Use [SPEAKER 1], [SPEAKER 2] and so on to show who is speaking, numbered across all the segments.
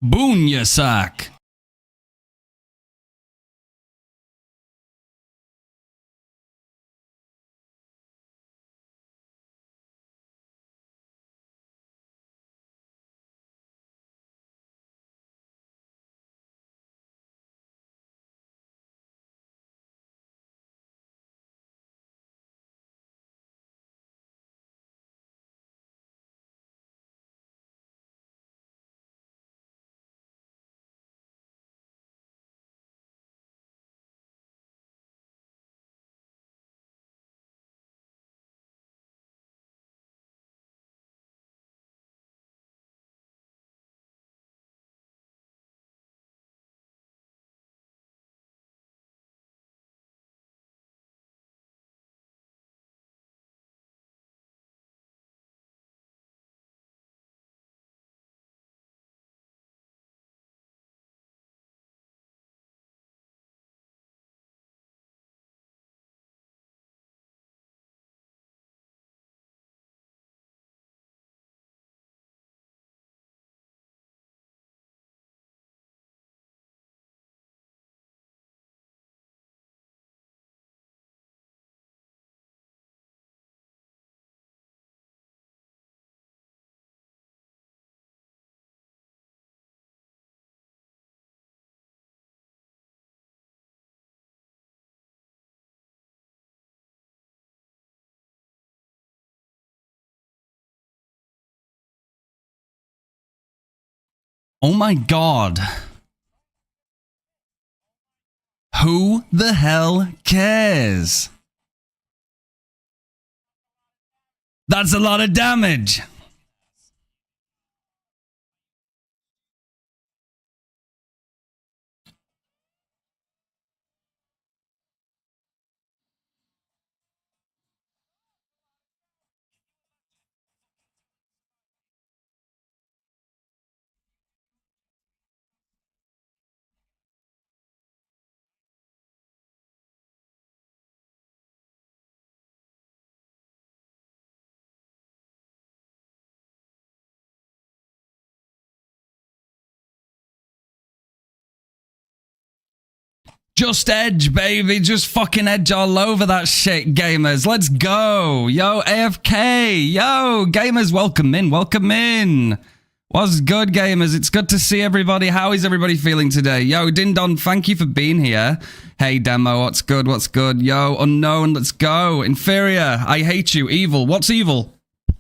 [SPEAKER 1] Boonyasak. Oh my god. Who the hell cares? That's a lot of damage. Just edge, baby. Just fucking edge all over that shit, gamers. Let's go. Yo, AFK. Yo, gamers, welcome in. Welcome in. What's good, gamers? It's good to see everybody. How is everybody feeling today? Yo, Dindon, thank you for being here. Hey, Demo, what's good? What's good? Yo, Unknown, let's go. Inferior, I hate you. Evil. What's evil?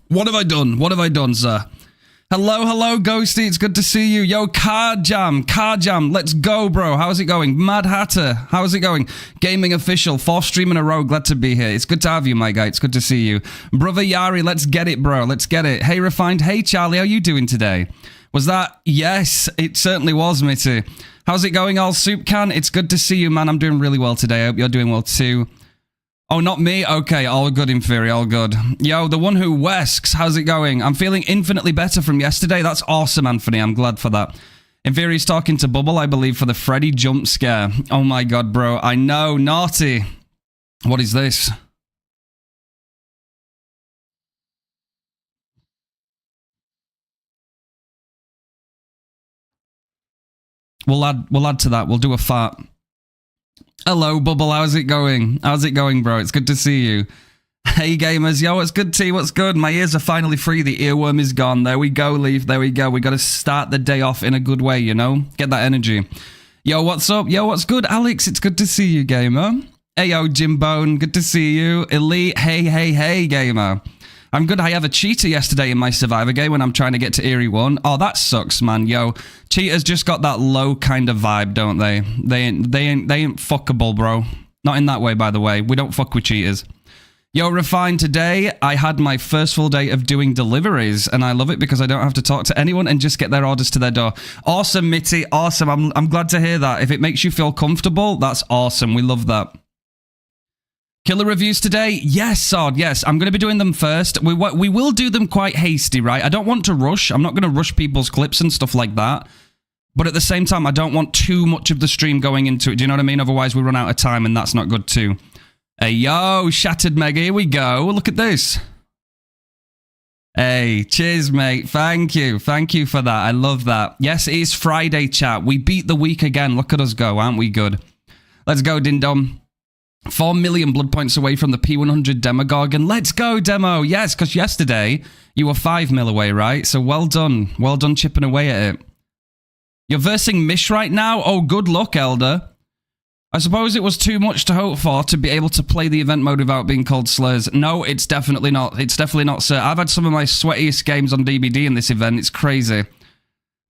[SPEAKER 1] What have I done? What have I done, sir? Hello, hello, Ghosty. It's good to see you. Yo, Card Jam, let's go, bro. How's it going? Mad Hatter, how's it going? Gaming Official, 4th stream in a row. Glad to be here. It's good to have you, my guy. It's good to see you. Brother Yari, let's get it, bro. Let's get it. Hey, Refined. Hey, Charlie, how you doing today? Was that? Yes, it certainly was, Mitty. How's it going, all Soup Can? It's good to see you, man. I'm doing really well today. I hope you're doing well, too. Oh, not me? Okay, all good, Inferior, all good. Yo, the one who wesks, how's it going? I'm feeling infinitely better from yesterday. That's awesome, Anthony. I'm glad for that. Inferior's talking to Bubble, I believe, for the Freddy jump scare. Oh my god, bro. I know, naughty. What is this? We'll add to that. We'll do a fart. Hello, Bubble. How's it going? How's it going, bro? It's good to see you. Hey, gamers. Yo, what's good, T? What's good? My ears are finally free. The earworm is gone. There we go, Leaf. There we go. We got to start the day off in a good way, you know? Get that energy. Yo, what's up? Yo, what's good? Alex, it's good to see you, gamer. Hey, yo, Jimbone. Good to see you. Elite. Hey, hey, hey, gamer. I'm good. I have a cheater yesterday in my Survivor game when I'm trying to get to Eerie 1. Oh, that sucks, man. Yo, cheaters just got that low kind of vibe, don't they? They ain't fuckable, bro. Not in that way, by the way. We don't fuck with cheaters. Yo, Refined, today I had my first full day of doing deliveries, and I love it because I don't have to talk to anyone and just get their orders to their door. Awesome, Mitty. Awesome. I'm glad to hear that. If it makes you feel comfortable, that's awesome. We love that. Killer reviews today? Yes, Sod, yes. I'm going to be doing them first. We will do them quite hasty, right? I don't want to rush. I'm not going to rush people's clips and stuff like that. But at the same time, I don't want too much of the stream going into it. Do you know what I mean? Otherwise, we run out of time, and that's not good too. Hey, yo, Shattered Mega, here we go. Look at this. Hey, cheers, mate. Thank you. Thank you for that. I love that. Yes, it is Friday, chat. We beat the week again. Look at us go. Aren't we good? Let's go, Dindom. 4 million blood points away from the P100 Demogorgon. Let's go, Demo. Yes, because yesterday you were 5 mil away, right? So well done. Well done chipping away at it. You're versing Mish right now? Oh, good luck, Elder. I suppose it was too much to hope for to be able to play the event mode without being called slurs. No, it's definitely not. It's definitely not, sir. I've had some of my sweatiest games on DBD in this event. It's crazy.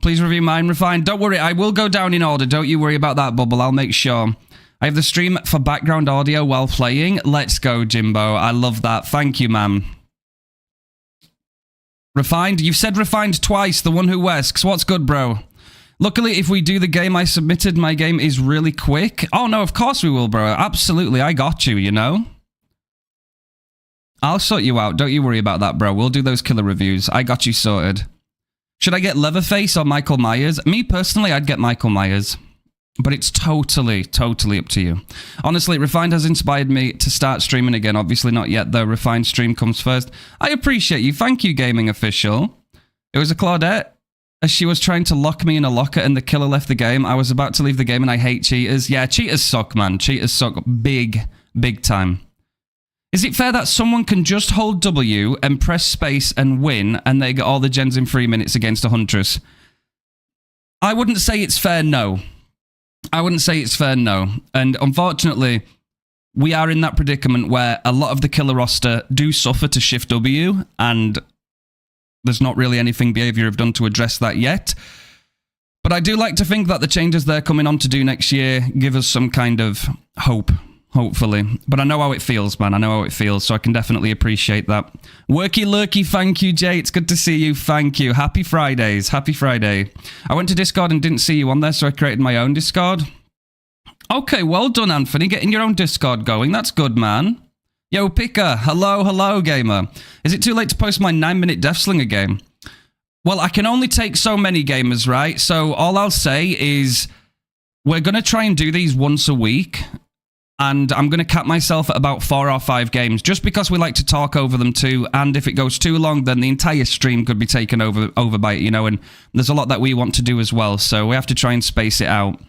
[SPEAKER 1] Please review mine, Refined. Don't worry, I will go down in order. Don't you worry about that, Bubble. I'll make sure. I have the stream for background audio while playing. Let's go, Jimbo. I love that. Thank you, man. Refined? You've said Refined twice, the one who wesks. What's good, bro? Luckily, if we do the game I submitted, my game is really quick. Oh, no, of course we will, bro. Absolutely, I got you, you know? I'll sort you out. Don't you worry about that, bro. We'll do those killer reviews. I got you sorted. Should I get Leatherface or Michael Myers? Me, personally, I'd get Michael Myers. But it's totally up to you. Honestly, Refined has inspired me to start streaming again. Obviously not yet, though. Refined stream comes first. I appreciate you. Thank you, Gaming Official. It was a Claudette. As she was trying to lock me in a locker and the killer left the game. I was about to leave the game and I hate cheaters. Yeah, cheaters suck, man. Cheaters suck big time. Is it fair that someone can just hold W and press space and win and they get all the gens in 3 minutes against a Huntress? I wouldn't say it's fair, no. I wouldn't say it's fair, no. And unfortunately, we are in that predicament where a lot of the killer roster do suffer to shift W, and there's not really anything Behaviour have done to address that yet. But I do like to think that the changes they're coming on to do next year give us some kind of hope, hopefully. But I know how it feels, man. I know how it feels, so I can definitely appreciate that. Worky lurky, thank you, Jay. It's good to see you. Thank you. Happy Fridays. Happy Friday. I went to Discord and didn't see you on there, so I created my own Discord. Okay, well done, Anthony. Getting your own Discord going. That's good, man. Yo, Picker. Hello, gamer. Is it too late to post my 9-minute Death Slinger game? Well, I can only take so many gamers, right? So all I'll say is we're going to try and do these once a week. And I'm going to cap myself at about 4 or 5 games, just because we like to talk over them too. And if it goes too long, then the entire stream could be taken over by it, you know. And there's a lot that we want to do as well, so we have to try and space it out.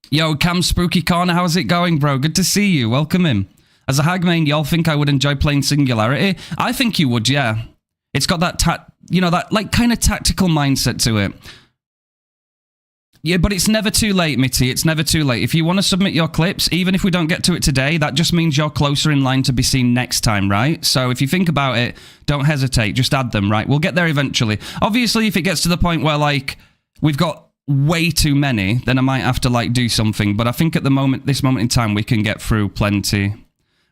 [SPEAKER 1] Yo, Cam Spooky Corner, how's it going, bro? Good to see you. Welcome in. As a hag main, y'all think I would enjoy playing Singularity? I think you would, yeah. It's got that that like kind of tactical mindset to it. Yeah, but it's never too late, Mitty. It's never too late. If you want to submit your clips, even if we don't get to it today, that just means you're closer in line to be seen next time, right? So if you think about it, don't hesitate. Just add them, right? We'll get there eventually. Obviously, if it gets to the point where, like, we've got way too many, then I might have to, like, do something. But I think at this moment in time, we can get through plenty.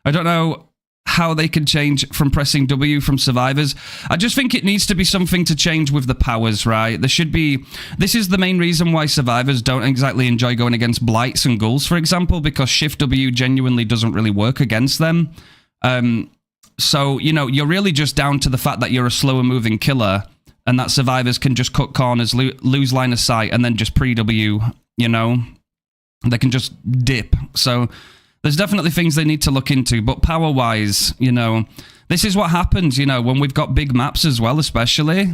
[SPEAKER 1] I don't know how they can change from pressing W from survivors. I just think it needs to be something to change with the powers, right? There should be... This is the main reason why survivors don't exactly enjoy going against blights and ghouls, for example, because Shift W genuinely doesn't really work against them. So, you know, you're really just down to the fact that you're a slower moving killer and that survivors can just cut corners, lose line of sight, and then just pre-W, you know? They can just dip. So... There's definitely things they need to look into, but power-wise, you know, this is what happens, you know, when we've got big maps as well, especially.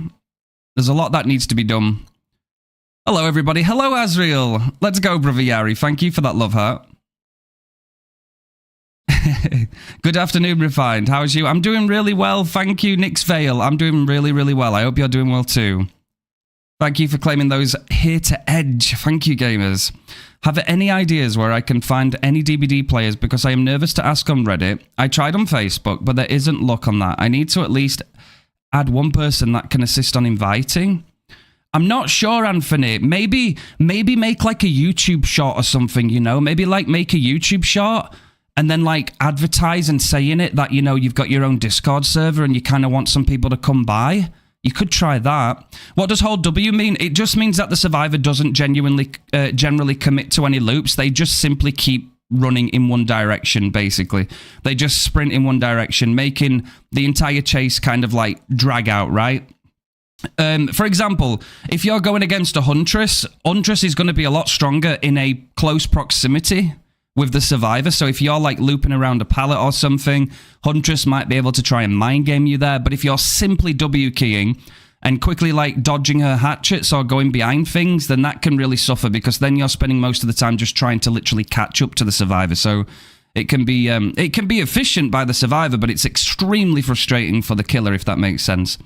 [SPEAKER 1] There's a lot that needs to be done. Hello, everybody. Hello, Azriel. Let's go, Brother Yari. Thank you for that love heart. Good afternoon, Refined. How's you? I'm doing really well. Thank you, Nick's Vale. I'm doing really, really well. I hope you're doing well, too. Thank you for claiming those here to edge. Thank you, gamers. Have any ideas where I can find any DBD players, because I am nervous to ask on Reddit. I tried on Facebook, but there isn't luck on that. I need to at least add one person that can assist on inviting. I'm not sure, Anthony. Maybe make like a YouTube short or something, you know? Maybe like make a YouTube short and then like advertise and say in it that, you know, you've got your own Discord server and you kind of want some people to come by. You could try that. What does hold W mean? It just means that the survivor doesn't generally commit to any loops. They just simply keep running in one direction, basically. They just sprint in one direction, making the entire chase kind of like drag out, right? For example, if you're going against a Huntress is going to be a lot stronger in a close proximity, with the survivor. So if you're like looping around a pallet or something, Huntress might be able to try and mind game you there. But if you're simply W keying and quickly like dodging her hatchets or going behind things, then that can really suffer, because then you're spending most of the time just trying to literally catch up to the survivor. So it can be efficient by the survivor, but it's extremely frustrating for the killer, if that makes sense.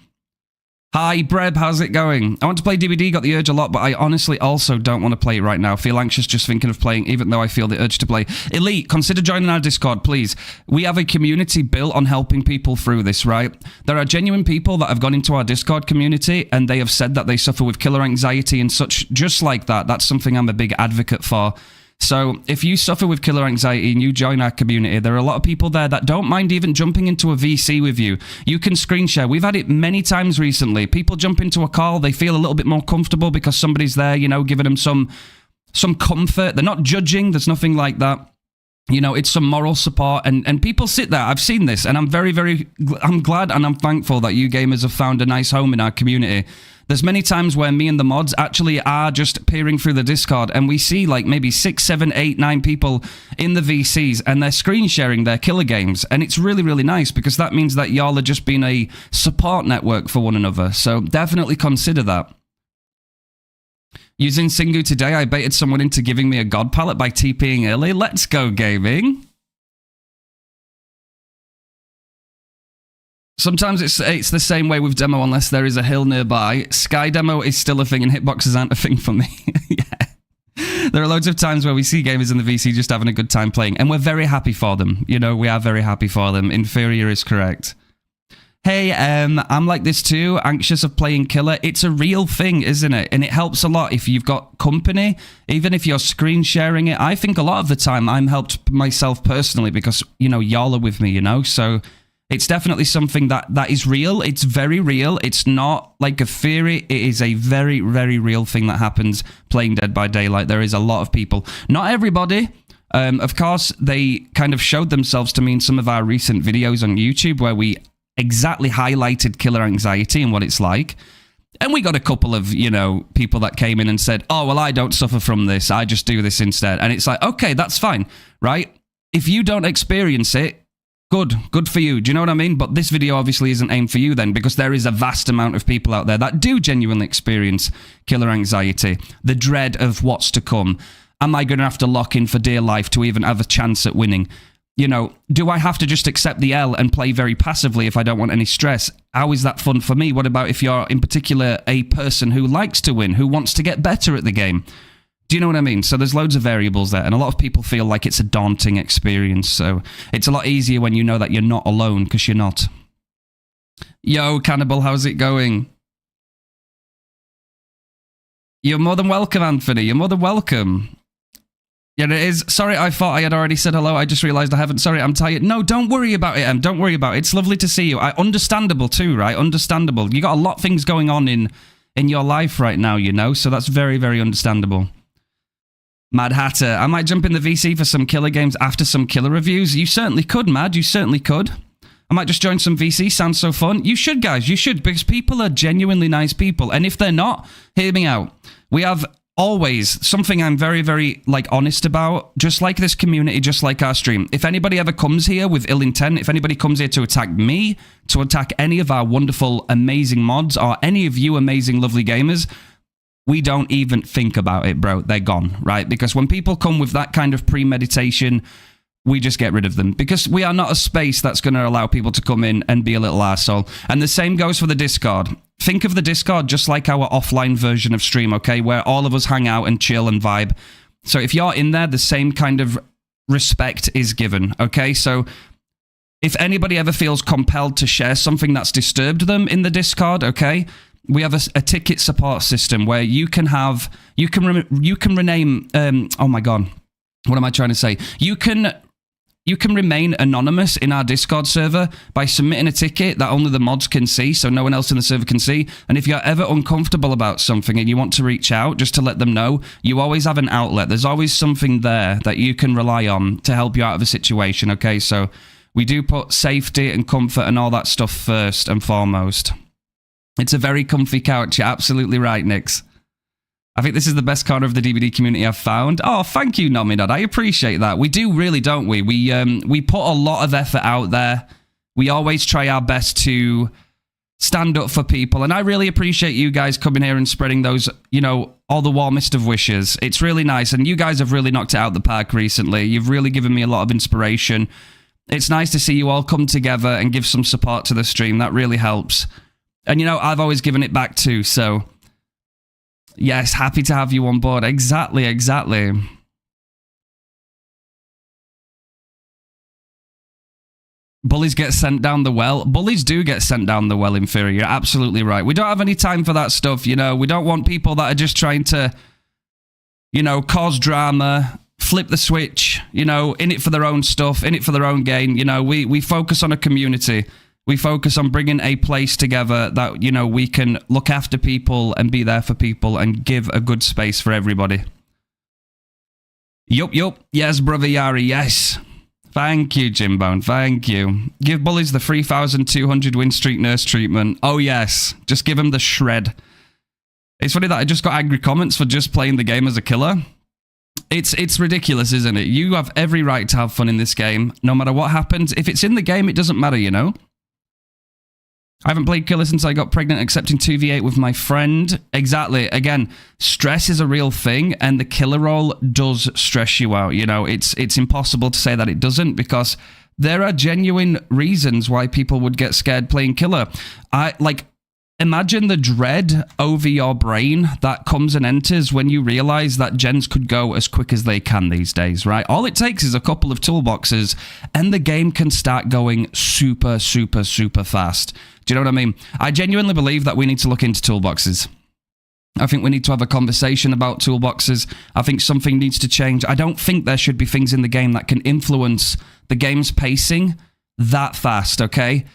[SPEAKER 1] Hi, Breb, how's it going? I want to play DBD, got the urge a lot, but I honestly also don't want to play it right now. Feel anxious just thinking of playing, even though I feel the urge to play. Elite, consider joining our Discord, please. We have a community built on helping people through this, right? There are genuine people that have gone into our Discord community, and they have said that they suffer with killer anxiety and such, just like that. That's something I'm a big advocate for. So if you suffer with killer anxiety and you join our community, there are a lot of people there that don't mind even jumping into a VC with you. You can screen share. We've had it many times recently. People jump into a call, they feel a little bit more comfortable because somebody's there, you know, giving them some comfort. They're not judging. There's nothing like that. You know, it's some moral support, and people sit there. I've seen this, and I'm I'm glad and I'm thankful that you gamers have found a nice home in our community. There's many times where me and the mods actually are just peering through the Discord, and we see like maybe 6, 7, 8, 9 people in the VCs, and they're screen sharing their killer games, and it's really, really nice, because that means that y'all are just being a support network for one another. So definitely consider that. Using Singu today, I baited someone into giving me a god palette by TPing early. Let's go, gaming. Sometimes it's the same way with demo unless there is a hill nearby. Sky demo is still a thing and hitboxes aren't a thing for me. Yeah. There are loads of times where we see gamers in the VC just having a good time playing, and we're very happy for them. You know, we are very happy for them. Inferior is correct. Hey, I'm like this too, anxious of playing killer. It's a real thing, isn't it? And it helps a lot if you've got company, even if you're screen sharing it. I think a lot of the time I'm helped myself personally because, you know, y'all are with me, you know? So it's definitely something that is real. It's very real. It's not like a theory. It is a very, very real thing that happens playing Dead by Daylight. There is a lot of people. Not everybody. Of course, they kind of showed themselves to me in some of our recent videos on YouTube where we exactly highlighted killer anxiety and what it's like. And we got a couple of, you know, people that came in and said, oh, well, I don't suffer from this. I just do this instead. And it's like, okay, that's fine, right? If you don't experience it, good for you. Do you know what I mean? But this video obviously isn't aimed for you then, because there is a vast amount of people out there that do genuinely experience killer anxiety, the dread of what's to come. Am I going to have to lock in for dear life to even have a chance at winning? You know, do I have to just accept the L and play very passively if I don't want any stress? How is that fun for me? What about if you're in particular a person who likes to win, who wants to get better at the game? Do you know what I mean? So there's loads of variables there, and a lot of people feel like it's a daunting experience. So it's a lot easier when you know that you're not alone, because you're not. Yo, Cannibal, how's it going? You're more than welcome, Anthony. You're more than welcome. Yeah, it is. Sorry, I thought I had already said hello. I just realized I haven't. Sorry, I'm tired. No, don't worry about it, Em. Don't worry about it. It's lovely to see you. Understandable too, right? Understandable. You got a lot of things going on in your life right now, you know? So that's very, very understandable. Mad Hatter. I might jump in the VC for some killer games after some killer reviews. You certainly could, Mad. You certainly could. I might just join some VC. Sounds so fun. You should, guys. You should, because people are genuinely nice people. And if they're not, hear me out. We have always something I'm very, very honest about, just like this community, just like our stream. If anybody ever comes here with ill intent, if anybody comes here to attack me, to attack any of our wonderful, amazing mods, or any of you amazing, lovely gamers, we don't even think about it, bro. They're gone, right? Because when people come with that kind of premeditation, we just get rid of them, because we are not a space that's going to allow people to come in and be a little arsehole. And the same goes for the Discord. Think of the Discord just like our offline version of stream, okay? Where all of us hang out and chill and vibe. So if you're in there, the same kind of respect is given, okay? So if anybody ever feels compelled to share something that's disturbed them in the Discord, okay? We have a ticket support system where you can rename, oh my God, what am I trying to say? You can remain anonymous in our Discord server by submitting a ticket that only the mods can see, so no one else in the server can see. And if you're ever uncomfortable about something and you want to reach out just to let them know, you always have an outlet. There's always something there that you can rely on to help you out of a situation, okay? So we do put safety and comfort and all that stuff first and foremost. It's a very comfy couch. You're absolutely right, Nix. I think this is the best corner of the DBD community I've found. Oh, thank you, Nominod. I appreciate that. We do really, don't we? We put a lot of effort out there. We always try our best to stand up for people. And I really appreciate you guys coming here and spreading those, you know, all the warmest of wishes. It's really nice. And you guys have really knocked it out the park recently. You've really given me a lot of inspiration. It's nice to see you all come together and give some support to the stream. That really helps. And, you know, I've always given it back too, so... Yes, happy to have you on board. Exactly, exactly. Bullies get sent down the well. Bullies do get sent down the well in Fury. You're absolutely right. We don't have any time for that stuff, you know. We don't want people that are just trying to, you know, cause drama, flip the switch, you know, in it for their own stuff, in it for their own gain. You know, we focus on a community. We focus on bringing a place together that, you know, we can look after people and be there for people and give a good space for everybody. Yup. Yes, brother Yari, yes. Thank you, Jimbone. Thank you. Give bullies the 3,200 win streak nurse treatment. Oh, yes. Just give them the shred. It's funny that I just got angry comments for just playing the game as a killer. It's ridiculous, isn't it? You have every right to have fun in this game, no matter what happens. If it's in the game, it doesn't matter, you know? I haven't played killer since I got pregnant, accepting 2v8 with my friend. Exactly. Again, stress is a real thing, and the killer role does stress you out. You know, it's impossible to say that it doesn't, because there are genuine reasons why people would get scared playing killer. Imagine the dread over your brain that comes and enters when you realize that gens could go as quick as they can these days, right? All it takes is a couple of toolboxes and the game can start going super, super, super fast. Do you know what I mean? I genuinely believe that we need to look into toolboxes. I think we need to have a conversation about toolboxes. I think something needs to change. I don't think there should be things in the game that can influence the game's pacing that fast, okay?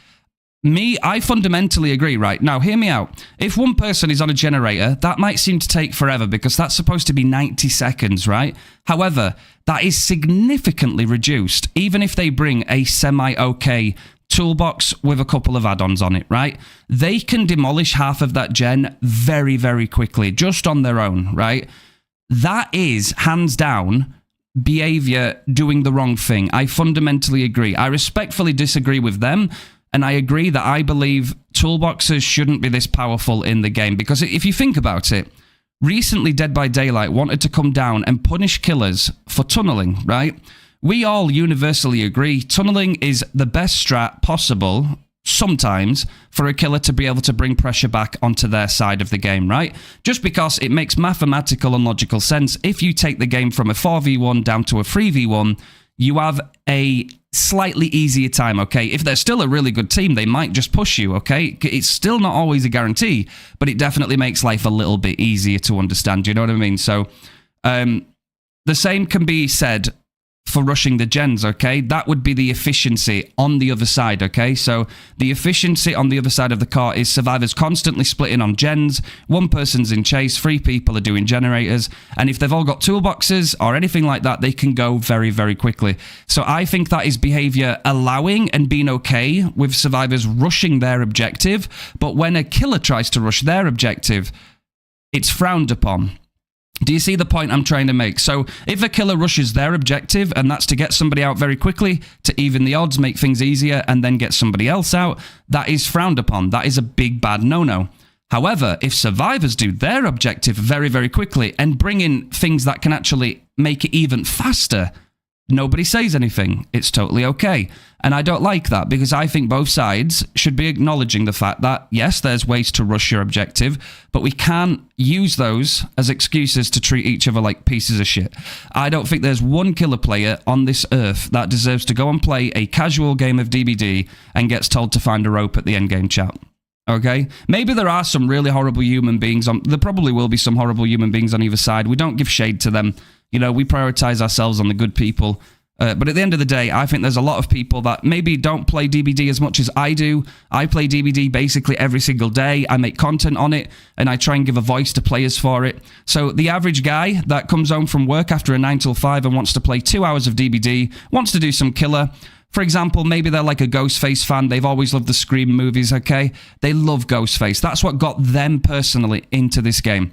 [SPEAKER 1] I fundamentally agree, right? Now, hear me out. If one person is on a generator, that might seem to take forever because that's supposed to be 90 seconds, right? However, that is significantly reduced, even if they bring a semi-okay toolbox with a couple of add-ons on it, right? They can demolish half of that gen very, very quickly, just on their own, right? That is, hands down, behavior doing the wrong thing. I fundamentally agree. I respectfully disagree with them. And I agree that I believe toolboxes shouldn't be this powerful in the game. Because if you think about it, recently Dead by Daylight wanted to come down and punish killers for tunneling, right? We all universally agree tunneling is the best strat possible, sometimes, for a killer to be able to bring pressure back onto their side of the game, right? Just because it makes mathematical and logical sense. If you take the game from a 4v1 down to a 3v1, you have a slightly easier time, okay? If they're still a really good team, they might just push you, okay? It's still not always a guarantee, but it definitely makes life a little bit easier to understand, you know what I mean? So, the same can be said for rushing the gens, okay? That would be the efficiency on the other side, okay? So the efficiency on the other side of the court is survivors constantly splitting on gens, one person's in chase, 3 people are doing generators, and if they've all got toolboxes or anything like that, they can go very, very quickly. So I think that is behavior allowing and being okay with survivors rushing their objective, but when a killer tries to rush their objective, it's frowned upon. Do you see the point I'm trying to make? So if a killer rushes their objective, and that's to get somebody out very quickly, to even the odds, make things easier, and then get somebody else out, that is frowned upon. That is a big, bad no-no. However, if survivors do their objective very, very quickly and bring in things that can actually make it even faster, nobody says anything. It's totally okay. And I don't like that, because I think both sides should be acknowledging the fact that, yes, there's ways to rush your objective, but we can't use those as excuses to treat each other like pieces of shit. I don't think there's one killer player on this earth that deserves to go and play a casual game of DBD and gets told to find a rope at the endgame chat. Okay? Maybe there are some really horrible human beings on... There probably will be some horrible human beings on either side. We don't give shade to them. You know, we prioritize ourselves on the good people. But at the end of the day, I think there's a lot of people that maybe don't play DBD as much as I do. I play DBD basically every single day. I make content on it, and I try and give a voice to players for it. So the average guy that comes home from work after a 9 till 5 and wants to play 2 hours of DBD, wants to do some killer. For example, maybe they're like a Ghostface fan. They've always loved the Scream movies, okay? They love Ghostface. That's what got them personally into this game.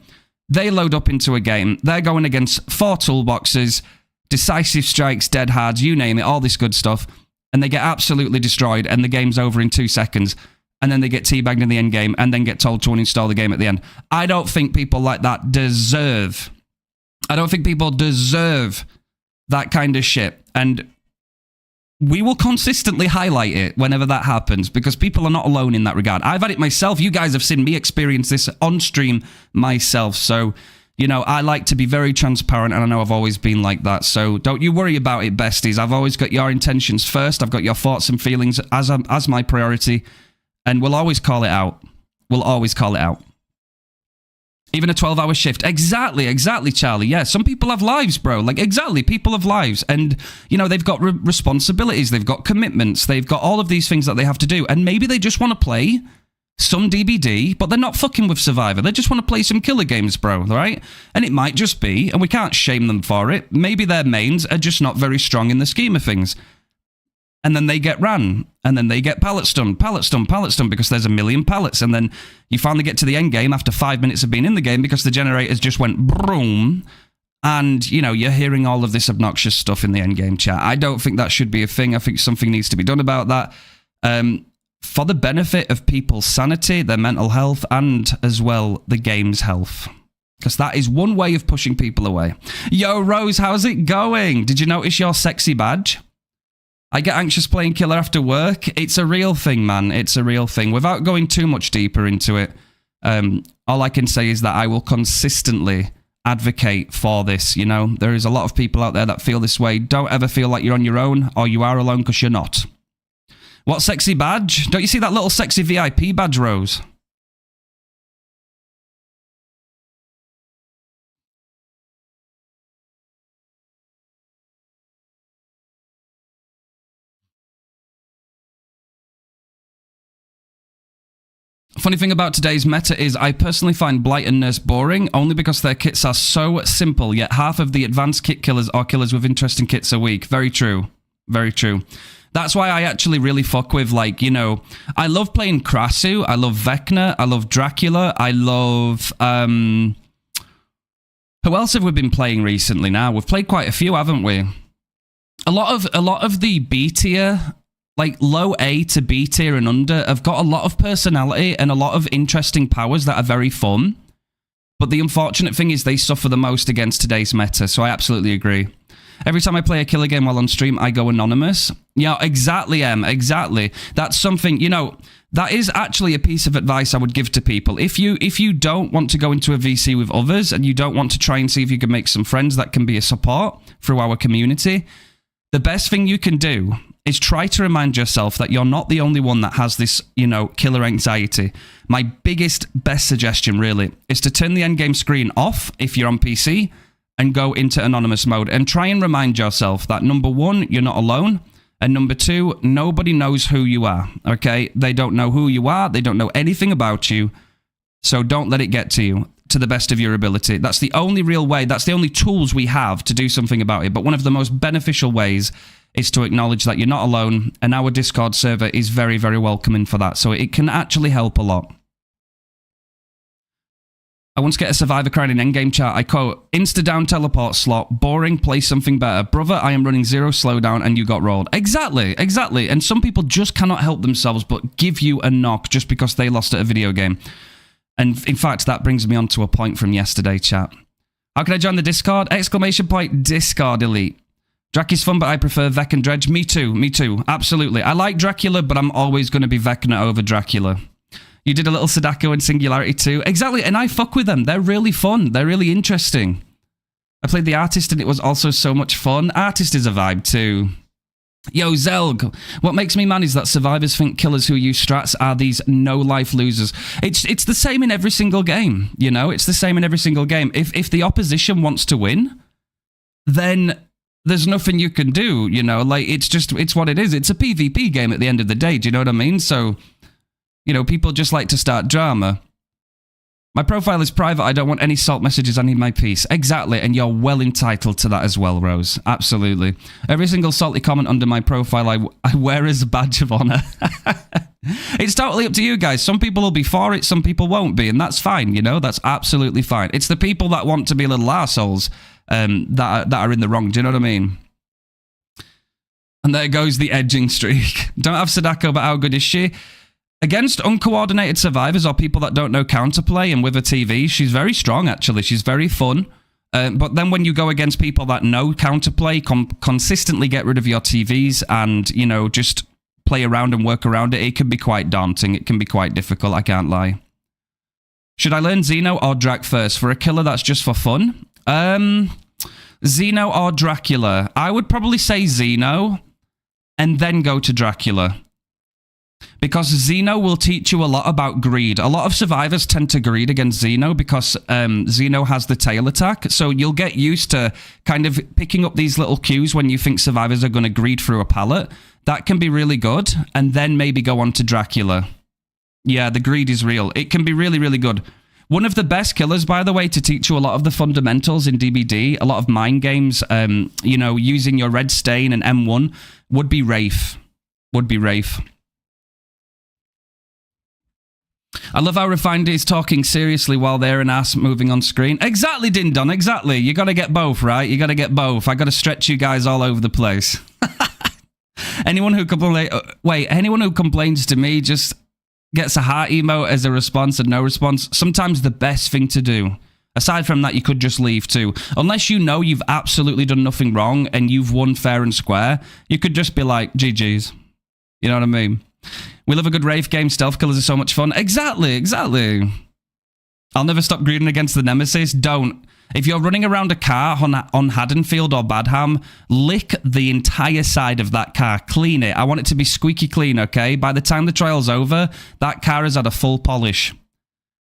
[SPEAKER 1] They load up into a game. They're going against 4 toolboxes, decisive strikes, dead hards, you name it, all this good stuff. And they get absolutely destroyed, and the game's over in 2 seconds. And then they get teabagged in the end game, and then get told to uninstall the game at the end. I don't think people like that deserve... I don't think people deserve that kind of shit. And we will consistently highlight it whenever that happens, because people are not alone in that regard. I've had it myself. You guys have seen me experience this on stream myself. So, you know, I like to be very transparent, and I know I've always been like that. So don't you worry about it, besties. I've always got your intentions first. I've got your thoughts and feelings as my priority, and we'll always call it out. We'll always call it out. Even a 12-hour shift. Exactly, Charlie. Yeah, some people have lives, bro. Like, exactly, people have lives. And, you know, they've got responsibilities, they've got commitments, they've got all of these things that they have to do. And maybe they just want to play some DBD, but they're not fucking with Survivor. They just want to play some killer games, bro, right? And it might just be, and we can't shame them for it, maybe their mains are just not very strong in the scheme of things. And then they get ran, and then they get pallet stun, because there's a million pallets. And then you finally get to the end game after 5 minutes of being in the game because the generators just went broom. And, you know, you're hearing all of this obnoxious stuff in the end game chat. I don't think that should be a thing. I think something needs to be done about that for the benefit of people's sanity, their mental health, and as well the game's health. Because that is one way of pushing people away. Yo, Rose, how's it going? Did you notice your sexy badge? I get anxious playing killer after work. It's a real thing, man. It's a real thing. Without going too much deeper into it, all I can say is that I will consistently advocate for this, you know? There is a lot of people out there that feel this way. Don't ever feel like you're on your own, or you are alone, because you're not. What sexy badge? Don't you see that little sexy VIP badge, Rose? Funny thing about today's meta is I personally find Blight and Nurse boring, only because their kits are so simple, yet half of the advanced kit killers are killers with interesting kits a week. Very true. Very true. That's why I actually really fuck with, like, you know, I love playing Krasu, I love Vecna, I love Dracula, I love, who else have we been playing recently now? We've played quite a few, haven't we? A lot of the B tier, like low A to B tier and under, have got a lot of personality and a lot of interesting powers that are very fun. But the unfortunate thing is they suffer the most against today's meta, so I absolutely agree. Every time I play a killer game while on stream, I go anonymous. Yeah, exactly, Em, exactly. That's something, you know, that is actually a piece of advice I would give to people. If you don't want to go into a VC with others, and you don't want to try and see if you can make some friends that can be a support through our community, the best thing you can do is try to remind yourself that you're not the only one that has this, you know, killer anxiety. My best suggestion, really, is to turn the endgame screen off if you're on PC and go into anonymous mode, and try and remind yourself that, number one, you're not alone, and number two, nobody knows who you are, okay? They don't know who you are, they don't know anything about you, so don't let it get to you, to the best of your ability. That's the only real way, that's the only tools we have to do something about it. But one of the most beneficial ways is to acknowledge that you're not alone, and our Discord server is very, very welcoming for that, so it can actually help a lot. I once get a survivor crying in endgame chat. I quote, "Insta-down teleport slot, boring, play something better. Brother, I am running 0 slowdown and you got rolled." Exactly, exactly. And some people just cannot help themselves but give you a knock just because they lost at a video game. And in fact, that brings me on to a point from yesterday, chat. How can I join the Discord? Exclamation point, Discord Elite. Drac is fun, but I prefer Vec and Dredge. Me too, absolutely. I like Dracula, but I'm always going to be Vecna over Dracula. You did a little Sadako and Singularity too. Exactly, and I fuck with them. They're really fun. They're really interesting. I played the Artist and it was also so much fun. Artist is a vibe too. Yo, Zelg. What makes me mad is that survivors think killers who use strats are these no-life losers. It's the same in every single game, you know? It's the same in every single game. If the opposition wants to win, then there's nothing you can do, you know? Like, it's what it is. It's a PvP game at the end of the day, do you know what I mean? So, you know, people just like to start drama. My profile is private. I don't want any salt messages. I need my peace. Exactly. And you're well entitled to that as well, Rose. Absolutely. Every single salty comment under my profile I wear as a badge of honor. It's totally up to you guys. Some people will be for it, some people won't be, and that's fine, you know? That's absolutely fine. It's the people that want to be little arseholes that are in the wrong, do you know what I mean? And there goes the edging streak. Don't have Sadako, but how good is she? Against uncoordinated survivors or people that don't know counterplay and with a TV, she's very strong, actually. She's very fun. But then when you go against people that know counterplay, consistently get rid of your TVs and, you know, just play around and work around it, it can be quite daunting. It can be quite difficult, I can't lie. Should I learn Xeno or Drac first? For a killer that's just for fun? Xeno or Dracula? I would probably say Xeno and then go to Dracula. Because Xeno will teach you a lot about greed. A lot of survivors tend to greed against Xeno because Xeno has the tail attack. So you'll get used to kind of picking up these little cues when you think survivors are going to greed through a pallet. That can be really good. And then maybe go on to Dracula. Yeah, the greed is real. It can be really, really good. One of the best killers, by the way, to teach you a lot of the fundamentals in DBD, a lot of mind games, you know, using your red stain and M1, would be Wraith. Would be Wraith. I love how Refined is talking seriously while they're an ass moving on screen. Exactly, Din Don, exactly. You got to get both, right? You got to get both. I got to stretch you guys all over the place. Anyone who complains to me just gets a heart emote as a response and no response. Sometimes the best thing to do. Aside from that, you could just leave too. Unless you know you've absolutely done nothing wrong and you've won fair and square, you could just be like, GG's. You know what I mean? We love a good Wraith game. Stealth killers are so much fun. Exactly, exactly. I'll never stop greeting against the Nemesis. Don't. If you're running around a car on Haddonfield or Badham, lick the entire side of that car. Clean it. I want it to be squeaky clean, okay? By the time the trial's over, that car has had a full polish.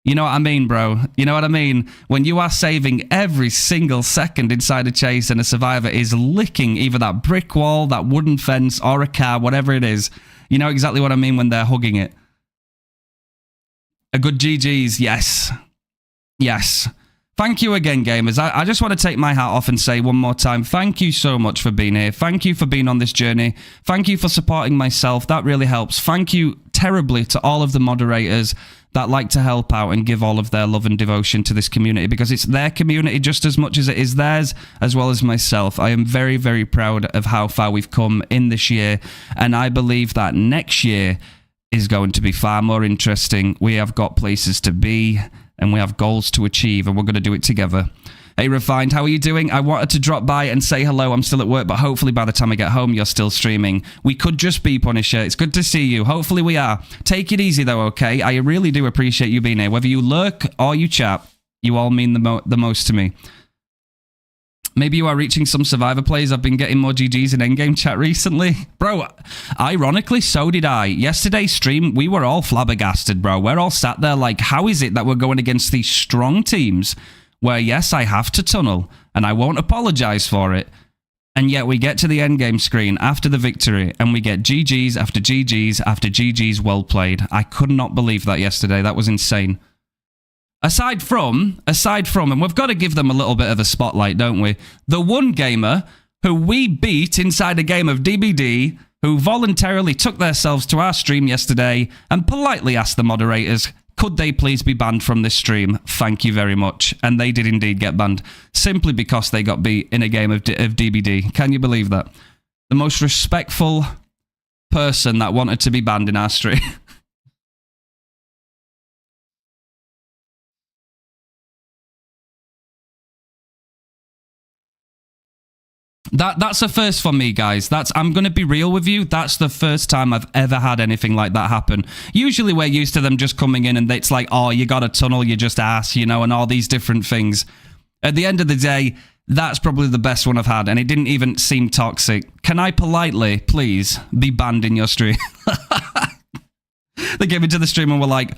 [SPEAKER 1] You know what I mean, bro? You know what I mean? When you are saving every single second inside a chase and a survivor is licking either that brick wall, that wooden fence, or a car, whatever it is, you know exactly what I mean when they're hugging it. A good GG's, yes. Yes. Thank you again, gamers. I just want to take my hat off and say one more time, thank you so much for being here. Thank you for being on this journey. Thank you for supporting myself. That really helps. Thank you terribly to all of the moderators that like to help out and give all of their love and devotion to this community, because it's their community just as much as it is theirs, as well as myself. I am very, very proud of how far we've come in this year, and I believe that next year is going to be far more interesting. We have got places to be, and we have goals to achieve, and we're going to do it together. Hey, Refined, how are you doing? I wanted to drop by and say hello. I'm still at work, but hopefully by the time I get home, you're still streaming. We could just be, Punisher. It's good to see you. Hopefully we are. Take it easy, though, okay? I really do appreciate you being here. Whether you lurk or you chat, you all mean the most to me. Maybe you are reaching some Survivor plays. I've been getting more GGs in endgame chat recently. Bro, ironically, so did I. Yesterday's stream, we were all flabbergasted, bro. We're all sat there like, how is it that we're going against these strong teams where, yes, I have to tunnel, and I won't apologize for it, and yet we get to the endgame screen after the victory, and we get GGs after GGs after GGs well played. I could not believe that yesterday. That was insane. Aside from, and we've got to give them a little bit of a spotlight, don't we? The one gamer who we beat inside a game of DBD, who voluntarily took themselves to our stream yesterday and politely asked the moderators, could they please be banned from this stream? Thank you very much. And they did indeed get banned, simply because they got beat in a game of DBD. Can you believe that? The most respectful person that wanted to be banned in our stream. That's a first for me, guys. I'm going to be real with you. That's the first time I've ever had anything like that happen. Usually we're used to them just coming in and it's like, oh, you got a tunnel, you just ass, you know, and all these different things. At the end of the day, that's probably the best one I've had, and it didn't even seem toxic. Can I politely, please, be banned in your stream? They came into the stream and were like,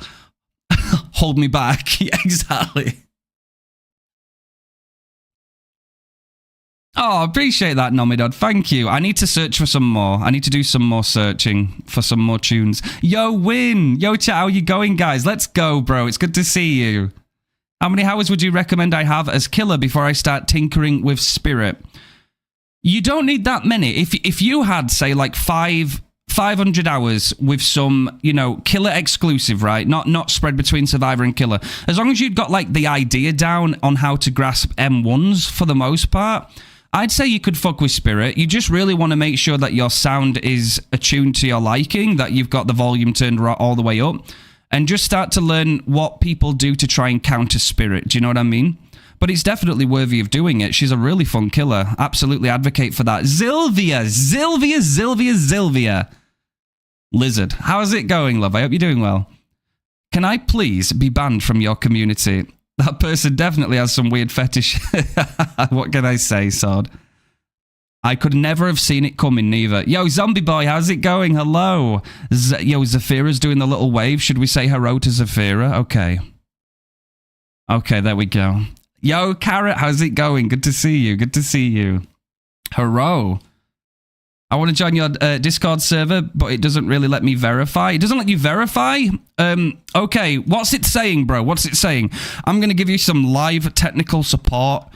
[SPEAKER 1] hold me back. Yeah, exactly. Oh, appreciate that, Nomidod. Thank you. I need to search for some more. I need to do some more searching for some more tunes. Yo, Win. Yo, chat, how you going, guys? Let's go, bro. It's good to see you. How many hours would you recommend I have as killer before I start tinkering with Spirit? You don't need that many. If you had, say, like five 500 hours with some, you know, killer exclusive, right? Not spread between survivor and killer. As long as you've got like the idea down on how to grasp M1s for the most part, I'd say you could fuck with Spirit. You just really want to make sure that your sound is attuned to your liking, that you've got the volume turned all the way up, and just start to learn what people do to try and counter Spirit. Do you know what I mean? But it's definitely worthy of doing it. She's a really fun killer. Absolutely advocate for that. Zylvia. Lizard. How's it going, love? I hope you're doing well. Can I please be banned from your community? That person definitely has some weird fetish. What can I say, Sword? I could never have seen it coming, neither. Yo, Zombie Boy, how's it going? Hello. Yo, Zafira's doing the little wave. Should we say hello to Zafira? Okay. Okay, there we go. Yo, Carrot, how's it going? Good to see you. Good to see you. Hello. I want to join your Discord server, but it doesn't really let me verify. It doesn't let you verify? Okay, what's it saying, bro? What's it saying? I'm going to give you some live technical support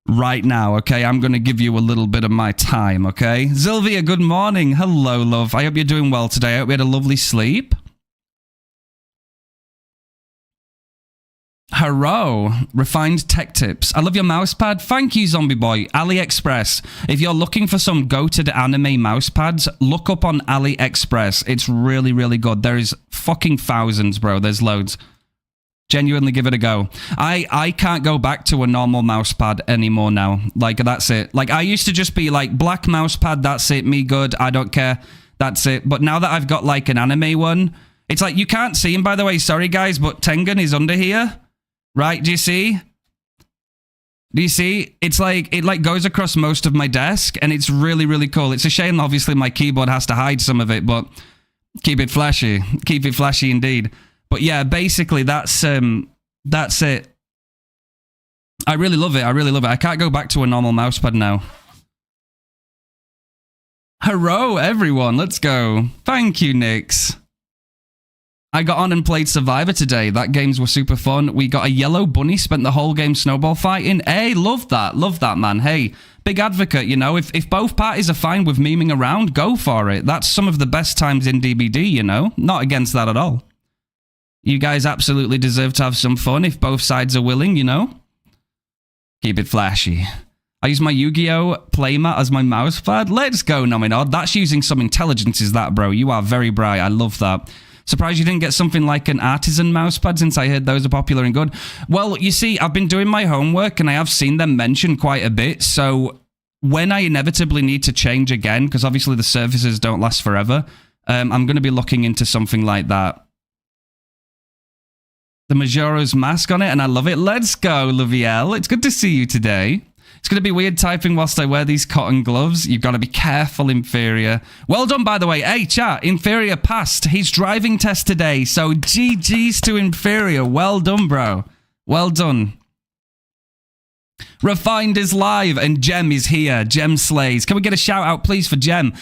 [SPEAKER 1] right now, okay? I'm going to give you a little bit of my time, okay? Zylvia, good morning. Hello, love. I hope you're doing well today. I hope you had a lovely sleep. Hello, refined tech tips. I love your mousepad. Thank you, Zombie Boy. AliExpress. If you're looking for some goated anime mousepads, look up on AliExpress. It's really, really good. There is fucking thousands, bro. There's loads. Genuinely give it a go. I can't go back to a normal mousepad anymore now. Like, that's it. Like, I used to just be like, black mousepad, that's it, me good, I don't care, that's it. But now that I've got like an anime one, it's like, you can't see him, by the way, sorry guys, but Tengen is under here. Right, do you see? Do you see? It's like, it like goes across most of my desk, and it's really, really cool. It's a shame, obviously, my keyboard has to hide some of it, but keep it flashy. Keep it flashy indeed. But yeah, basically, that's it. I really love it. I really love it. I can't go back to a normal mousepad now. Hello, everyone. Let's go. Thank you, Nix. I got on and played Survivor today. That games were super fun. We got a yellow bunny, spent the whole game snowball fighting. Hey, love that, man. Hey, big advocate, you know. If both parties are fine with memeing around, go for it. That's some of the best times in DBD, you know. Not against that at all. You guys absolutely deserve to have some fun if both sides are willing, you know. Keep it flashy. I use my Yu-Gi-Oh! Playmat as my mousepad. Let's go, Nominod. That's using some intelligence, is that, bro? You are very bright. I love that. Surprised you didn't get something like an artisan mousepad, since I heard those are popular and good. Well, you see, I've been doing my homework and I have seen them mentioned quite a bit. So when I inevitably need to change again, because obviously the services don't last forever, I'm going to be looking into something like that. The Majora's Mask on it, and I love it. Let's go, Luviel. It's good to see you today. It's going to be weird typing whilst I wear these cotton gloves. You've got to be careful, Inferior. Well done, by the way. Hey, chat, Inferior passed his driving test today. So GG's to Inferior. Well done, bro. Well done. Refined is live and Gem is here. Gem slays. Can we get a shout out, please, for Gem?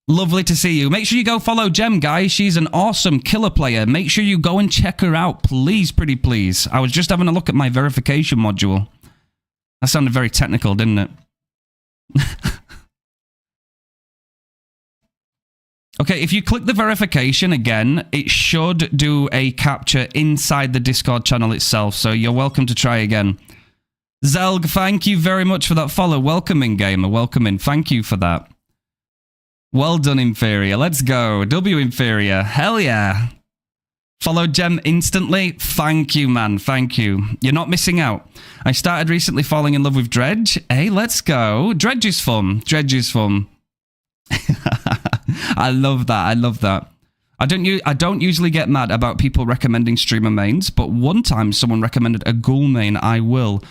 [SPEAKER 1] Lovely to see you. Make sure you go follow Gem, guys. She's an awesome killer player. Make sure you go and check her out, please, pretty please. I was just having a look at my verification module. That sounded very technical, didn't it? Okay, if you click the verification again, it should do a capture inside the Discord channel itself, so you're welcome to try again. Zelg, thank you very much for that follow. Welcome in, gamer. Welcome in. Thank you for that. Well done, Inferior. Let's go. W Inferior. Hell yeah. Follow Gem instantly. Thank you, man. Thank you. You're not missing out. I started recently falling in love with Dredge. Hey, let's go. Dredge is fun. Dredge is fun. I love that. I love that. I don't usually get mad about people recommending streamer mains, but one time someone recommended a ghoul main. I will.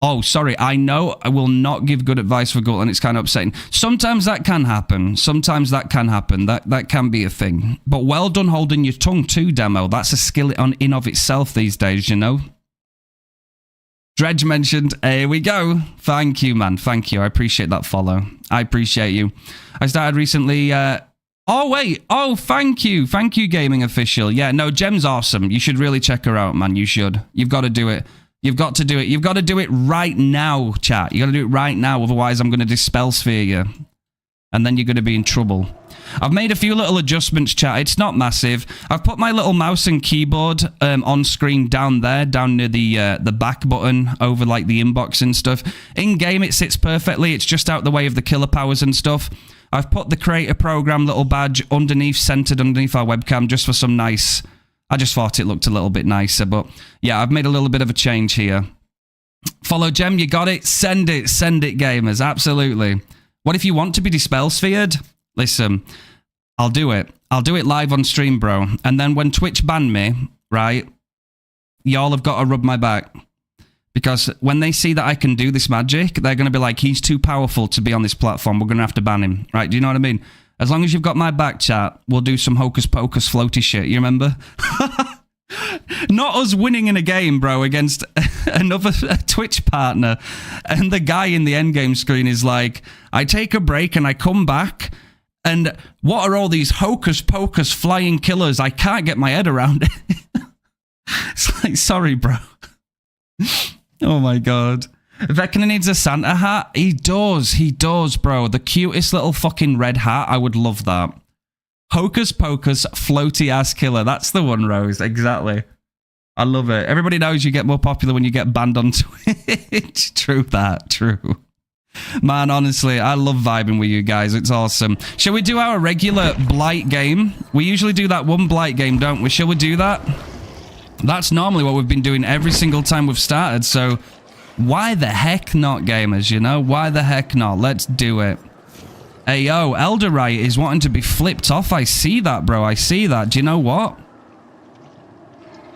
[SPEAKER 1] Oh, sorry. I know I will not give good advice for ghoul, and it's kind of upsetting. Sometimes that can happen. Sometimes that can happen. That can be a thing. But well done holding your tongue too, Demo. That's a skill in of itself these days, you know? Dredge mentioned. Here we go. Thank you, man. Thank you. I appreciate that follow. I appreciate you. I started recently... Oh, wait. Oh, thank you. Thank you, Gaming Official. Yeah, no, Gem's awesome. You should really check her out, man. You should. You've got to do it. You've got to do it. You've got to do it right now, chat. You got to do it right now. Otherwise, I'm going to dispel sphere you. And then you're going to be in trouble. I've made a few little adjustments, chat. It's not massive. I've put my little mouse and keyboard on screen down there, down near the back button, over like the inbox and stuff. In game, it sits perfectly. It's just out the way of the killer powers and stuff. I've put the creator program little badge underneath, centered underneath our webcam, just for some nice. I just thought it looked a little bit nicer, but yeah, I've made a little bit of a change here. Follow Gem, you got it. Send it, gamers. Absolutely. What if you want to be dispel sphered? Listen, I'll do it. I'll do it live on stream, bro. And then when Twitch ban me, right, y'all have got to rub my back. Because when they see that I can do this magic, they're going to be like, he's too powerful to be on this platform. We're going to have to ban him. Right? Do you know what I mean? As long as you've got my back, chat, we'll do some hocus pocus floaty shit. You remember? Not us winning in a game, bro, against another Twitch partner. And the guy in the endgame screen is like, I take a break and I come back. And what are all these hocus pocus flying killers? I can't get my head around it. It's like, sorry, bro. Oh my god. Vecna needs a Santa hat. He does, bro. The cutest little fucking red hat. I would love that. Hocus pocus floaty ass killer. That's the one, Rose. Exactly. I love it. Everybody knows you get more popular when you get banned on Twitch. True that. True. Man, honestly, I love vibing with you guys. It's awesome. Shall we do our regular Blight game? We usually do that one Blight game, don't we? Shall we do that? That's normally what we've been doing every single time we've started, so why the heck not, gamers, you know? Why the heck not? Let's do it. Hey, yo, Elderite is wanting to be flipped off. I see that, bro. I see that. Do you know what?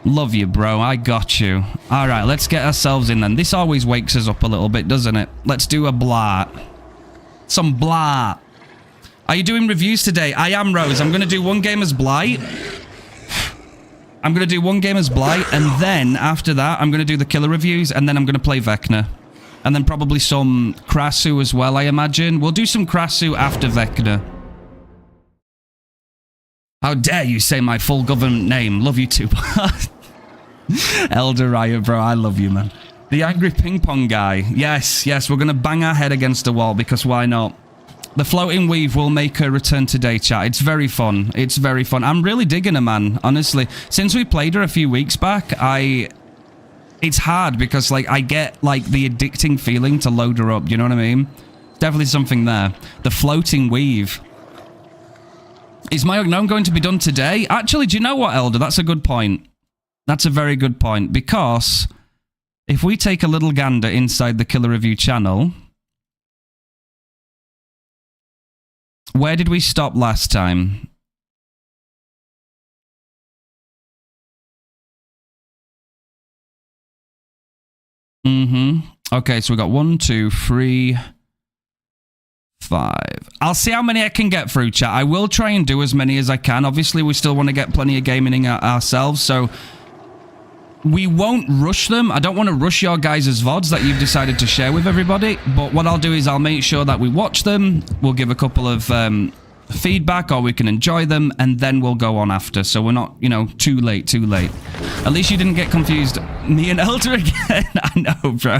[SPEAKER 1] Love you, bro. I got you. All right, let's get ourselves in then. This always wakes us up a little bit, doesn't it? Let's do a blart. Some blart. Are you doing reviews today? I am, Rose. I'm going to do one game as Blight. I'm going to do one game as Blight, and then after that, I'm going to do the killer reviews, and then I'm going to play Vecna. And then probably some Krasu as well, I imagine. We'll do some Krasu after Vecna. How dare you say my full government name? Love you too. Elder Riot, bro. I love you, man. The angry ping pong guy. Yes, yes. We're going to bang our head against a wall because why not? The floating weave will make a return today, chat. It's very fun. It's very fun. I'm really digging her, man. Honestly. Since we played her a few weeks back, it's hard because, like, I get, like, the addicting feeling to load her up. You know what I mean? Definitely something there. The floating weave. Is my unknown going to be done today? Actually, do you know what, Elder? That's a good point. That's a very good point. Because if we take a little gander inside the Killer Review channel, where did we stop last time? Okay, so we got 1, 2, 3, 5. I'll see how many I can get through, chat. I will try and do as many as I can. Obviously, we still want to get plenty of gaming in ourselves, so we won't rush them. I don't want to rush your guys' VODs that you've decided to share with everybody, but what I'll do is I'll make sure that we watch them. We'll give a couple of feedback, or we can enjoy them, and then we'll go on after, so we're not, you know, too late. At least you didn't get confused. Me and Elder again. I know, bro.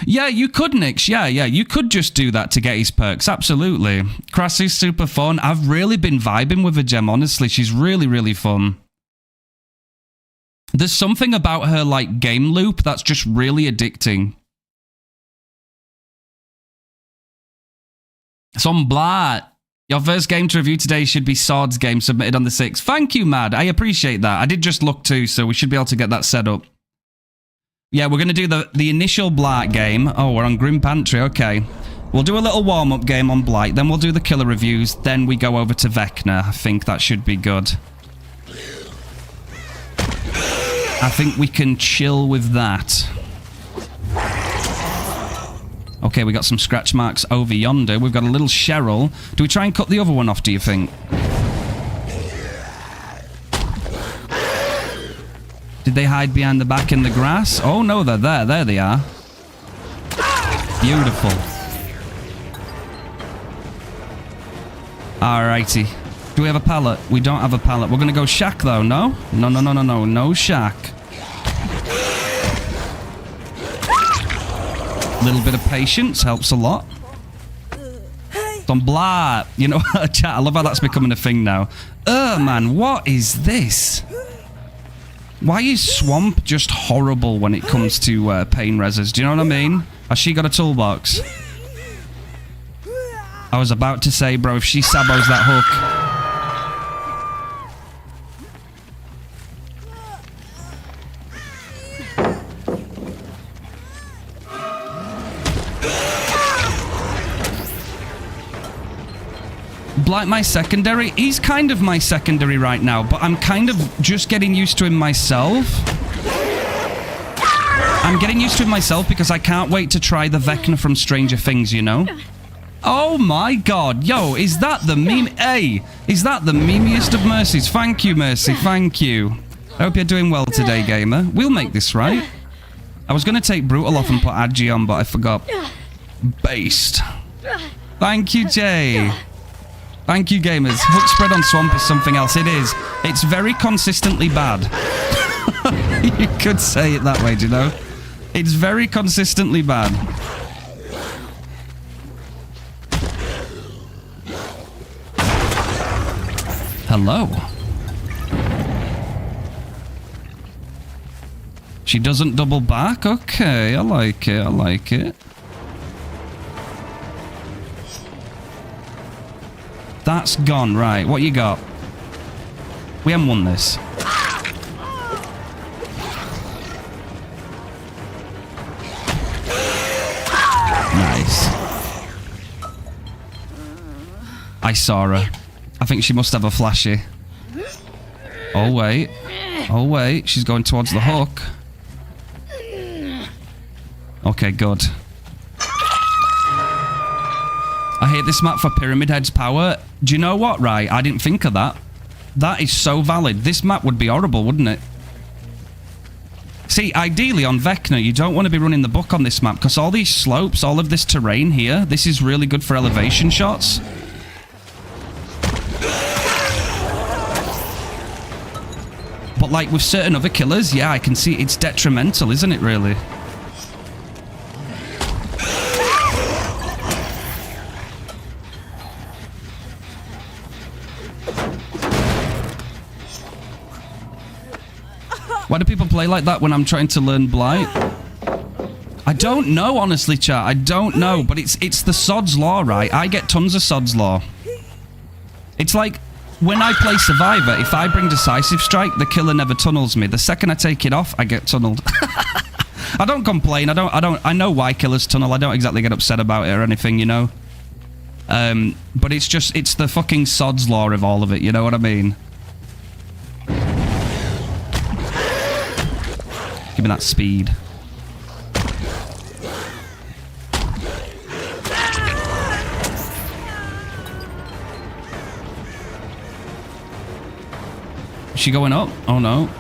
[SPEAKER 1] Yeah, you could, Nix. Yeah, you could just do that to get his perks. Absolutely. Crassy's super fun. I've really been vibing with her, Gem, honestly. She's really, really fun. There's something about her, like, game loop that's just really addicting. Some blat. Your first game to review today should be Swords game submitted on the 6th. Thank you, Mad. I appreciate that. I did just look too, so we should be able to get that set up. Yeah, we're going to do the initial Blight game. Oh, we're on Grim Pantry. Okay. We'll do a little warm-up game on Blight. Then we'll do the killer reviews. Then we go over to Vecna. I think that should be good. I think we can chill with that. Okay, we got some scratch marks over yonder. We've got a little Cheryl. Do we try and cut the other one off, do you think? Did they hide behind the back in the grass? Oh, no, they're there. There they are. Beautiful. Alrighty. Do we have a pallet? We don't have a pallet. We're going to go shack, though, no? No shack. A little bit of patience helps a lot. Don't blah. You know, chat, I love how that's becoming a thing now. Man, what is this? Why is Swamp just horrible when it comes to pain reses? Do you know what I mean? Has she got a toolbox? I was about to say, bro, if she sabos that hook... Blight my secondary? He's kind of my secondary right now, but I'm kind of just getting used to him myself. I'm getting used to him myself because I can't wait to try the Vecna from Stranger Things, you know? Oh my god, yo, is that the meme? Hey, is that the memeiest of mercies? Thank you, Mercy, thank you. I hope you're doing well today, gamer. We'll make this right. I was going to take Brutal off and put Agi on, but I forgot. Based. Thank you, Jay. Thank you, gamers. Hook spread on Swamp is something else. It is. It's very consistently bad. You could say it that way, do you know? It's very consistently bad. Hello. She doesn't double back? Okay, I like it, I like it. That's gone, right. What you got? We haven't won this. Nice. I saw her. I think she must have a flashy. Oh, wait. Oh, wait. She's going towards the hook. Okay, good. I hate this map for Pyramid Head's power. Do you know what, right? I didn't think of that. That is so valid. This map would be horrible, wouldn't it? See, ideally on Vecna, you don't want to be running the book on this map because all these slopes, all of this terrain here, this is really good for elevation shots. But like with certain other killers, yeah, I can see it's detrimental, isn't it, really? Why do people play like that when I'm trying to learn Blight? I don't know, honestly, chat. I don't know, but it's the Sod's Law, right? I get tons of Sod's Law. It's like, when I play Survivor, if I bring Decisive Strike, the killer never tunnels me. The second I take it off, I get tunneled. I don't complain. I know why killers tunnel. I don't exactly get upset about it or anything, you know? But it's just, it's the fucking Sod's Law of all of it, you know what I mean? Give me that speed. Is she going up? Oh no.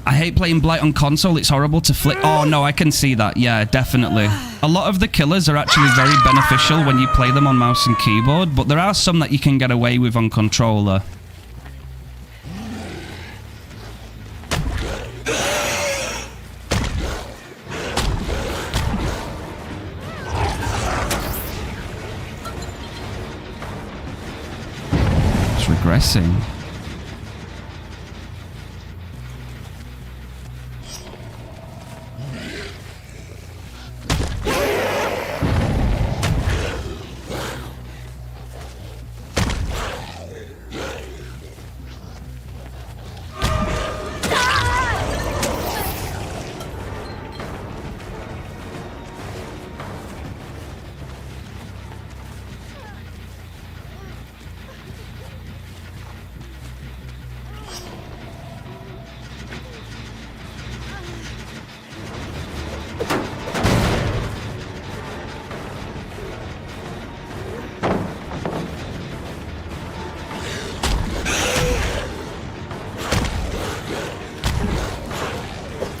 [SPEAKER 1] I hate playing Blight on console. It's horrible to flick. Oh no, I can see that. Yeah, definitely. A lot of the killers are actually very beneficial when you play them on mouse and keyboard, but there are some that you can get away with on controller. It's regressing.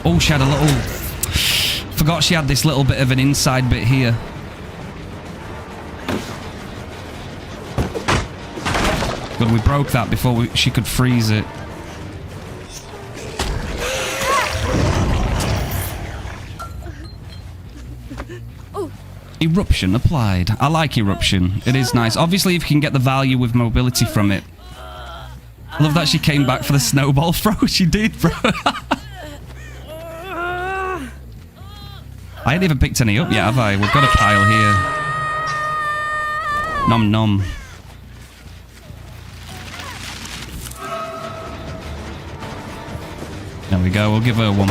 [SPEAKER 1] Oh, she had a little... Forgot she had this little bit of an inside bit here. Good, we broke that before she could freeze it. Eruption applied. I like eruption. It is nice. Obviously, if you can get the value with mobility from it. I love that she came back for the snowball throw. She did, bro. I ain't even picked any up yet, have I? We've got a pile here. Nom nom. There we go. We'll give her one.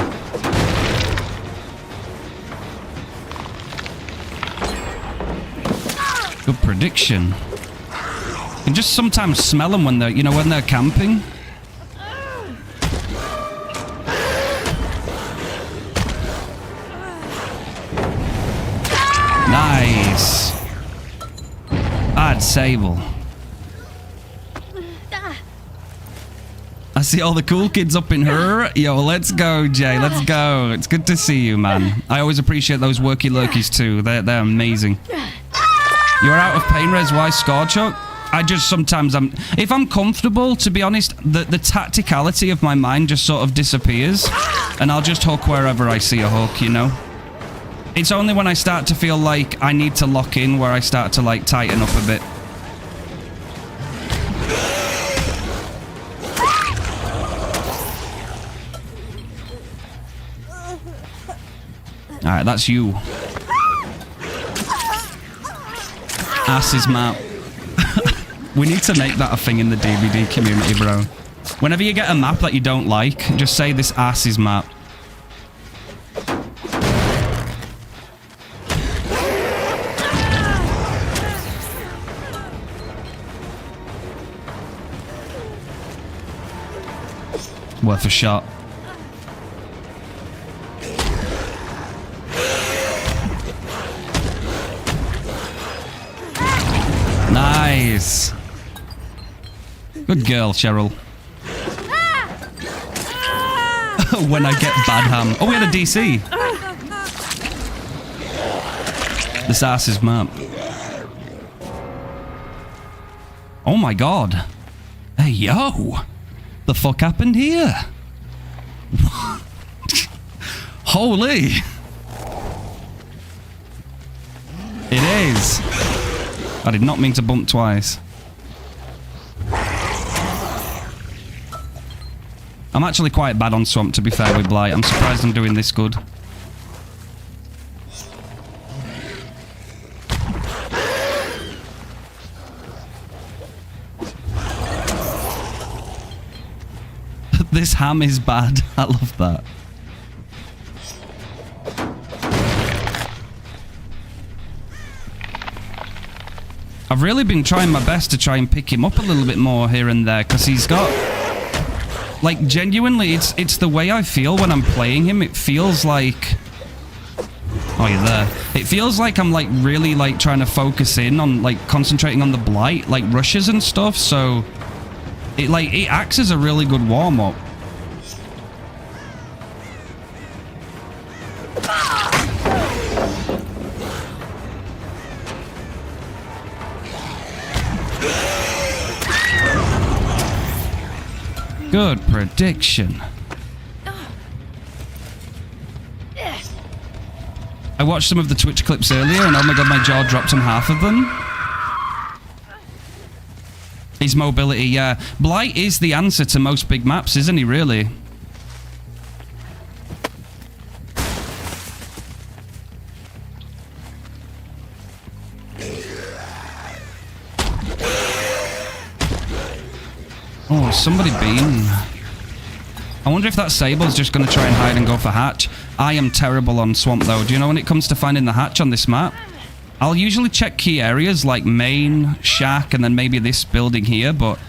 [SPEAKER 1] Good prediction. You can just sometimes smell them when they're, you know, when they're camping. Nice. Bad Sable. I see all the cool kids up in her. Yo, let's go, Jay. Let's go. It's good to see you, man. I always appreciate those worky lurkies too. They're amazing. You're out of pain res. Why Scorchoke? I just sometimes if I'm comfortable, to be honest, the tacticality of my mind just sort of disappears, and I'll just hook wherever I see a hook, you know? It's only when I start to feel like I need to lock in where I start to, like, tighten up a bit. Alright, that's you. Asses map. We need to make that a thing in the DBD community, bro. Whenever you get a map that you don't like, just say this asses map. Worth a shot. Nice. Good girl, Cheryl. When I get bad ham. Oh, we had a DC. This ass is map. Oh my god. Hey, yo. The fuck happened here? Holy. It is. I did not mean to bump twice. I'm actually quite bad on Swamp, to be fair, with Blight. I'm surprised I'm doing this good. This ham is bad. I love that. I've really been trying my best to try and pick him up a little bit more here and there, because he's got... Like, genuinely, it's the way I feel when I'm playing him. It feels like... Oh, you're there. It feels like I'm, like, really, like, trying to focus in on, like, concentrating on the Blight, like, rushes and stuff, so... It, like, it acts as a really good warm-up. Good prediction. I watched some of the Twitch clips earlier, and oh my god, my jaw dropped on half of them. His mobility, yeah. Blight is the answer to most big maps, isn't he, really? Oh, somebody been. I wonder if that Sable's just going to try and hide and go for hatch. I am terrible on Swamp, though. Do you know when it comes to finding the hatch on this map? I'll usually check key areas like main, shack, and then maybe this building here, but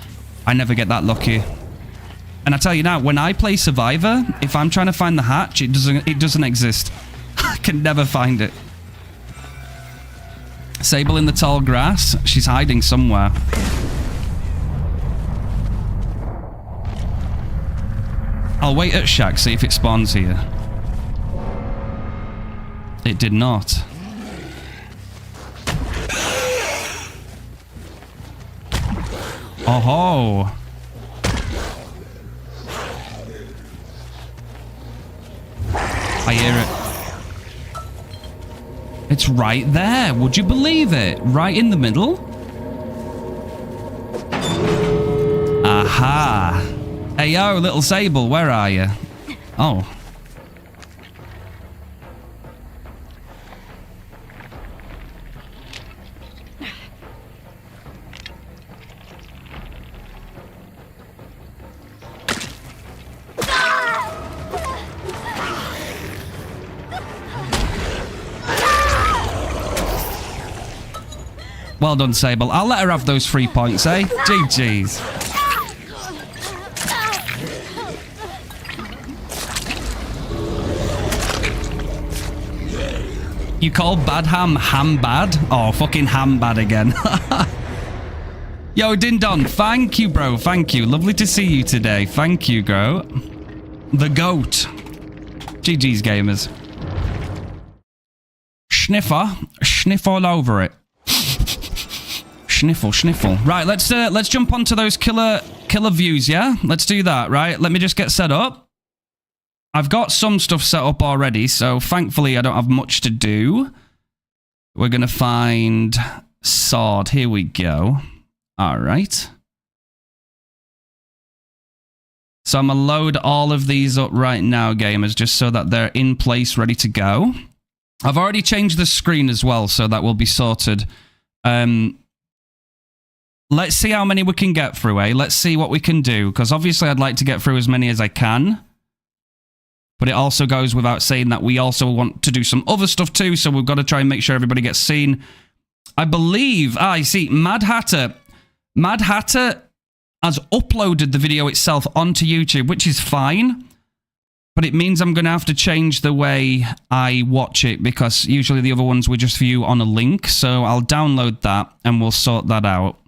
[SPEAKER 1] I never get that lucky. And I tell you now, when I play Survivor, if I'm trying to find the hatch, it doesn't exist. I can never find it. Sable in the tall grass. She's hiding somewhere. I'll wait at shack, see if it spawns here. It did not. Oh-ho. I hear it. It's right there. Would you believe it? Right in the middle. Aha. Hey, yo, little Sable, where are you? Oh. Well done, Sable. I'll let her have those 3 points, eh? GG's. You call bad ham bad? Oh, fucking ham bad again. Yo, Dindon, thank you, bro. Thank you. Lovely to see you today. Thank you, bro. The GOAT. GG's, gamers. Sniffer. Sniff all over it. Sniffle, sniffle. Right, let's jump onto those killer views, yeah? Let's do that, right? Let me just get set up. I've got some stuff set up already, so thankfully I don't have much to do. We're going to find sword. Here we go. All right. So I'm going to load all of these up right now, gamers, just so that they're in place, ready to go. I've already changed the screen as well, so that will be sorted. Let's see how many we can get through, eh? Let's see what we can do, because obviously I'd like to get through as many as I can. But it also goes without saying that we also want to do some other stuff too, so we've got to try and make sure everybody gets seen. I believe... I see. Mad Hatter has uploaded the video itself onto YouTube, which is fine. But it means I'm going to have to change the way I watch it, because usually the other ones we just view on a link. So I'll download that and we'll sort that out.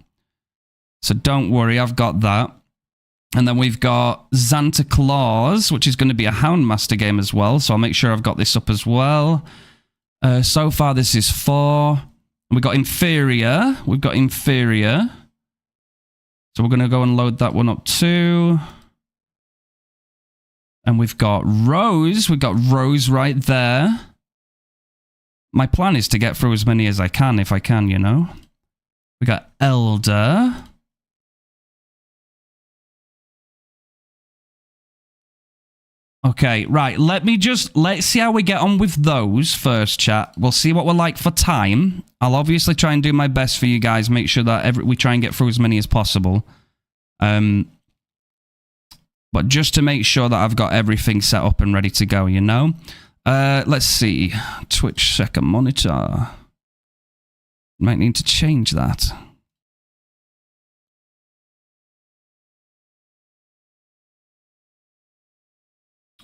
[SPEAKER 1] So don't worry, I've got that. And then we've got Santa Claus, which is going to be a Houndmaster game as well. So I'll make sure I've got this up as well. So far, this is 4. We've got Inferior. So we're going to go and load that one up too. And we've got Rose. We've got Rose right there. My plan is to get through as many as I can, if I can, you know. We got Elder. Okay, right, let's see how we get on with those first, chat. We'll see what we're like for time. I'll obviously try and do my best for you guys, make sure that we try and get through as many as possible. But just to make sure that I've got everything set up and ready to go, you know? Let's see. Twitch second monitor. Might need to change that.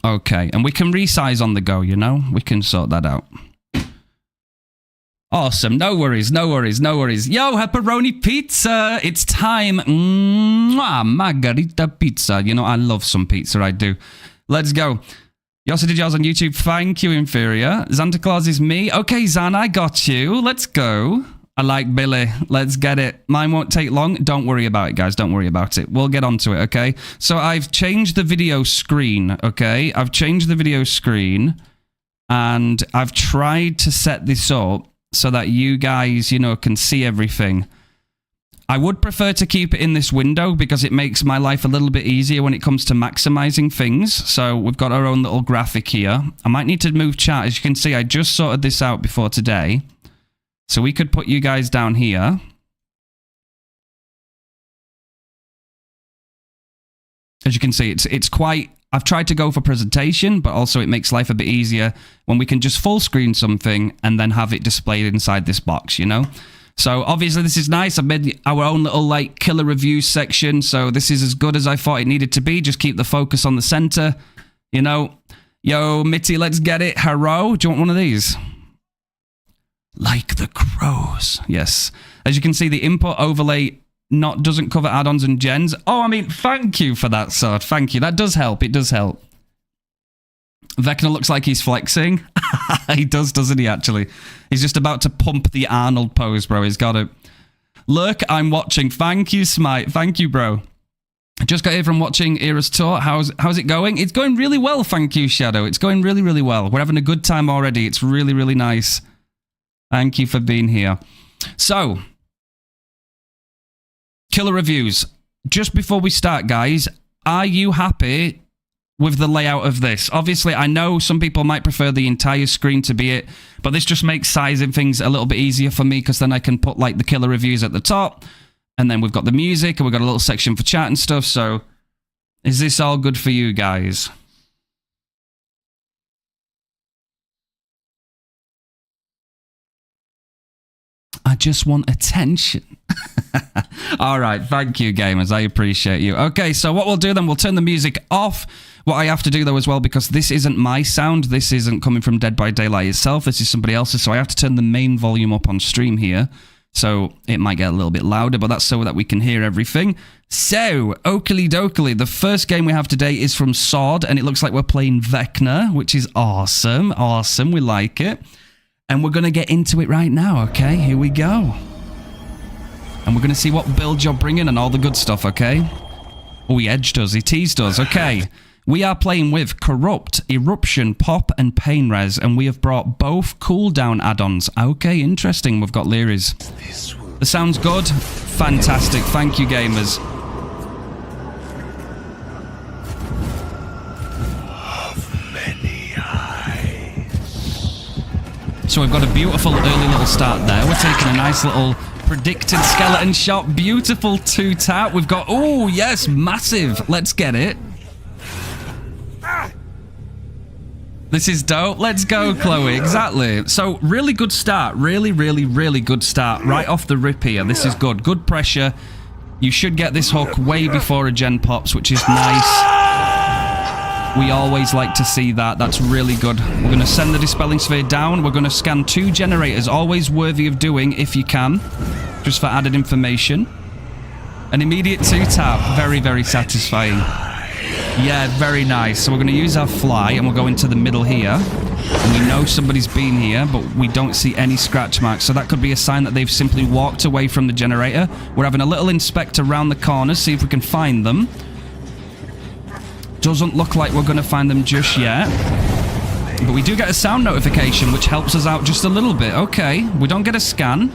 [SPEAKER 1] Okay, and we can resize on the go, you know? We can sort that out. Awesome, no worries, no worries, no worries. Yo, pepperoni pizza, it's time. Mwah, margarita pizza. You know, I love some pizza, I do. Let's go. You also did yours on YouTube. Thank you, Inferior. Santa Claus is me. Okay, Zan, I got you. Let's go. I like Billy. Let's get it. Mine won't take long. Don't worry about it, guys. Don't worry about it. We'll get onto it, okay? So I've changed the video screen, okay? I've changed the video screen, and I've tried to set this up so that you guys, you know, can see everything. I would prefer to keep it in this window because it makes my life a little bit easier when it comes to maximizing things. So we've got our own little graphic here. I might need to move chat. As you can see, I just sorted this out before today. So we could put you guys down here. As you can see, it's quite... I've tried to go for presentation, but also it makes life a bit easier when we can just full screen something and then have it displayed inside this box, you know? So obviously this is nice. I've made our own little like killer review section. So this is as good as I thought it needed to be. Just keep the focus on the center, you know? Yo, Mitty, let's get it. Haro, do you want one of these? Like the crows. Yes. As you can see, the input overlay doesn't cover add-ons and gens. Oh, I mean, thank you for that, Sword. Thank you. That does help. It does help. Vecna looks like he's flexing. He does, doesn't he, actually? He's just about to pump the Arnold pose, bro. He's got it. Look, I'm watching. Thank you, Smite. Thank you, bro. I just got here from watching Era's tour. How's it going? It's going really well, thank you, Shadow. It's going really, really well. We're having a good time already. It's really, really nice. Thank you for being here. So, killer reviews. Just before we start, guys, are you happy with the layout of this? Obviously, I know some people might prefer the entire screen to be it, but this just makes sizing things a little bit easier for me because then I can put like the killer reviews at the top, and then we've got the music, and we've got a little section for chat and stuff, so is this all good for you guys? I just want attention. All right, thank you, gamers. I appreciate you. Okay, so what we'll do then, we'll turn the music off. What I have to do, though, as well, because this isn't my sound, this isn't coming from Dead by Daylight itself, this is somebody else's, so I have to turn the main volume up on stream here. So it might get a little bit louder, but that's so that we can hear everything. So, oakley dokley, the first game we have today is from Sword, and it looks like we're playing Vecna, which is awesome. Awesome, we like it. And we're going to get into it right now, okay? Here we go. And we're going to see what build you're bringing and all the good stuff, okay? Oh, he edged us, he teased us, okay. We are playing with Corrupt, Eruption, Pop, and Pain Res, and we have brought both cooldown add-ons. Okay, interesting. We've got Lyris. The sounds good? Fantastic. Thank you, gamers.
[SPEAKER 2] Of many eyes.
[SPEAKER 1] So we've got a beautiful early little start there. We're taking a nice little predicted skeleton shot. Beautiful 2-tap. We've got... Oh, yes, massive. Let's get it. This is dope. Let's go, Chloe. Exactly. So, really good start. Really, really, really good start. Right off the rip here. This is good. Good pressure. You should get this hook way before a gen pops, which is nice. We always like to see that. That's really good. We're going to send the Dispelling Sphere down. We're going to scan 2 generators. Always worthy of doing if you can. Just for added information. An immediate 2-tap. Very, very satisfying. Yeah, very nice. So we're going to use our fly, and we'll go into the middle here. And we know somebody's been here, but we don't see any scratch marks. So that could be a sign that they've simply walked away from the generator. We're having a little inspect around the corners, see if we can find them. Doesn't look like we're going to find them just yet. But we do get a sound notification, which helps us out just a little bit. Okay, we don't get a scan.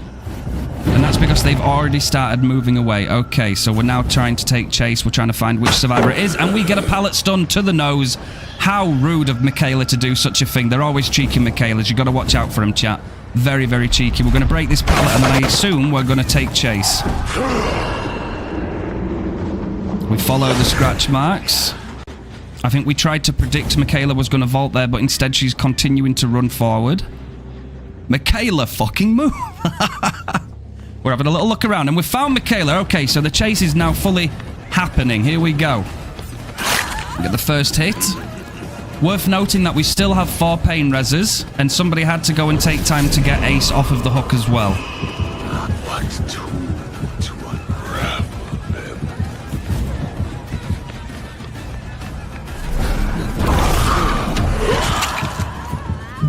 [SPEAKER 1] And that's because they've already started moving away. Okay, so we're now trying to take chase. We're trying to find which survivor it is. And we get a pallet stun to the nose. How rude of Michaela to do such a thing. They're always cheeky Michaelas. You've got to watch out for them, chat. Very, very cheeky. We're going to break this pallet, and then I assume we're going to take chase. We follow the scratch marks. I think we tried to predict Michaela was going to vault there, but instead she's continuing to run forward. Michaela, fucking move. We're having a little look around, and we've found Michaela. Okay, so the chase is now fully happening. Here we go. We get the first hit. Worth noting that we still have 4 pain reses, and somebody had to go and take time to get Ace off of the hook as well.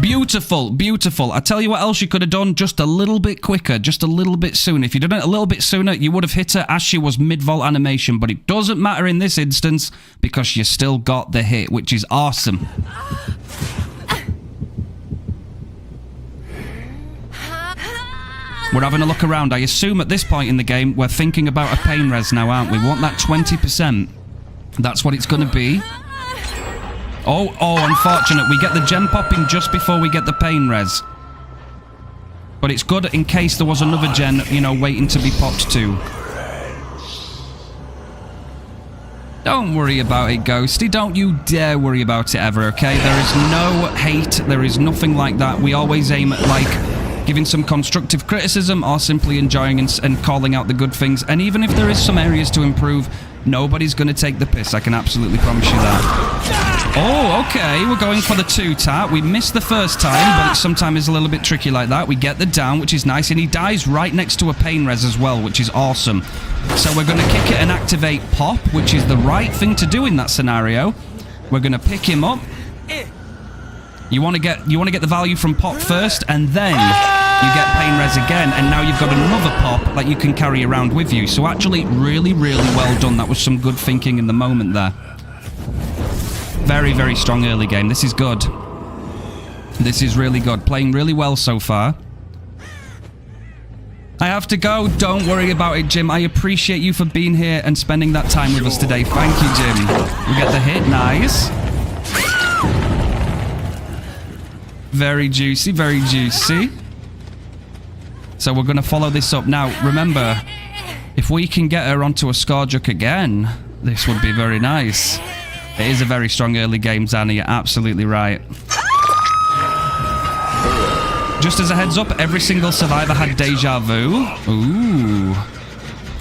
[SPEAKER 1] Beautiful, beautiful. I tell you what else you could have done just a little bit quicker, just a little bit sooner. If you'd done it a little bit sooner, you would have hit her as she was mid-vault animation, but it doesn't matter in this instance because you still got the hit, which is awesome. We're having a look around. I assume at this point in the game, we're thinking about a pain res now, aren't we? We want that 20%. That's what it's going to be. Oh, unfortunate. We get the gem popping just before we get the pain res. But it's good in case there was another gen, you know, waiting to be popped too. Don't worry about it, Ghosty. Don't you dare worry about it ever, okay? There is no hate. There is nothing like that. We always aim at, like, giving some constructive criticism or simply enjoying and calling out the good things. And even if there is some areas to improve, nobody's going to take the piss. I can absolutely promise you that. Oh, okay. We're going for the 2-tap. We missed the first time, but it sometimes is a little bit tricky like that. We get the down, which is nice. And he dies right next to a pain res as well, which is awesome. So we're going to kick it and activate Pop, which is the right thing to do in that scenario. We're going to pick him up. You want to get the value from Pop first, and then you get pain res again, and now you've got another pop that you can carry around with you. So actually, really, really well done. That was some good thinking in the moment there. Very, very strong early game. This is good. This is really good. Playing really well so far. I have to go. Don't worry about it, Jim. I appreciate you for being here and spending that time with us today. Thank you, Jim. We get the hit. Nice. Very juicy, very juicy. So we're going to follow this up. Now, remember, if we can get her onto a Scourge again, this would be very nice. It is a very strong early game, Zana. You're absolutely right. Just as a heads up, every single survivor had deja vu. Ooh.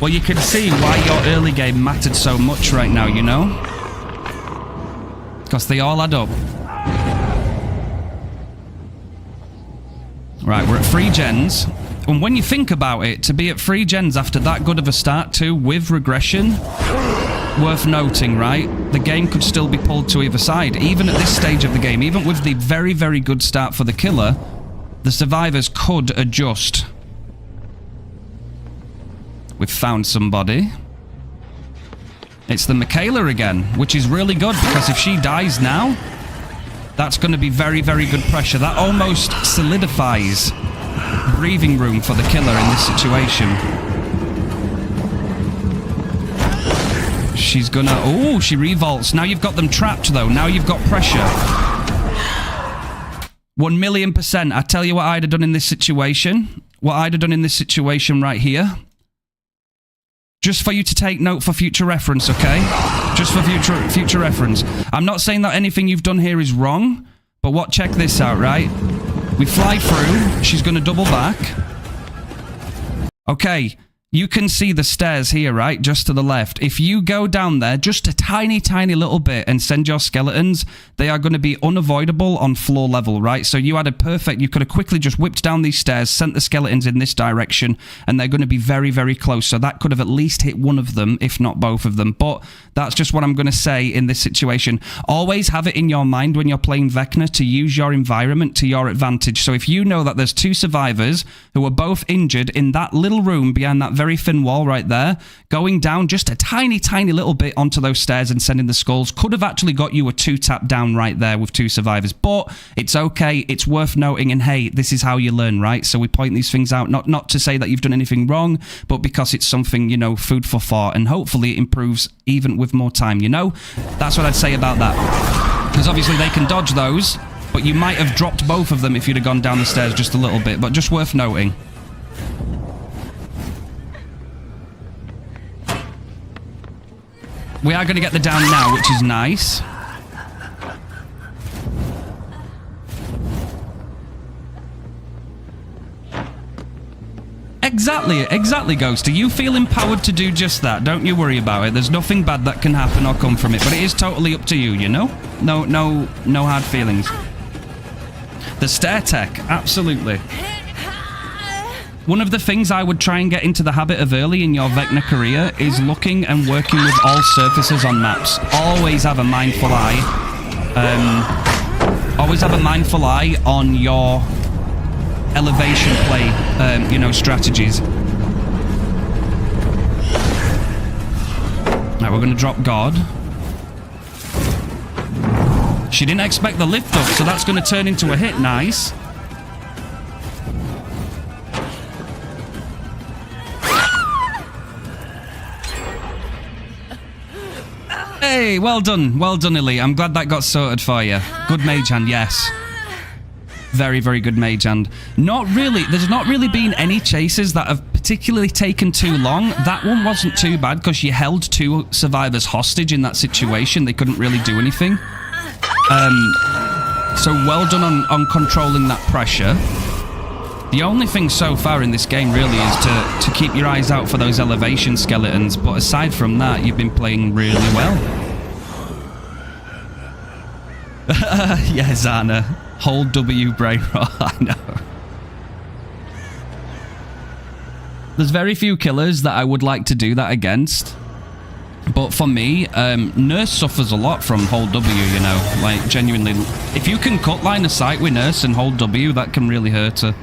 [SPEAKER 1] Well, you can see why your early game mattered so much right now, you know? Because they all add up. Right, we're at 3 gens. And when you think about it, to be at 3 gens after that good of a start too, with regression, worth noting, right? The game could still be pulled to either side. Even at this stage of the game, even with the very, very good start for the killer, the survivors could adjust. We've found somebody. It's the Michaela again, which is really good, because if she dies now, that's going to be very, very good pressure. That almost solidifies breathing room for the killer in this situation. She's gonna... Oh, she revolts. Now you've got them trapped, though. Now you've got pressure. 1,000,000%. I tell you what I'd have done in this situation. What I'd have done in this situation right here. Just for you to take note for future reference, okay? Just for future reference. I'm not saying that anything you've done here is wrong, but check this out, right? We fly through. She's going to double back. Okay. You can see the stairs here, right? Just to the left. If you go down there just a tiny, tiny little bit and send your skeletons, they are going to be unavoidable on floor level, right? So you had a perfect... You could have quickly just whipped down these stairs, sent the skeletons in this direction, and they're going to be very, very close. So that could have at least hit one of them, if not both of them. But that's just what I'm going to say in this situation. Always have it in your mind when you're playing Vecna to use your environment to your advantage. So if you know that there's 2 survivors who are both injured in that little room behind that very thin wall right there, going down just a tiny, tiny little bit onto those stairs and sending the skulls could have actually got you a 2-tap down right there with 2 survivors. But it's okay. It's worth noting. And hey, this is how you learn, right? So we point these things out, not to say that you've done anything wrong, but because it's something, you know, food for thought, and hopefully it improves even with more time, you know? That's what I'd say about that. Because obviously they can dodge those, but you might have dropped both of them if you'd have gone down the stairs just a little bit, but just worth noting. We are going to get the down now, which is nice. Exactly, Ghosty. You feel empowered to do just that. Don't you worry about it. There's nothing bad that can happen or come from it, but it is totally up to you, you know? No hard feelings. The stair tech, absolutely. One of the things I would try and get into the habit of early in your Vecna career is looking and working with all surfaces on maps. Always have a mindful eye. Always have a mindful eye on your elevation play, you know, strategies. Right, we're going to drop God. She didn't expect the lift up, so that's going to turn into a hit. Nice. Hey, well done, Illy. I'm glad that got sorted for you. Good mage hand, yes. Very, very good mage hand. Not really, there's not really been any chases that have particularly taken too long. That one wasn't too bad because you held 2 survivors hostage in that situation. They couldn't really do anything. So well done on controlling that pressure. The only thing so far in this game really is to keep your eyes out for those elevation skeletons, but aside from that, you've been playing really well. Yeah, Zana. Hold W brain roll. I know. There's very few killers that I would like to do that against. But for me, Nurse suffers a lot from hold W, you know. Like, genuinely. If you can cut line of sight with Nurse and hold W, that can really hurt her.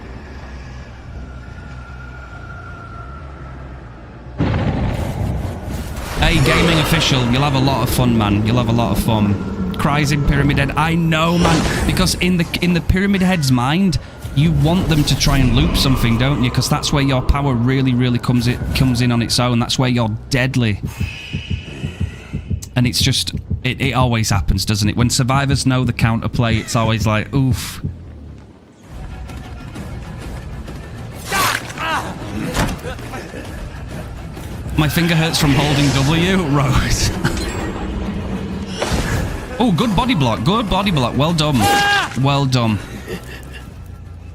[SPEAKER 1] official. You'll have a lot of fun, man. You'll have a lot of fun. Cries in Pyramid Head. I know, man. Because in the Pyramid Head's mind, you want them to try and loop something, don't you? Because that's where your power really comes in on its own. That's where you're deadly. And it's just... It always happens, doesn't it? When survivors know the counterplay, it's always like, oof. My finger hurts from holding W. Rose. Oh, good body block. Good body block. Well done. Well done.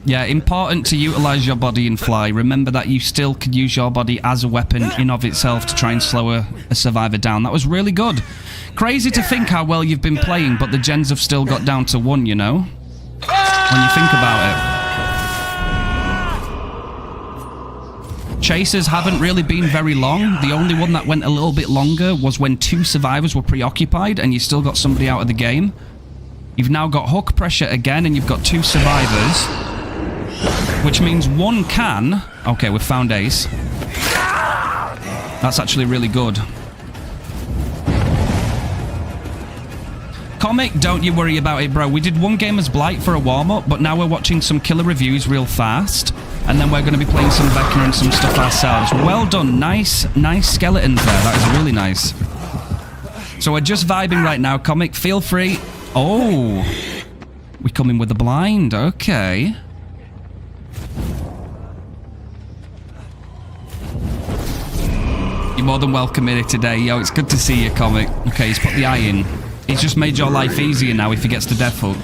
[SPEAKER 1] Yeah, important to utilize your body and fly. Remember that you still could use your body as a weapon in of itself to try and slow a survivor down. That was really good. Crazy to think how well you've been playing, but the gens have still got down to 1, you know? When you think about it. Chasers haven't really been very long. The only one that went a little bit longer was when 2 survivors were preoccupied and you still got somebody out of the game. You've now got hook pressure again and you've got 2 survivors. Which means 1 can... Okay, we've found Ace. That's actually really good. Comic, don't you worry about it, bro. We did 1 Gamer's Blight for a warm-up, but now we're watching some killer reviews real fast. And then we're going to be playing some Vecna and some stuff ourselves. Well done. Nice skeletons there. That is really nice. So we're just vibing right now, Comic. Feel free. Oh. We come in with the blind. Okay. You're more than welcome in here today. Yo, it's good to see you, Comic. Okay, he's put the eye in. He's just made your life easier now if he gets the death hook.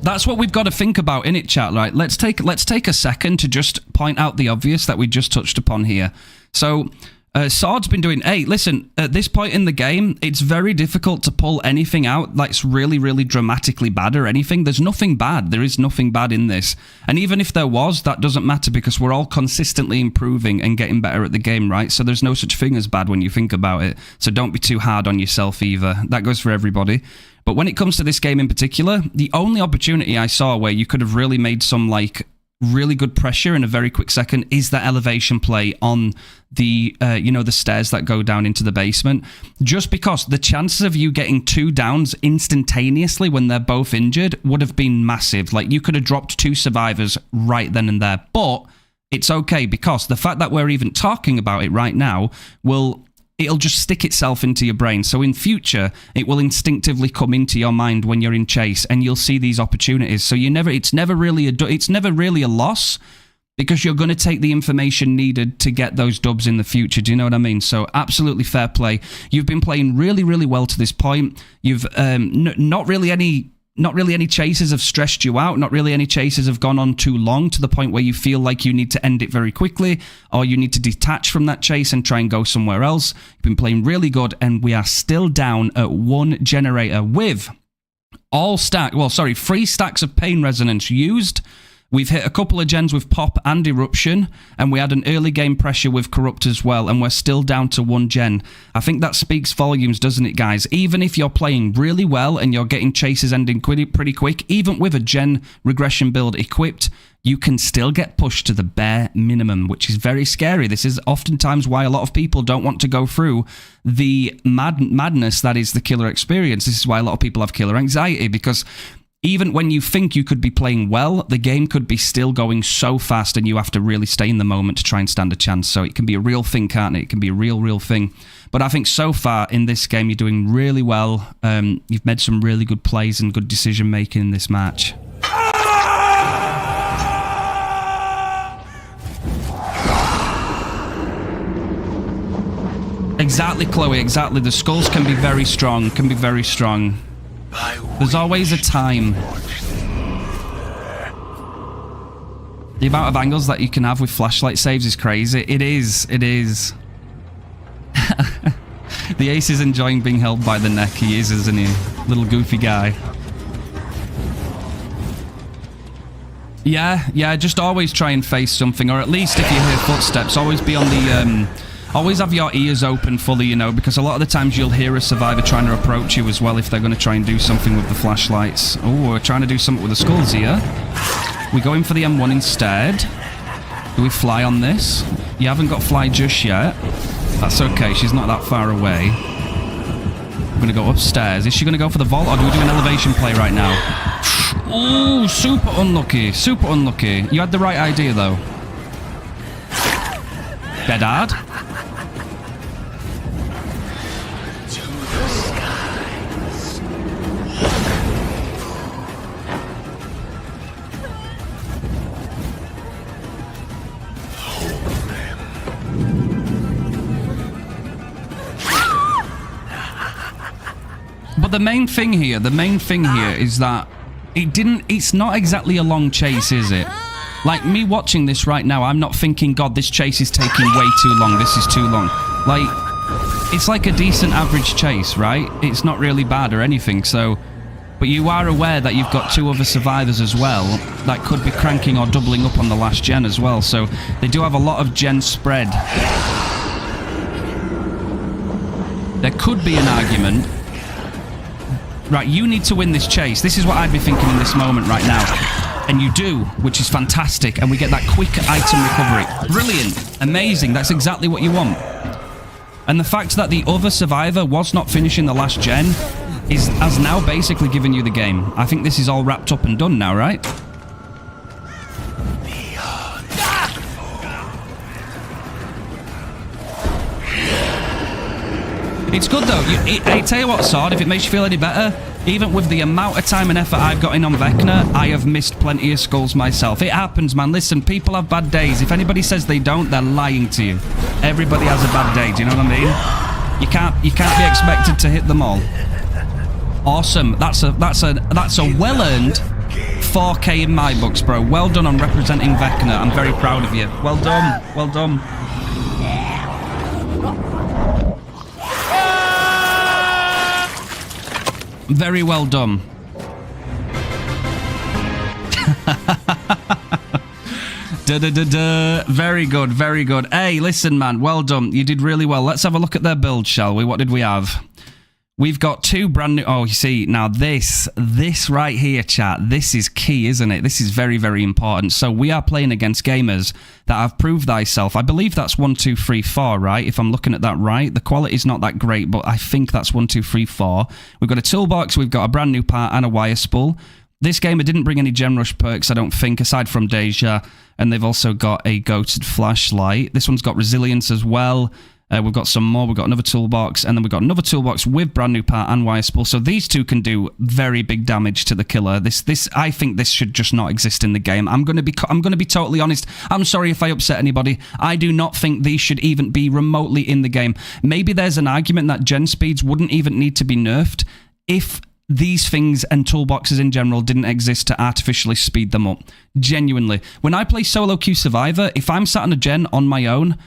[SPEAKER 1] That's what we've got to think about, innit, chat, right? Let's take a second to just point out the obvious that we just touched upon here. So, Sword's been doing... Hey, listen, at this point in the game, it's very difficult to pull anything out that's really dramatically bad or anything. There's nothing bad. There is nothing bad in this. And even if there was, that doesn't matter because we're all consistently improving and getting better at the game, right? So there's no such thing as bad when you think about it. So don't be too hard on yourself either. That goes for everybody. But when it comes to this game in particular, the only opportunity I saw where you could have really made some, like, really good pressure in a very quick second is that elevation play on the, you know, the stairs that go down into the basement. Just because the chances of you getting 2 downs instantaneously when they're both injured would have been massive. Like, you could have dropped 2 survivors right then and there. But it's okay because the fact that we're even talking about it right now it'll just stick itself into your brain. So in future, it will instinctively come into your mind when you're in chase, and you'll see these opportunities. So it's never really a loss because you're going to take the information needed to get those dubs in the future. Do you know what I mean? So absolutely fair play. You've been playing really well to this point. You've not really any chases have stressed you out. Not really any chases have gone on too long to the point where you feel like you need to end it very quickly or you need to detach from that chase and try and go somewhere else. You've been playing really good, and we are still down at 1 generator with 3 stacks of pain resonance used. We've hit a couple of gens with Pop and Eruption, and we had an early game pressure with Corrupt as well, and we're still down to 1 gen. I think that speaks volumes, doesn't it, guys? Even if you're playing really well and you're getting chases ending pretty quick, even with a gen regression build equipped, you can still get pushed to the bare minimum, which is very scary. This is oftentimes why a lot of people don't want to go through the madness that is the killer experience. This is why a lot of people have killer anxiety, because even when you think you could be playing well, the game could be still going so fast and you have to really stay in the moment to try and stand a chance. So it can be a real thing, can't it? It can be a real thing. But I think so far in this game, you're doing really well. You've made some really good plays and good decision making in this match. Exactly, Chloe, exactly. The skulls can be very strong, There's always a time. The amount of angles that you can have with flashlight saves is crazy. It is. The ace is enjoying being held by the neck. He is, isn't he? Little goofy guy. Yeah, just always try and face something, or at least if you hear footsteps, always be on Always have your ears open fully, you know, because a lot of the times you'll hear a survivor trying to approach you as well if they're going to try and do something with the flashlights. Oh, we're trying to do something with the skulls here. We go in for the M1 instead. Do we fly on this? You haven't got fly just yet. That's okay, she's not that far away. We're going to go upstairs. Is she going to go for the vault, or do we do an elevation play right now? Oh, super unlucky. Super unlucky. You had the right idea, though. Dead hard. But the main thing here is that it's not exactly a long chase, is it? Like, me watching this right now, I'm not thinking, God, this chase is taking way too long, this is too long. Like, it's like a decent average chase, right? It's not really bad or anything, so... But you are aware that you've got 2 other survivors as well that could be cranking or doubling up on the last gen as well, so they do have a lot of gen spread. There could be an argument... Right, you need to win this chase. This is what I'd be thinking in this moment right now. And you do, which is fantastic. And we get that quick item recovery. Brilliant. Amazing. That's exactly what you want. And the fact that the other survivor was not finishing the last gen has now basically given you the game. I think this is all wrapped up and done now, right? It's good though. I tell you what, Sword, if it makes you feel any better, even with the amount of time and effort I've got in on Vecna, I have missed plenty of skulls myself. It happens, man. Listen, people have bad days. If anybody says they don't, they're lying to you. Everybody has a bad day. Do you know what I mean? You can't be expected to hit them all. Awesome. That's a well-earned 4K in my books, bro. Well done on representing Vecna. I'm very proud of you. Well done. Well done. Very well done. Very good, very good. Hey, listen, man. Well done. You did really well. Let's have a look at their build, shall we? What did we have? We've got 2 brand new... Oh, you see, now this right here, chat, this is key, isn't it? This is very, very important. So we are playing against gamers that have proved thyself. I believe that's 1, 2, 3, 4, right? If I'm looking at that right. The quality's not that great, but I think that's 1, 2, 3, 4. We've got a toolbox, we've got a brand new part and a wire spool. This gamer didn't bring any Gen Rush perks, I don't think, aside from Deja. And they've also got a goated flashlight. This one's got resilience as well. We've got some more. We've got another toolbox, and then we've got another toolbox with brand new part and wire spool. So these 2 can do very big damage to the killer. I think this should just not exist in the game. I'm going to be totally honest. I'm sorry if I upset anybody. I do not think these should even be remotely in the game. Maybe there's an argument that gen speeds wouldn't even need to be nerfed if these things and toolboxes in general didn't exist to artificially speed them up. Genuinely, when I play solo queue Survivor, if I'm sat on a gen on my own,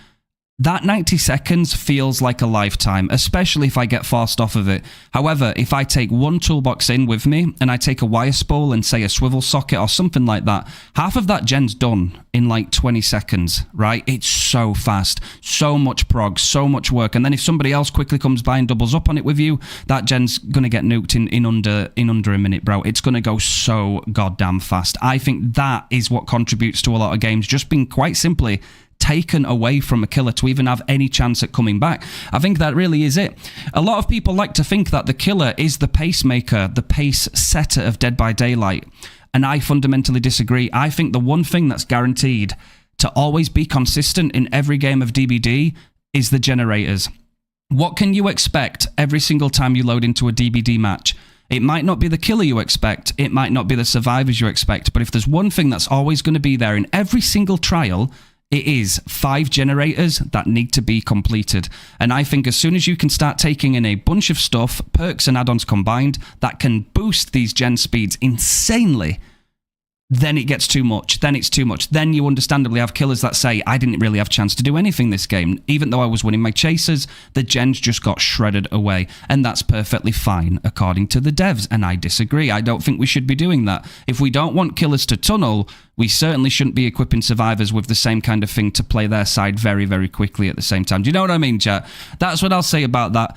[SPEAKER 1] that 90 seconds feels like a lifetime, especially if I get forced off of it. However, if I take 1 toolbox in with me, and I take a wire spool and say a swivel socket or something like that, half of that gen's done in like 20 seconds, right? It's so fast, so much prog, so much work. And then if somebody else quickly comes by and doubles up on it with you, that gen's gonna get nuked in under a minute, bro. It's gonna go so goddamn fast. I think that is what contributes to a lot of games just being quite simply taken away from a killer to even have any chance at coming back. I think that really is it. A lot of people like to think that the killer is the pacemaker, the pace setter of Dead by Daylight, and I fundamentally disagree. I think the one thing that's guaranteed to always be consistent in every game of DBD is the generators. What can you expect every single time you load into a DBD match? It might not be the killer you expect, it might not be the survivors you expect, but if there's one thing that's always going to be there in every single trial, it is 5 generators that need to be completed. And I think as soon as you can start taking in a bunch of stuff, perks and add-ons combined, that can boost these gen speeds insanely, then it gets too much. Then it's too much. Then you understandably have killers that say, I didn't really have a chance to do anything this game. Even though I was winning my chases, the gens just got shredded away. And that's perfectly fine, according to the devs. And I disagree. I don't think we should be doing that. If we don't want killers to tunnel, we certainly shouldn't be equipping survivors with the same kind of thing to play their side very, very quickly at the same time. Do you know what I mean, chat? That's what I'll say about that.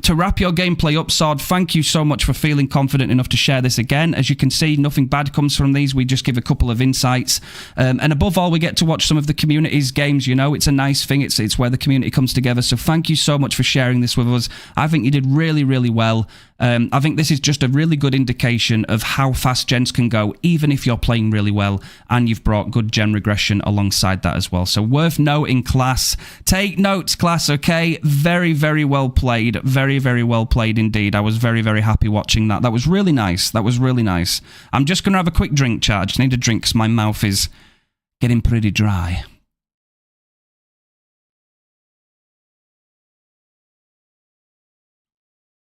[SPEAKER 1] To wrap your gameplay up, Sod, thank you so much for feeling confident enough to share this again. As you can see, nothing bad comes from these. We just give a couple of insights. And above all, we get to watch some of the community's games, you know. It's a nice thing. It's where the community comes together. So thank you so much for sharing this with us. I think you did really, really well. I think this is just a really good indication of how fast gens can go, even if you're playing really well, and you've brought good gen regression alongside that as well. So worth noting, class. Take notes, class, okay? Very, very well played. Very, very well played indeed. I was very, very happy watching that. That was really nice. That was really nice. I'm just going to have a quick drink, chat. I just need a drink because my mouth is getting pretty dry.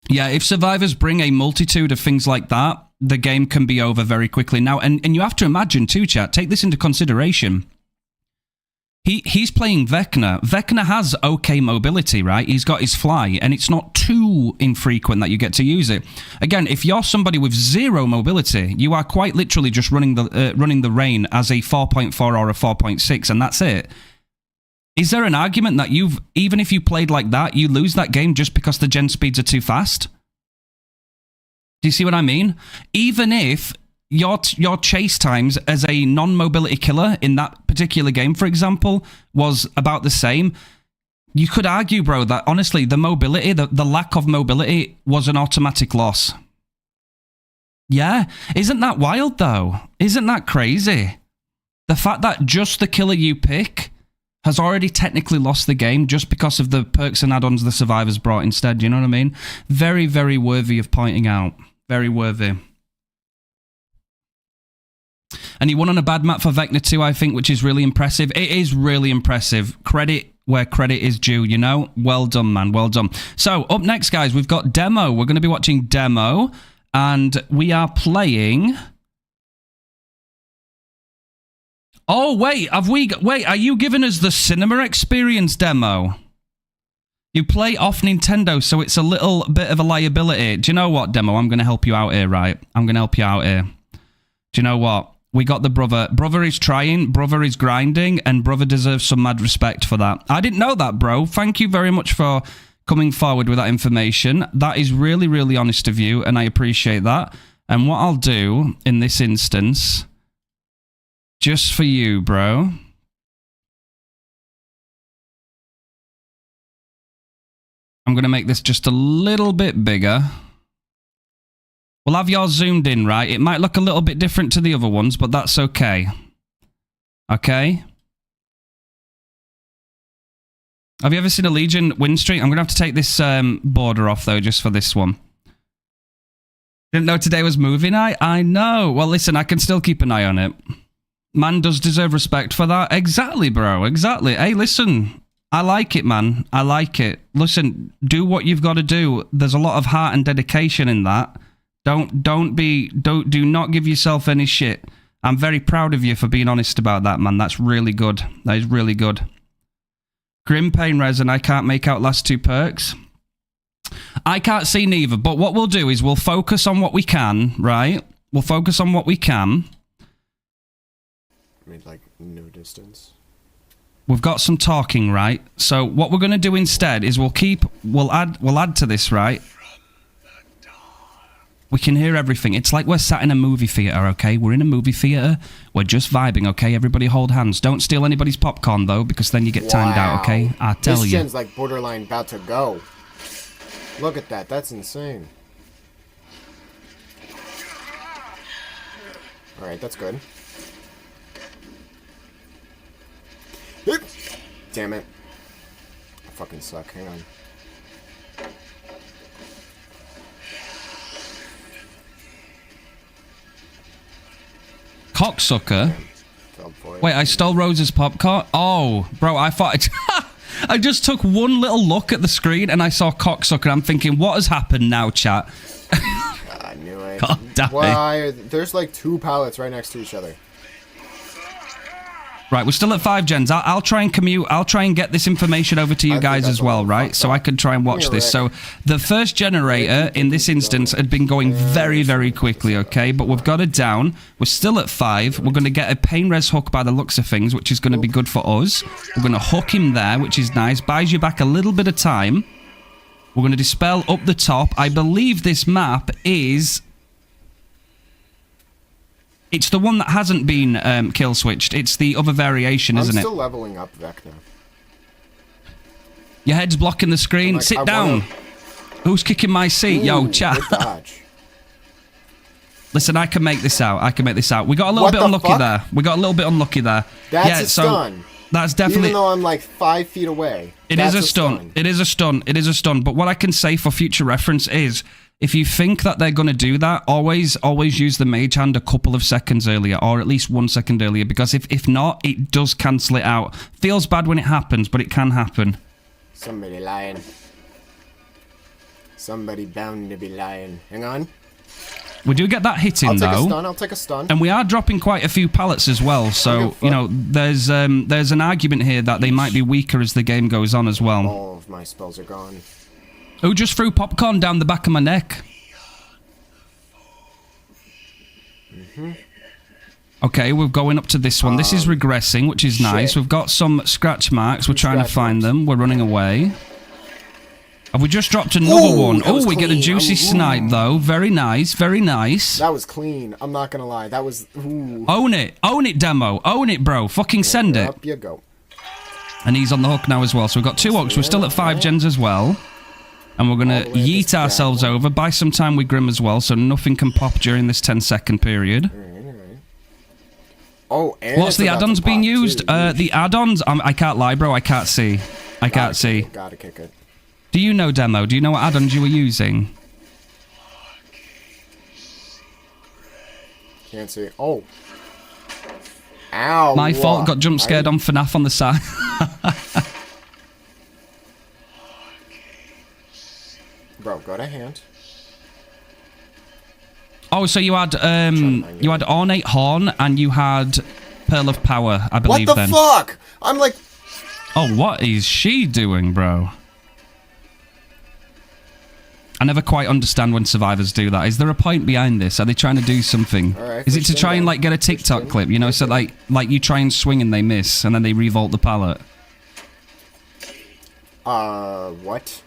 [SPEAKER 1] Yeah, if survivors bring a multitude of things like that, the game can be over very quickly. Now, and you have to imagine too, chat, take this into consideration. He's playing Vecna. Vecna has okay mobility, right? He's got his fly, and it's not too infrequent that you get to use it. Again, if you're somebody with zero mobility, you are quite literally just running the Rain as a 4.4 or a 4.6, and that's it. Is there an argument that even if you played like that, you lose that game just because the gen speeds are too fast? Do you see what I mean? Even if your chase times as a non-mobility killer in that particular game, for example, was about the same, you could argue, bro, that honestly, the mobility, the lack of mobility was an automatic loss. Yeah? Isn't that wild, though? Isn't that crazy? The fact that just the killer you pick has already technically lost the game just because of the perks and add-ons the survivors brought instead. Do you know what I mean? Very, very worthy of pointing out. Very worthy. And he won on a bad map for Vecna too, I think, which is really impressive. It is really impressive. Credit where credit is due, you know? Well done, man. Well done. So, up next, guys, we've got Demo. We're going to be watching Demo, and we are playing... Oh, wait, are you giving us the cinema experience demo? You play off Nintendo, so it's a little bit of a liability. Do you know what, Demo? I'm going to help you out here, right? I'm going to help you out here. Do you know what? We got the brother. Brother is trying, brother is grinding, and brother deserves some mad respect for that. I didn't know that, bro. Thank you very much for coming forward with that information. That is really, really honest of you, and I appreciate that. And what I'll do in this instance... just for you, bro. I'm going to make this just a little bit bigger. We'll have yours zoomed in, right? It might look a little bit different to the other ones, but that's okay. Okay? Have you ever seen a Legion win streak? I'm going to have to take this border off, though, just for this one. Didn't know today was movie night? I know. Well, listen, I can still keep an eye on it. Man does deserve respect for that. Exactly, bro. Exactly. Hey, listen. I like it, man. I like it. Listen, do what you've got to do. There's a lot of heart and dedication in that. Do not give yourself any shit. I'm very proud of you for being honest about that, man. That's really good. That is really good. Grim Pain Resin, I can't make out last two perks. I can't see neither, but what we'll do is we'll focus on what we can, right? We'll focus on what we can.
[SPEAKER 3] Made like no distance.
[SPEAKER 1] We've got some talking, right? So what we're going to do instead is we'll add to this, right? We can hear everything. It's like we're sat in a movie theater, okay? We're in a movie theater. We're just vibing, okay? Everybody hold hands. Don't steal anybody's popcorn though, because then you get timed out, okay? I tell you.
[SPEAKER 3] This gen's like borderline about to go. Look at that. That's insane. All right, that's good. Damn it. I fucking suck. Hang on.
[SPEAKER 1] Cocksucker? Wait, I stole Rose's popcorn? Oh, bro, I thought... I just took one little look at the screen and I saw cocksucker. I'm thinking, what has happened now, chat?
[SPEAKER 3] I knew it.
[SPEAKER 1] God damn it.
[SPEAKER 3] Why? There's like two pallets right next to each other.
[SPEAKER 1] Right, we're still at 5 gens. I'll try and commute. I'll try and get this information over to you guys as well, right? So I can try and watch this. So the first generator in this instance had been going very, very quickly, okay? But we've got it down. We're still at 5. We're going to get a pain res hook by the looks of things, which is going to be good for us. We're going to hook him there, which is nice. Buys you back a little bit of time. We're going to dispel up the top. I believe this map is... It's the one that hasn't been kill switched. It's the other variation, isn't it?
[SPEAKER 3] I'm still leveling up Vecna.
[SPEAKER 1] Your head's blocking the screen.
[SPEAKER 3] Like,
[SPEAKER 1] Sit down. Who's kicking my seat? Yo, chat. Listen, I can make this out. I can make this out. We got a little bit unlucky there. We got a little bit unlucky there.
[SPEAKER 3] That's a stun.
[SPEAKER 1] That's definitely...
[SPEAKER 3] Even though I'm like 5 feet away.
[SPEAKER 1] It is a stun. It is a stun. It is a stun. But what I can say for future reference is... If you think that they're going to do that, always use the mage hand a couple of seconds earlier, or at least 1 second earlier, because if not, it does cancel it out. Feels bad when it happens, but it can happen.
[SPEAKER 3] Somebody lying. Somebody bound to be lying. Hang on.
[SPEAKER 1] We do get that hit in, though.
[SPEAKER 3] I'll take a stun.
[SPEAKER 1] And we are dropping quite a few pallets as well, so, you know, there's an argument here that they might be weaker as the game goes on as well.
[SPEAKER 3] All of my spells are gone.
[SPEAKER 1] Who just threw popcorn down the back of my neck? Okay, we're going up to this one. This is regressing, which is nice. We've got some scratch marks. We're trying to find them. We're running away. Have we just dropped another one? Oh, we get a juicy snipe, though. Very nice. Very nice.
[SPEAKER 3] That was clean. I'm not going to lie. That was... Ooh.
[SPEAKER 1] Own it. Own it, demo. Own it, bro. Fucking send it.
[SPEAKER 3] Up you go.
[SPEAKER 1] And he's on the hook now as well. So we've got 2 hooks. We're still at 5 gens as well. And we're going to yeet ourselves over. Buy some time with Grim as well, so nothing can pop during this 10-second period.
[SPEAKER 3] Oh, and
[SPEAKER 1] what's the add-ons being used? The add-ons, I can't lie, bro. I can't see. I can't see.
[SPEAKER 3] Gotta kick it.
[SPEAKER 1] Do you know, Demo? Do you know what add-ons you were using?
[SPEAKER 3] Can't see. Oh. Ow.
[SPEAKER 1] My fault. Got jump scared on FNAF on the side.
[SPEAKER 3] Bro, go to hand.
[SPEAKER 1] Oh, so you had Ornate Horn and you had Pearl of Power, I believe.
[SPEAKER 3] What the fuck? I'm like...
[SPEAKER 1] Oh, what is she doing, bro? I never quite understand when survivors do that. Is there a point behind this? Are they trying to do something?
[SPEAKER 3] Right,
[SPEAKER 1] is it to try and like get a TikTok clip, you know, so like you try and swing and they miss and then they revolt the pallet?
[SPEAKER 3] What?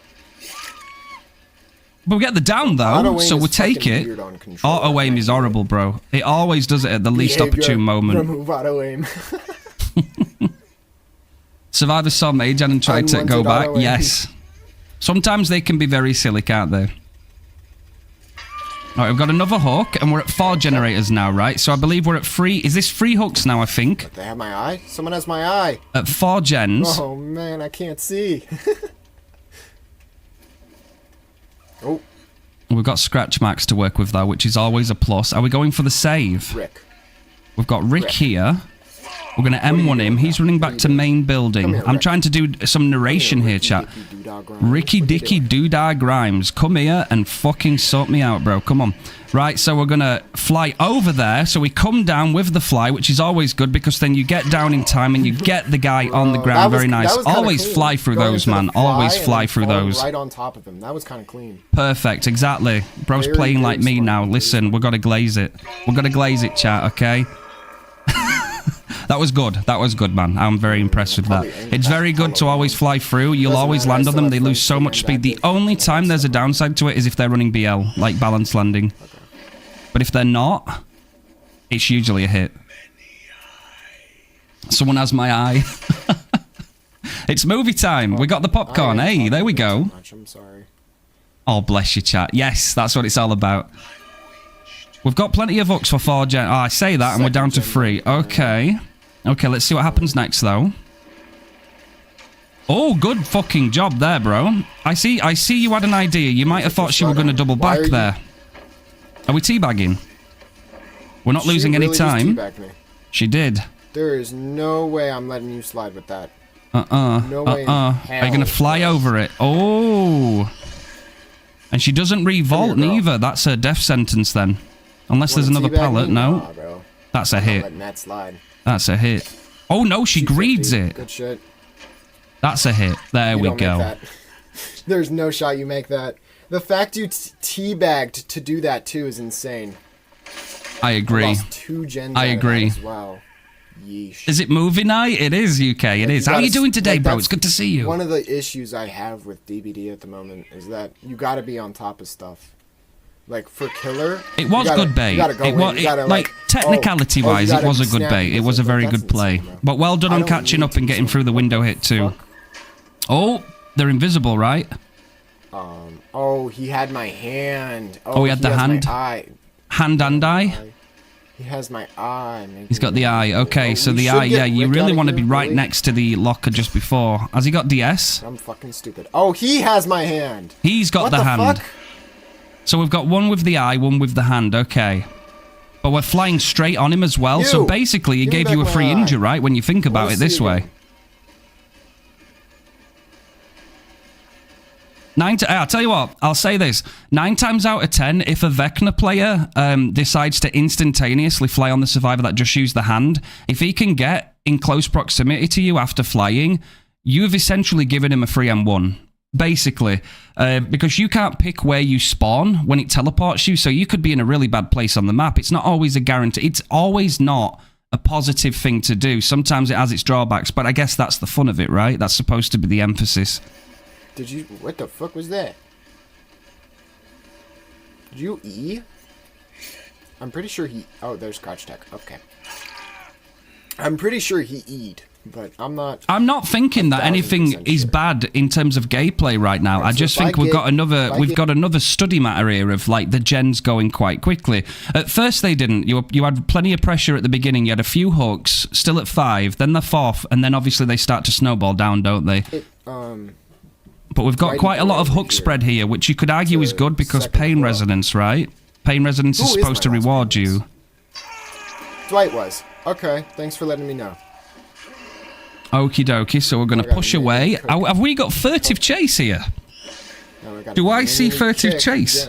[SPEAKER 1] But we get the down though, so we'll take it. Auto aim is horrible, bro. It always does it at the least opportune moment.
[SPEAKER 3] Remove auto aim.
[SPEAKER 1] Survivors saw Mage and tried to go back. Yes. Sometimes they can be very silly, can't they? Alright, we've got another hook, and we're at 4 generators now, right? So I believe we're at 3... Is this 3 hooks now, I think?
[SPEAKER 3] But they have my eye? Someone has my eye.
[SPEAKER 1] At 4 gens.
[SPEAKER 3] Oh, man, I can't see. Oh.
[SPEAKER 1] We've got scratch marks to work with, though, which is always a plus. Are we going for the save?
[SPEAKER 3] Rick.
[SPEAKER 1] We've got Rick here. We're going to M1 him. He's running back to main building. I'm trying to do some narration here, chat. Ricky Dicky Doodah Grimes. Come here and fucking sort me out, bro. Come on. Right, so we're going to fly over there. So we come down with the fly, which is always good because then you get down in time and you get the guy on the ground. Very nice. Always fly through those, man. Always fly through those.
[SPEAKER 3] Right on top of him. That was kind of clean.
[SPEAKER 1] Perfect, exactly. Bro's playing like me now. Listen, we've got to glaze it. We've got to glaze it, chat, okay? That was good. That was good, man. I'm very impressed with that. It's very good to always fly through. You'll always land on them. They lose so much speed. The only time there's a downside to it is if they're running BL, like balanced landing. But if they're not, it's usually a hit. Someone has my eye. It's movie time. We got the popcorn. Hey, there we go.
[SPEAKER 3] I'm sorry.
[SPEAKER 1] Oh, bless you, chat. Yes, that's what it's all about. We've got plenty of hooks for 4 gen. Oh, I say that and we're down to 3. Okay. Okay, let's see what happens next, though. Oh, good fucking job there, bro. I see you had an idea. You might have thought she were going to double back there. Are we teabagging? We're not losing any time. She did.
[SPEAKER 3] There is no way I'm letting you slide with that.
[SPEAKER 1] No way. Are you going to fly over it? Oh. And she doesn't revolt neither. That's her death sentence then. Unless there's another pallet. No. That's a hit. That's a hit. Oh no, she greeds it.
[SPEAKER 3] Good shit.
[SPEAKER 1] That's a hit. There we go.
[SPEAKER 3] Make that. There's no shot you make that. The fact you teabagged to do that too is insane.
[SPEAKER 1] I agree.
[SPEAKER 3] I lost 2 gens
[SPEAKER 1] I agree.
[SPEAKER 3] as well. Yeesh.
[SPEAKER 1] Is it movie night? It is, UK. It is. How are you doing today, bro? It's good to see you.
[SPEAKER 3] One of the issues I have with DBD at the moment is that you got to be on top of stuff. Like for killer,
[SPEAKER 1] it was good bait. Technicality-wise, it was a good bait. It was a very good play. But well done on catching up and getting through the window hit too. Oh, they're invisible, right?
[SPEAKER 3] Oh, he had my hand.
[SPEAKER 1] Oh, he had the hand. Hand and eye.
[SPEAKER 3] He has my eye.
[SPEAKER 1] He's got the eye. Okay, so the eye, yeah, you really want to be right next to the locker just before. Has he got DS?
[SPEAKER 3] I'm fucking stupid. Oh, he has my hand.
[SPEAKER 1] He's got the hand. Fuck? So we've got one with the eye, one with the hand. Okay. But we're flying straight on him as well. So basically, he gave you a free injure, right? When you think about it this way. I'll tell you what, I'll say this. 9 times out of 10, if a Vecna player decides to instantaneously fly on the survivor that just used the hand, if he can get in close proximity to you after flying, you've essentially given him a free M1. Basically. Because you can't pick where you spawn when it teleports you, so you could be in a really bad place on the map. It's not always a guarantee. It's always not a positive thing to do. Sometimes it has its drawbacks, but I guess that's the fun of it, right? That's supposed to be the emphasis.
[SPEAKER 3] Did you... What the fuck was that? Did you E? I'm pretty sure he... Oh, there's Crouch Tech. Okay. I'm pretty sure he E'd, but I'm not...
[SPEAKER 1] I'm not thinking that anything is bad in terms of gameplay right now. I just think we've got another study matter here of, like, the gens going quite quickly. At first they didn't. You had plenty of pressure at the beginning. You had a few hooks, still at 5, then the 4th, and then obviously they start to snowball down, don't they? But we've got quite a lot of hook spread here, which you could argue is good because pain resonance, right? Pain resonance is supposed to reward you.
[SPEAKER 3] Dwight was. Okay, thanks for letting me know.
[SPEAKER 1] Okie dokie, so we're going to push away. Have we got furtive chase here? Do I see furtive chase?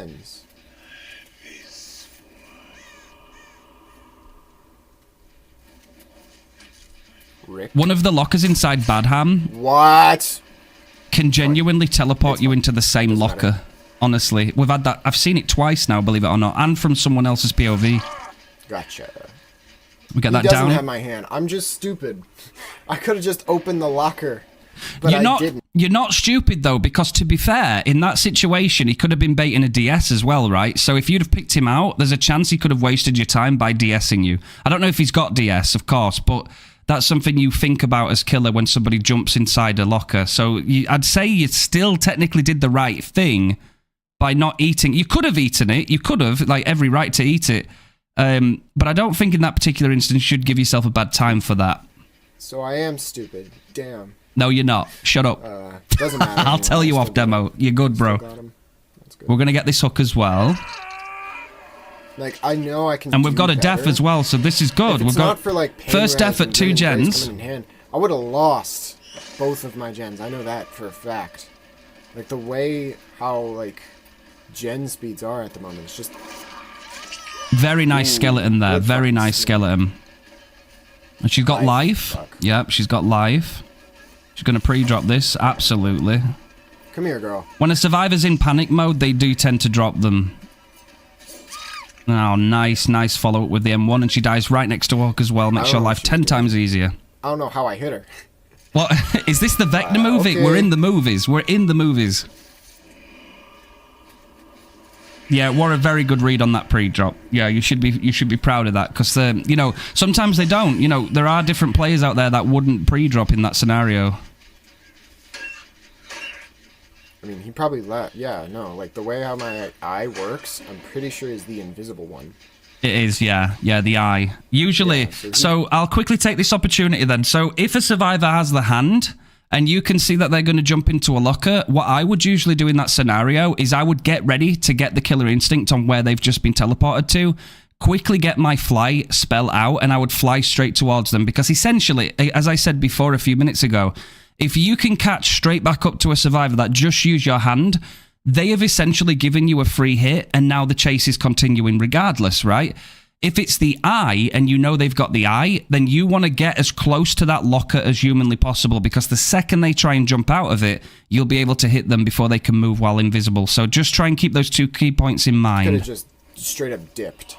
[SPEAKER 1] One of the lockers inside Badham.
[SPEAKER 3] What?
[SPEAKER 1] Can genuinely teleport you into the same locker. Honestly, we've had that. I've seen it twice now, believe it or not, and from someone else's POV.
[SPEAKER 3] Gotcha.
[SPEAKER 1] We get that down.
[SPEAKER 3] He doesn't have my hand. I'm just stupid. I could have just opened the locker, but I didn't.
[SPEAKER 1] You're not stupid though, because to be fair, in that situation, he could have been baiting a DS as well, right? So if you'd have picked him out, there's a chance he could have wasted your time by DSing you. I don't know if he's got DS, of course, but that's something you think about as killer when somebody jumps inside a locker. So I'd say you still technically did the right thing by not eating. You could have eaten it. You could have, like, every right to eat it. But I don't think in that particular instance you should give yourself a bad time for that.
[SPEAKER 3] So I am stupid. Damn.
[SPEAKER 1] No, you're not. Shut up.
[SPEAKER 3] Doesn't matter.
[SPEAKER 1] I'll tell you off demo. You're good, bro. That's good. We're going to get this hook as well.
[SPEAKER 3] Like, I know I can.
[SPEAKER 1] And we've got a death as well, so this is good. We've got
[SPEAKER 3] for, like,
[SPEAKER 1] first death at 2 gens.
[SPEAKER 3] I would have lost both of my gens. I know that for a fact. Like, the way how, like, gen speeds are at the moment, it's just...
[SPEAKER 1] Very nice skeleton there. Very nice skeleton. And she's got life. Yep, she's got life. She's going to pre-drop this. Absolutely.
[SPEAKER 3] Come here, girl.
[SPEAKER 1] When a survivor's in panic mode, they do tend to drop them. Oh, nice follow-up with the M1, and she dies right next to Hawk as well. Makes your life 10 times easier.
[SPEAKER 3] I don't know how I hit her.
[SPEAKER 1] What? Is this the Vecna movie? Okay. We're in the movies. We're in the movies. Yeah, what a very good read on that pre-drop. Yeah, you should be proud of that, because you know, sometimes they don't. You know, there are different players out there that wouldn't pre-drop in that scenario.
[SPEAKER 3] I mean, he probably let... Yeah, no, like, the way how my eye works, I'm pretty sure is the invisible one.
[SPEAKER 1] It is, yeah. Yeah, the eye. Usually... Yeah, so I'll quickly take this opportunity then. So if a survivor has the hand, and you can see that they're going to jump into a locker, what I would usually do in that scenario is I would get ready to get the killer instinct on where they've just been teleported to, quickly get my fly spell out, and I would fly straight towards them. Because essentially, as I said before a few minutes ago... If you can catch straight back up to a survivor that just used your hand, they have essentially given you a free hit, and now the chase is continuing regardless, right? If it's the eye and you know they've got the eye, then you want to get as close to that locker as humanly possible, because the second they try and jump out of it, you'll be able to hit them before they can move while invisible. So just try and keep those 2 key points in mind.
[SPEAKER 3] Could have just straight up dipped,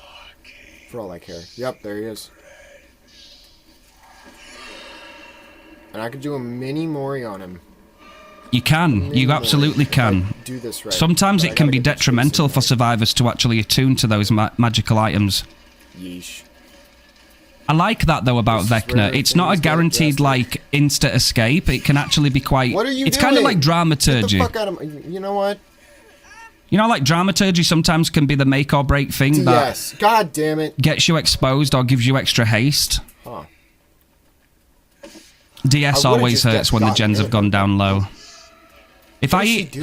[SPEAKER 3] for all I care. Yep, there he is. And I could do a mini Mori on him.
[SPEAKER 1] You can. You absolutely can.
[SPEAKER 3] Do this right.
[SPEAKER 1] Sometimes it can be detrimental for survivors to actually attune to those magical items.
[SPEAKER 3] Yeesh.
[SPEAKER 1] I like that, though, about Vecna. It's not a guaranteed, like, insta escape. It can actually be quite...
[SPEAKER 3] What are you
[SPEAKER 1] It's
[SPEAKER 3] doing?
[SPEAKER 1] kind of like dramaturgy.
[SPEAKER 3] Get the fuck out of... You know what?
[SPEAKER 1] You know, like dramaturgy sometimes can be the make or break thing
[SPEAKER 3] Yes.
[SPEAKER 1] that
[SPEAKER 3] God damn it.
[SPEAKER 1] gets you exposed or gives you extra haste.
[SPEAKER 3] Huh.
[SPEAKER 1] DS always hurts when the gens have gone down low. If I eat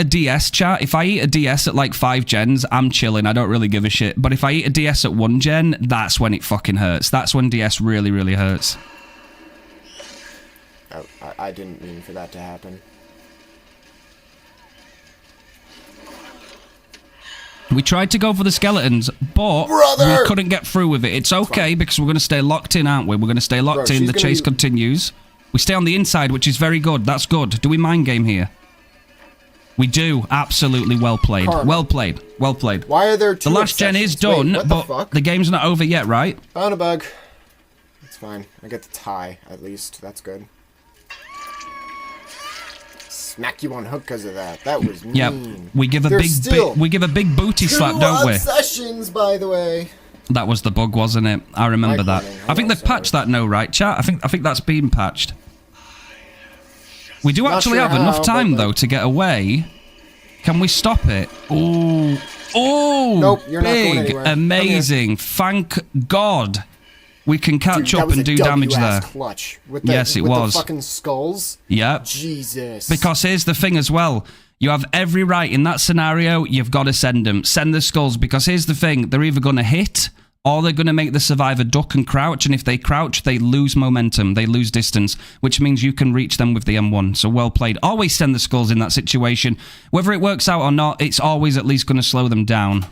[SPEAKER 1] a DS, chat, if I eat a DS at like 5 gens, I'm chilling. I don't really give a shit. But if I eat a DS at 1 gen, that's when it fucking hurts. That's when DS really, really hurts.
[SPEAKER 3] I didn't mean for that to happen.
[SPEAKER 1] We tried to go for the skeletons, but we couldn't get through with it. It's okay because we're going to stay locked in, aren't we? We're going to stay locked in. The chase continues. We stay on the inside, which is very good. That's good. Do we mind game here? We do. Absolutely well played. Well played. Well played.
[SPEAKER 3] Why are there 2
[SPEAKER 1] The last gen is done, but the game's not over yet, right?
[SPEAKER 3] Found a bug. It's fine. I get the tie, at least. That's good. Smack you on hook because of that. That was mean.
[SPEAKER 1] Yep. We give a big booty slap, don't we?
[SPEAKER 3] 2 obsessions, by the way.
[SPEAKER 1] That was the bug, wasn't it? I remember that. I think they've patched that, no, right, chat? I think that's been patched. We do actually have enough time, though, to get away. Can we stop it? Oh,
[SPEAKER 3] nope, you're not going
[SPEAKER 1] big,
[SPEAKER 3] anywhere.
[SPEAKER 1] amazing. Thank God. We can catch up and do damage there.
[SPEAKER 3] Clutch with
[SPEAKER 1] yes, it was.
[SPEAKER 3] The fucking skulls.
[SPEAKER 1] Yep.
[SPEAKER 3] Jesus.
[SPEAKER 1] Because here's the thing as well. You have every right in that scenario. You've got to send them. Send the skulls. Because here's the thing. They're either going to hit or they're going to make the survivor duck and crouch. And if they crouch, they lose momentum. They lose distance, which means you can reach them with the M1. So well played. Always send the skulls in that situation. Whether it works out or not, it's always at least going to slow them down.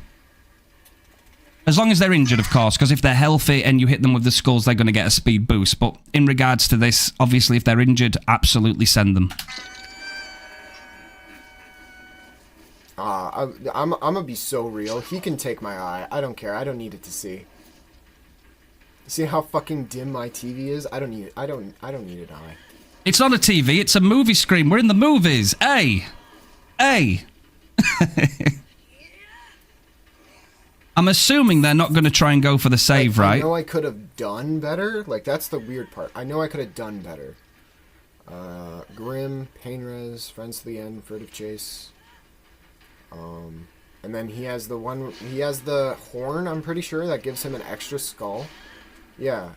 [SPEAKER 1] As long as they're injured, of course, because if they're healthy and you hit them with the skulls, they're going to get a speed boost. But in regards to this, obviously, if they're injured, absolutely send them.
[SPEAKER 3] I'm gonna be so real. He can take my eye. I don't care. I don't need it to see. See how fucking dim my TV is? I don't need it. I don't need an eye.
[SPEAKER 1] It's not a TV. It's a movie screen. We're in the movies. Hey. I'm assuming they're not going to try and go for the save, right?
[SPEAKER 3] I know I could have done better. Like, that's the weird part. I know I could have done better. Grim, Painrez, Friends to the End, Furtive Chase. And then he has the horn, I'm pretty sure, that gives him an extra skull. Yeah.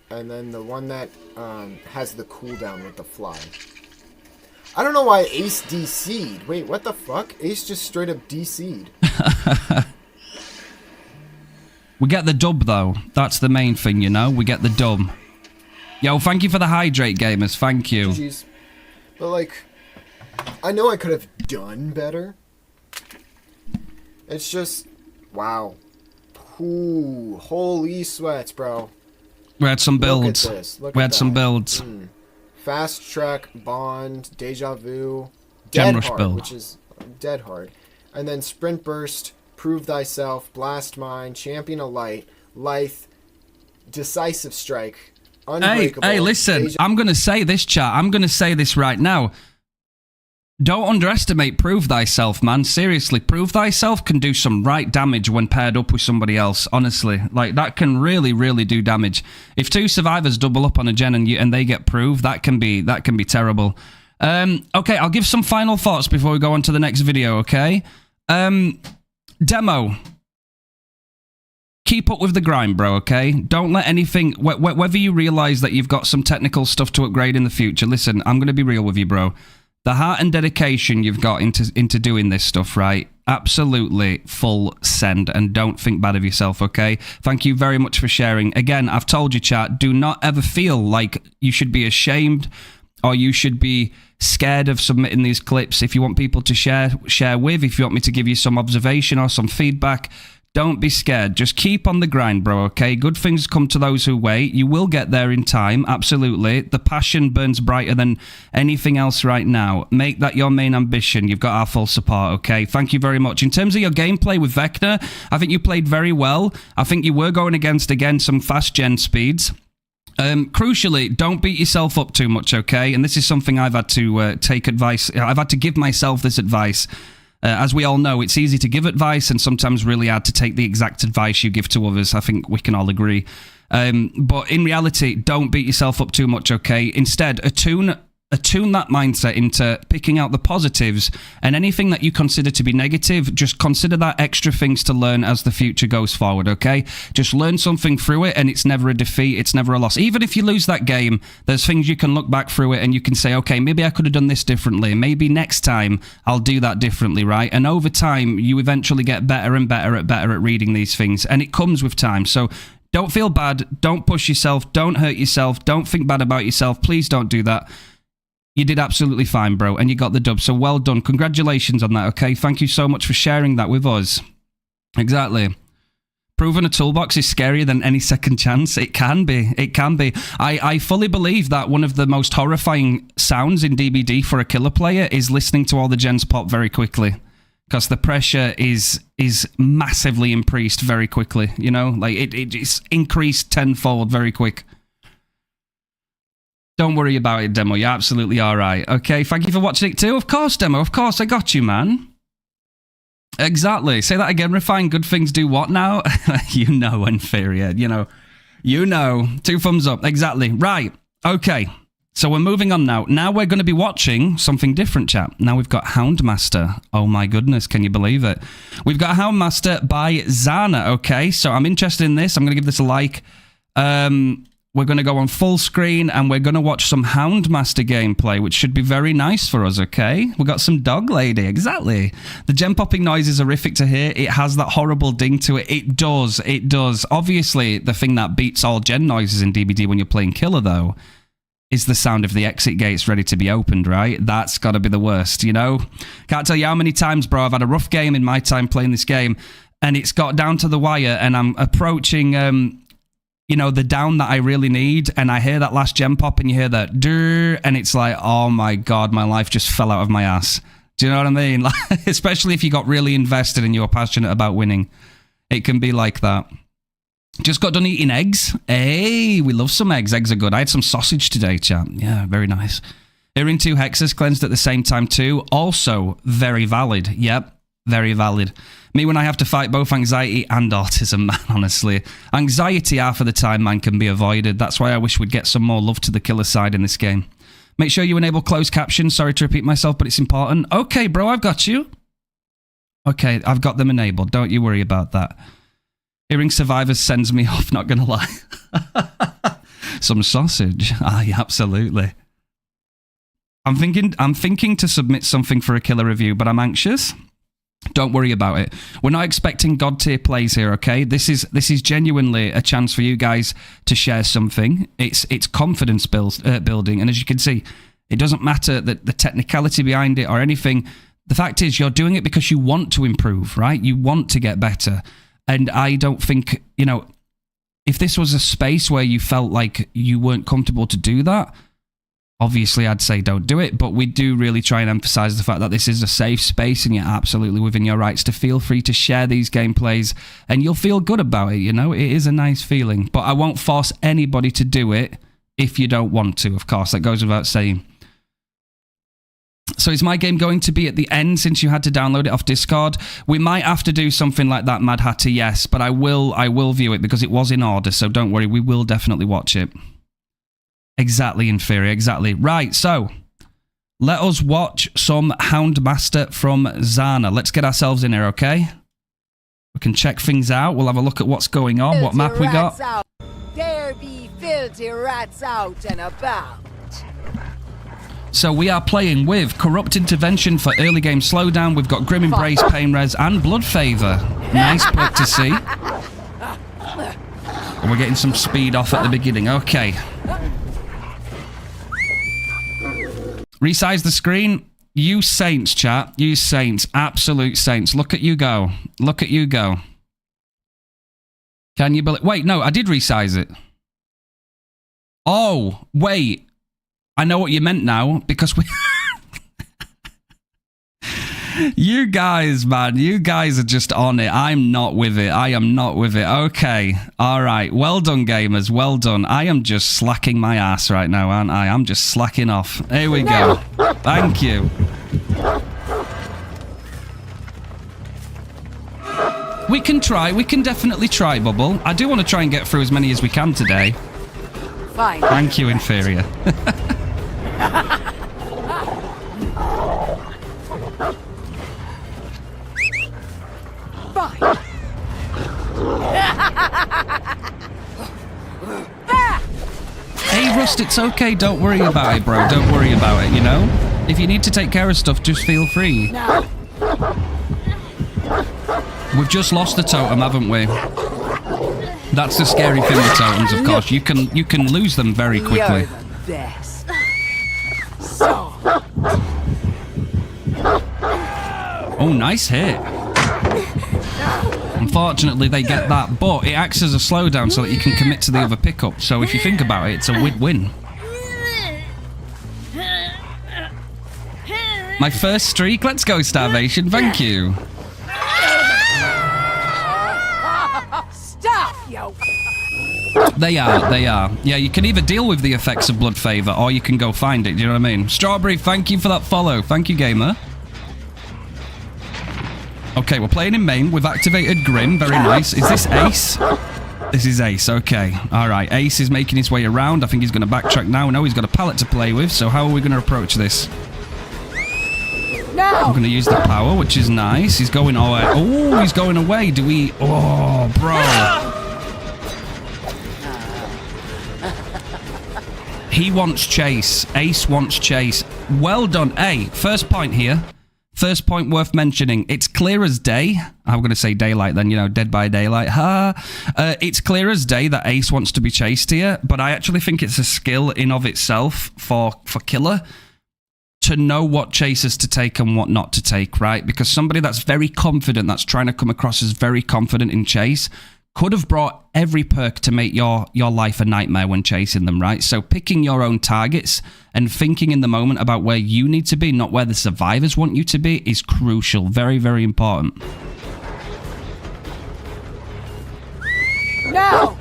[SPEAKER 3] And then the one that has the cooldown with the fly. I don't know why Ace DC'd. Wait, what the fuck? Ace just straight up DC'd.
[SPEAKER 1] We get the dub, though. That's the main thing, you know? We get the dub. Yo, thank you for the hydrate, gamers. Thank you.
[SPEAKER 3] Jeez. But, like, I know I could have done better. It's just, wow. Ooh, holy sweats, bro.
[SPEAKER 1] We had some builds.
[SPEAKER 3] Look at this.
[SPEAKER 1] We had some builds.
[SPEAKER 3] Fast Track, Bond, Deja Vu,
[SPEAKER 1] Gem
[SPEAKER 3] Dead
[SPEAKER 1] Rush
[SPEAKER 3] Hard,
[SPEAKER 1] build.
[SPEAKER 3] which is Dead Hard. And then Sprint Burst, Prove Thyself, Blast Mine, Champion of Light, Lithe, Decisive Strike, Unbreakable.
[SPEAKER 1] Hey, listen. I'm going to say this, chat. I'm going to say this right now. Don't underestimate Prove Thyself, man. Seriously, Prove Thyself can do some right damage when paired up with somebody else, honestly. Like, that can really, really do damage. If 2 survivors double up on a gen and they get Prove, that can be terrible. Okay, I'll give some final thoughts before we go on to the next video, okay? Demo. Keep up with the grind, bro, okay? Don't let anything... Whether you realize that you've got some technical stuff to upgrade in the future, listen, I'm going to be real with you, bro. The heart and dedication you've got into doing this stuff, right? Absolutely full send, and don't think bad of yourself, okay? Thank you very much for sharing. Again, I've told you, chat, do not ever feel like you should be ashamed or you should be scared of submitting these clips. If you want people to share with, if you want me to give you some observation or some feedback, Don't be scared. Just keep on the grind, bro, okay? Good things come to those who wait. You will get there in time, absolutely. The passion burns brighter than anything else right now. Make that your main ambition. You've got our full support, okay? Thank you very much. In terms of your gameplay with Vector, I think you played very well. I think you were going against, again, some fast gen speeds. Crucially, don't beat yourself up too much, okay? And this is something I've had to take advice. I've had to give myself this advice. As we all know, it's easy to give advice and sometimes really hard to take the exact advice you give to others. I think we can all agree. But in reality, don't beat yourself up too much, okay? Instead, attune that mindset into picking out the positives, and anything that you consider to be negative, just consider that extra things to learn as the future goes forward, okay? Just learn something through it, and it's never a defeat, it's never a loss. Even if you lose that game, there's things you can look back through it and you can say, okay, maybe I could have done this differently. Maybe next time I'll do that differently, right? And over time, you eventually get better and better at reading these things, and it comes with time. So don't feel bad, don't push yourself, don't hurt yourself, don't think bad about yourself. Please don't do that. You did absolutely fine, bro, and you got the dub, so well done. Congratulations on that, okay? Thank you so much for sharing that with us. Exactly. Proving a toolbox is scarier than any second chance. It can be. It can be. I fully believe that one of the most horrifying sounds in DBD for a killer player is listening to all the gens pop very quickly, because the pressure is massively increased very quickly, you know? Like, it's increased tenfold very quick. Don't worry about it, Demo. You're absolutely all right. Okay, thank you for watching it too. Of course, Demo. Of course, I got you, man. Exactly. Say that again, Refine. Good things do what now? You know, inferior. You know. 2 thumbs up. Exactly. Right. Okay. So we're moving on now. Now we're going to be watching something different, chat. Now we've got Houndmaster. Oh my goodness, can you believe it? We've got Houndmaster by Zana. Okay, so I'm interested in this. I'm going to give this a like. We're going to go on full screen and we're going to watch some Houndmaster gameplay, which should be very nice for us, okay? We got some dog lady, exactly. The gem popping noise is horrific to hear. It has that horrible ding to it. It does, it does. Obviously, the thing that beats all gen noises in DBD when you're playing Killer, though, is the sound of the exit gates ready to be opened, right? That's got to be the worst, you know? Can't tell you how many times, bro, I've had a rough game in my time playing this game, and it's got down to the wire, and I'm approaching... you know, the down that I really need, and I hear that last gem pop, and you hear that durr, and it's like, oh my god, my life just fell out of my ass. Do you know what I mean? Like, especially if you got really invested and you're passionate about winning. It can be like that. Just got done eating eggs. Hey, we love some eggs. Eggs are good. I had some sausage today, chat. Yeah, very nice. Hearing 2 hexes cleansed at the same time too. Also very valid. Yep, very valid. Me when I have to fight both anxiety and autism, man, honestly. Anxiety half of the time, man, can be avoided. That's why I wish we'd get some more love to the killer side in this game. Make sure you enable closed captions. Sorry to repeat myself, but it's important. Okay, bro, I've got you. Okay, I've got them enabled. Don't you worry about that. Hearing survivors sends me off, not gonna lie. Some sausage. Aye, absolutely. I'm thinking to submit something for a killer review, but I'm anxious. Don't worry about it. We're not expecting god tier plays here, okay? This is genuinely a chance for you guys to share something. It's confidence building, and as you can see, it doesn't matter the technicality behind it or anything. The fact is, you're doing it because you want to improve, right? You want to get better, and I don't think, you know, if this was a space where you felt like you weren't comfortable to do that, obviously, I'd say don't do it, but we do really try and emphasize the fact that this is a safe space and you're absolutely within your rights to feel free to share these gameplays and you'll feel good about it, you know? It is a nice feeling, but I won't force anybody to do it if you don't want to, of course. That goes without saying. So is my game going to be at the end since you had to download it off Discord? We might have to do something like that, Mad Hatter, yes, but I will view it because it was in order, so don't worry, we will definitely watch it. Exactly, Inferior, exactly. Right, so let us watch some Houndmaster from Zana. Let's get ourselves in here, okay? We can check things out. We'll have a look at what's going on, what map we got.
[SPEAKER 4] Out. There be filthy rats out and about.
[SPEAKER 1] So we are playing with Corrupt Intervention for early game slowdown. We've got Grim Embrace, Pain Res, and Blood Favor. Nice perk to see. And we're getting some speed off at the beginning. Okay. Resize the screen. You saints, chat. You saints. Absolute saints. Look at you go. Look at you go. Can you believe? Wait, no, I did resize it. Oh, wait. I know what you meant now, because we... You guys, man, you guys are just on it. I'm not with it. I am not with it. Okay. All right. Well done, gamers. Well done. I am just slacking my ass right now, aren't I? I'm just slacking off. Here we go. Thank you. We can try. We can definitely try, Bubble. I do want to try and get through as many as we can today.
[SPEAKER 4] Fine.
[SPEAKER 1] Thank you, Inferior.
[SPEAKER 4] Fine.
[SPEAKER 1] Hey, Rust, it's okay. Don't worry about it, bro. Don't worry about it, you know? If you need to take care of stuff, just feel free.
[SPEAKER 4] Now.
[SPEAKER 1] We've just lost the totem, haven't we? That's the scary thing with totems, of course. You can lose them very quickly.
[SPEAKER 4] You're the best. So.
[SPEAKER 1] Oh, nice hit. Unfortunately, they get that, but it acts as a slowdown so that you can commit to the other pickup. So if you think about it, it's a win-win. My first streak. Let's go, Starvation. Thank you.
[SPEAKER 4] Stop, yo.
[SPEAKER 1] They are. Yeah, you can either deal with the effects of Blood Favor or you can go find it. Do you know what I mean? Strawberry, thank you for that follow. Thank you, gamer. Okay, we're playing in main. We've activated Grin. Very nice. Is this Ace? This is Ace. Okay. All right. Ace is making his way around. I think he's going to backtrack now. No, he's got a pallet to play with. So how are we going to approach this?
[SPEAKER 4] Now.
[SPEAKER 1] I'm going to use the power, which is nice. He's going away. Oh, he's going away. Do we... Oh, bro. He wants chase. Ace wants chase. Well done. Hey, first point here. First point worth mentioning. It's clear as day. I'm going to say daylight then, you know, Dead by Daylight. It's clear as day that Ace wants to be chased here, but I actually think it's a skill in of itself for Killer to know what chases to take and what not to take, right? Because somebody that's very confident, that's trying to come across as very confident in chase, could have brought every perk to make your life a nightmare when chasing them, right? So picking your own targets and thinking in the moment about where you need to be, not where the survivors want you to be, is crucial. Very, very important.
[SPEAKER 4] Now.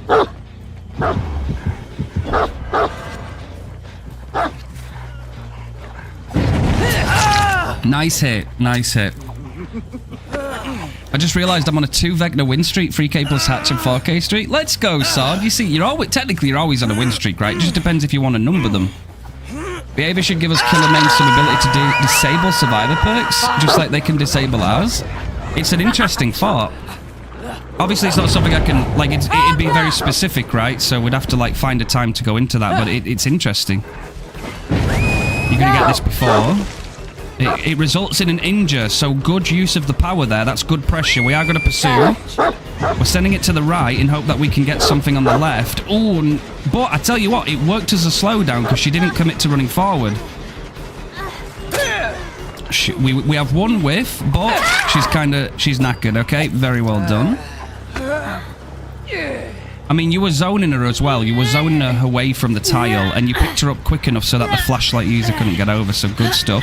[SPEAKER 1] Nice hit. Nice hit. I just realised I'm on a 2 Vecna win streak, 3k plus hatch and 4k streak. Let's go, Sword. You see, technically you're always on a win streak, right? It just depends if you want to number them. Behaviour should give us Killer main some ability to disable survivor perks, just like they can disable ours. It's an interesting thought. Obviously, it's not something I can, like, it'd be very specific, right? So we'd have to, like, find a time to go into that, but it's interesting. You're going to get this before. It results in an injure, so good use of the power there. That's good pressure. We are going to pursue. We're sending it to the right in hope that we can get something on the left. Ooh, but I tell you what, it worked as a slowdown because she didn't commit to running forward. We have one whiff, but she's knackered, okay? Very well done. I mean, you were zoning her as well. You were zoning her away from the tile, and you picked her up quick enough so that the flashlight user couldn't get over, so good stuff.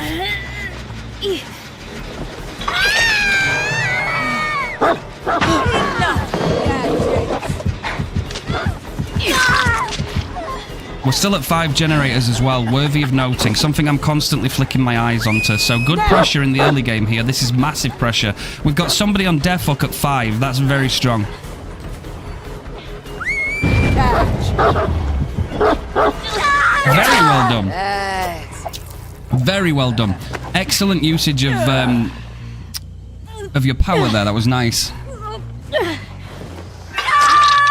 [SPEAKER 1] We're still at 5 generators as well, worthy of noting. Something I'm constantly flicking my eyes onto. So good pressure in the early game here. This is massive pressure. We've got somebody on Death Hook at 5. That's very strong. Very well done. Very well done. Excellent usage of your power there. That was nice.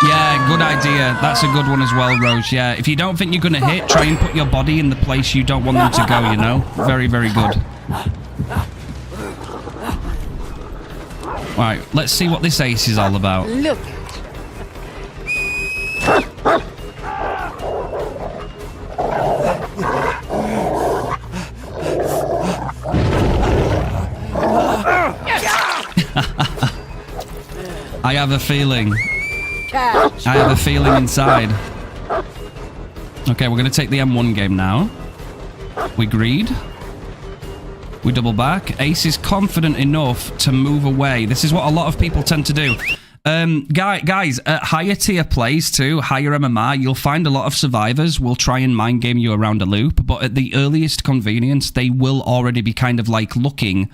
[SPEAKER 1] Yeah, good idea. That's a good one as well, Rose. Yeah, if you don't think you're going to hit, try and put your body in the place you don't want them to go, you know? Very, very good. Alright, let's see what this ace is all about.
[SPEAKER 4] Look.
[SPEAKER 1] I have a feeling.
[SPEAKER 4] Catch.
[SPEAKER 1] I have a feeling inside. Okay, we're going to take the M1 game now. We greed. We double back. Ace is confident enough to move away. This is what a lot of people tend to do. Guys, at higher tier plays too, higher MMR, you'll find a lot of survivors will try and mind game you around a loop, but at the earliest convenience, they will already be kind of like looking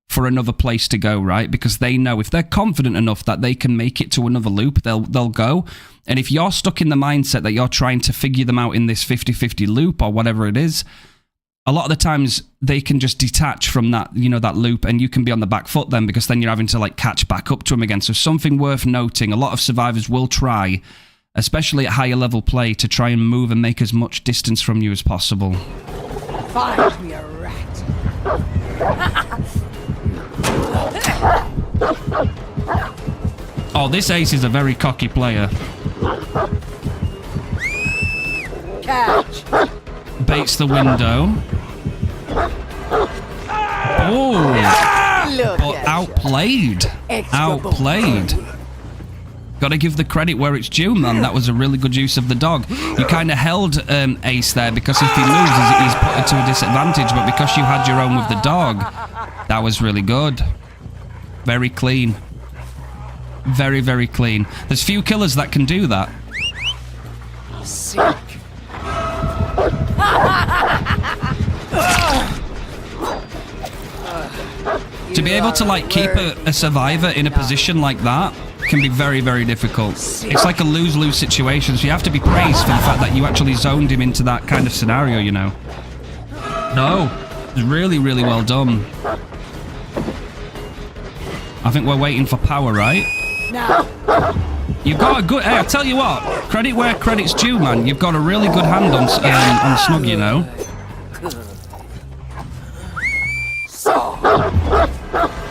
[SPEAKER 1] for another place to go, right? Because they know if they're confident enough that they can make it to another loop, they'll go. And if you're stuck in the mindset that you're trying to figure them out in this 50-50 loop or whatever it is, a lot of the times they can just detach from that, you know, that loop, and you can be on the back foot then, because then you're having to like catch back up to them again. So something worth noting, a lot of survivors will try, especially at higher level play, to try and move and make as much distance from you as possible.
[SPEAKER 4] Find me a rat.
[SPEAKER 1] Oh, this Ace is a very cocky player.
[SPEAKER 4] Catch.
[SPEAKER 1] Baits the window. Oh,
[SPEAKER 4] Look
[SPEAKER 1] but
[SPEAKER 4] at
[SPEAKER 1] outplayed.
[SPEAKER 4] Extra
[SPEAKER 1] Outplayed. Gotta give the credit where it's due, man. That was a really good use of the dog. You kind of held Ace there, because if he loses, he's put it to a disadvantage. But because you had your own with the dog, that was really good. Very clean. Very, very clean. There's few killers that can do that.
[SPEAKER 4] Sick.
[SPEAKER 1] To be able to like keep a survivor in a position like that can be very, very difficult. It's like a lose-lose situation, so you have to be praised for the fact that you actually zoned him into that kind of scenario, you know. No, it's really, really well done. I think we're waiting for power, right?
[SPEAKER 4] Now.
[SPEAKER 1] You've got a good... Hey, I'll tell you what. Credit where credit's due, man. You've got a really good hand on Snug, you know.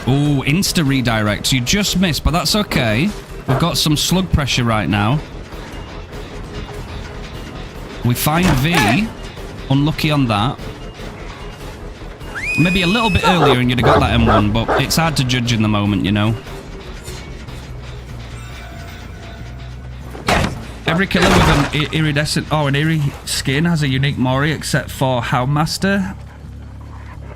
[SPEAKER 1] Ooh, insta redirect. You just missed, but that's okay. We've got some slug pressure right now. We find V. Unlucky on that. Maybe a little bit earlier and you'd have got that M1, but it's hard to judge in the moment, you know. Every killer with an iridescent or an eerie skin has a unique Mori, except for Houndmaster.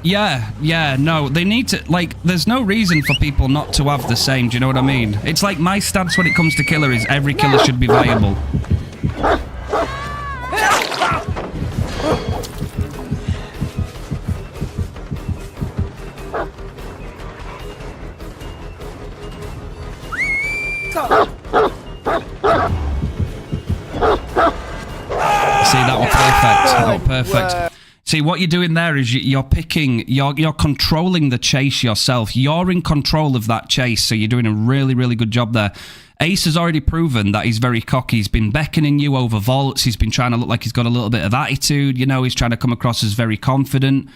[SPEAKER 1] Yeah, no, they need to, like, there's no reason for people not to have the same, do you know what I mean? It's like my stance when it comes to killer is every killer should be viable. See, that was perfect. That was perfect. See, what you're doing there is you're picking, you're controlling the chase yourself. You're in control of that chase, so you're doing a really, really good job there. Ace has already proven that he's very cocky. He's been beckoning you over vaults. He's been trying to look like he's got a little bit of attitude. You know, he's trying to come across as very confident.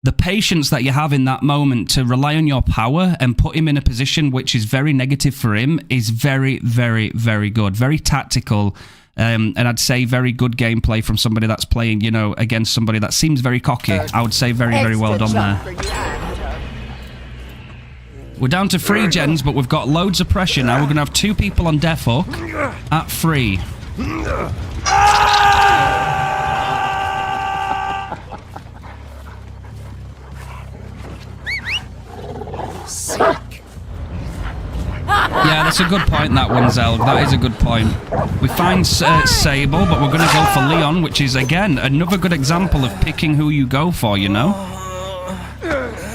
[SPEAKER 1] The patience that you have in that moment to rely on your power and put him in a position which is very negative for him is very, very, very good. Very tactical. And I'd say very good gameplay from somebody that's playing, you know, against somebody that seems very cocky. I would say very, very well done there. We're down to 3 gens, but we've got loads of pressure now. We're going to have 2 people on Death Hook at 3. Yeah, that's a good point, that one, Zelg. That is a good point. We find Sable, but we're going to go for Lian, which is, again, another good example of picking who you go for, you know?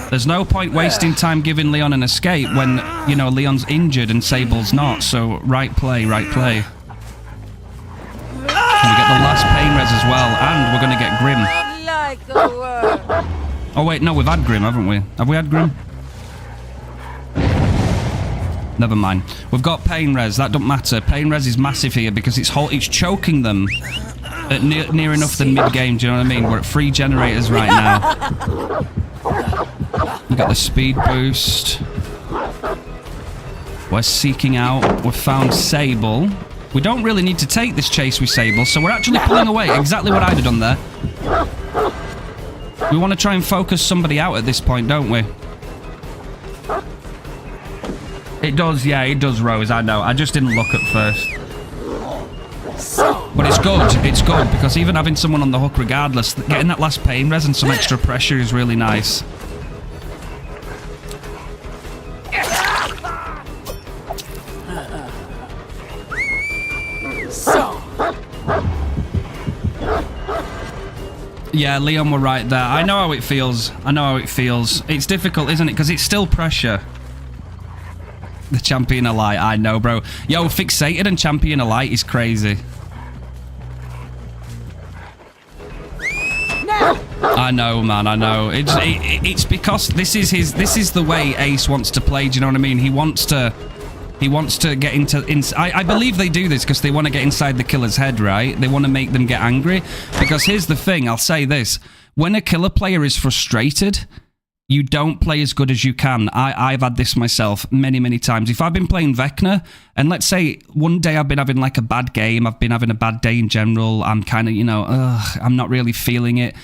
[SPEAKER 1] There's no point wasting time giving Lian an escape when, you know, Leon's injured and Sable's not. So, right play, right play. And we get the last pain res as well, and we're going to get Grim. Oh, wait, no, we've had Grim, haven't we? Have we had Grim? Never mind. We've got pain res. That don't matter. Pain res is massive here because it's choking them at near enough the mid game. Do you know what I mean? We're at 3 generators right now. We got the speed boost. We're seeking out. We've found Sable. We don't really need to take this chase with Sable, so we're actually pulling away. Exactly what I'd have done there. We want to try and focus somebody out at this point, don't we? It does, yeah, it does, Rose, I know. I just didn't look at first. But it's good, because even having someone on the hook regardless, getting that last pain res and some extra pressure is really nice. Yeah, Lian were right there. I know how it feels. I know how it feels. It's difficult, isn't it? Because it's still pressure. The Champion of Light, I know, bro. Yo, Fixated and Champion of Light is crazy. I know, man, I know. It's because this is the way Ace wants to play, do you know what I mean? He wants to get into... I believe they do this because they want to get inside the killer's head, right? They want to make them get angry. Because here's the thing, I'll say this. When a killer player is frustrated, you don't play as good as you can. I've had this myself many, many times. If I've been playing Vecna, and let's say one day I've been having like a bad game, I've been having a bad day in general, I'm kind of, you know, I'm not really feeling it.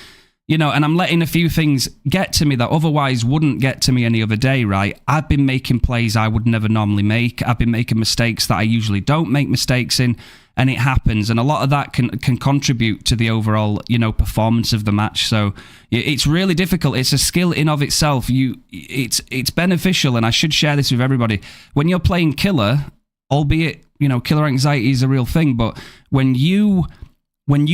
[SPEAKER 1] You know, and I'm letting a few things get to me that otherwise wouldn't get to me any other day, right? I've been making plays I would never normally make. I've been making mistakes that I usually don't make mistakes in, and it happens. And a lot of that can contribute to the overall, you know, performance of the match. So it's really difficult. It's a skill in of itself. It's beneficial, and I should share this with everybody. When you're playing killer, albeit, you know, killer anxiety is a real thing, but when you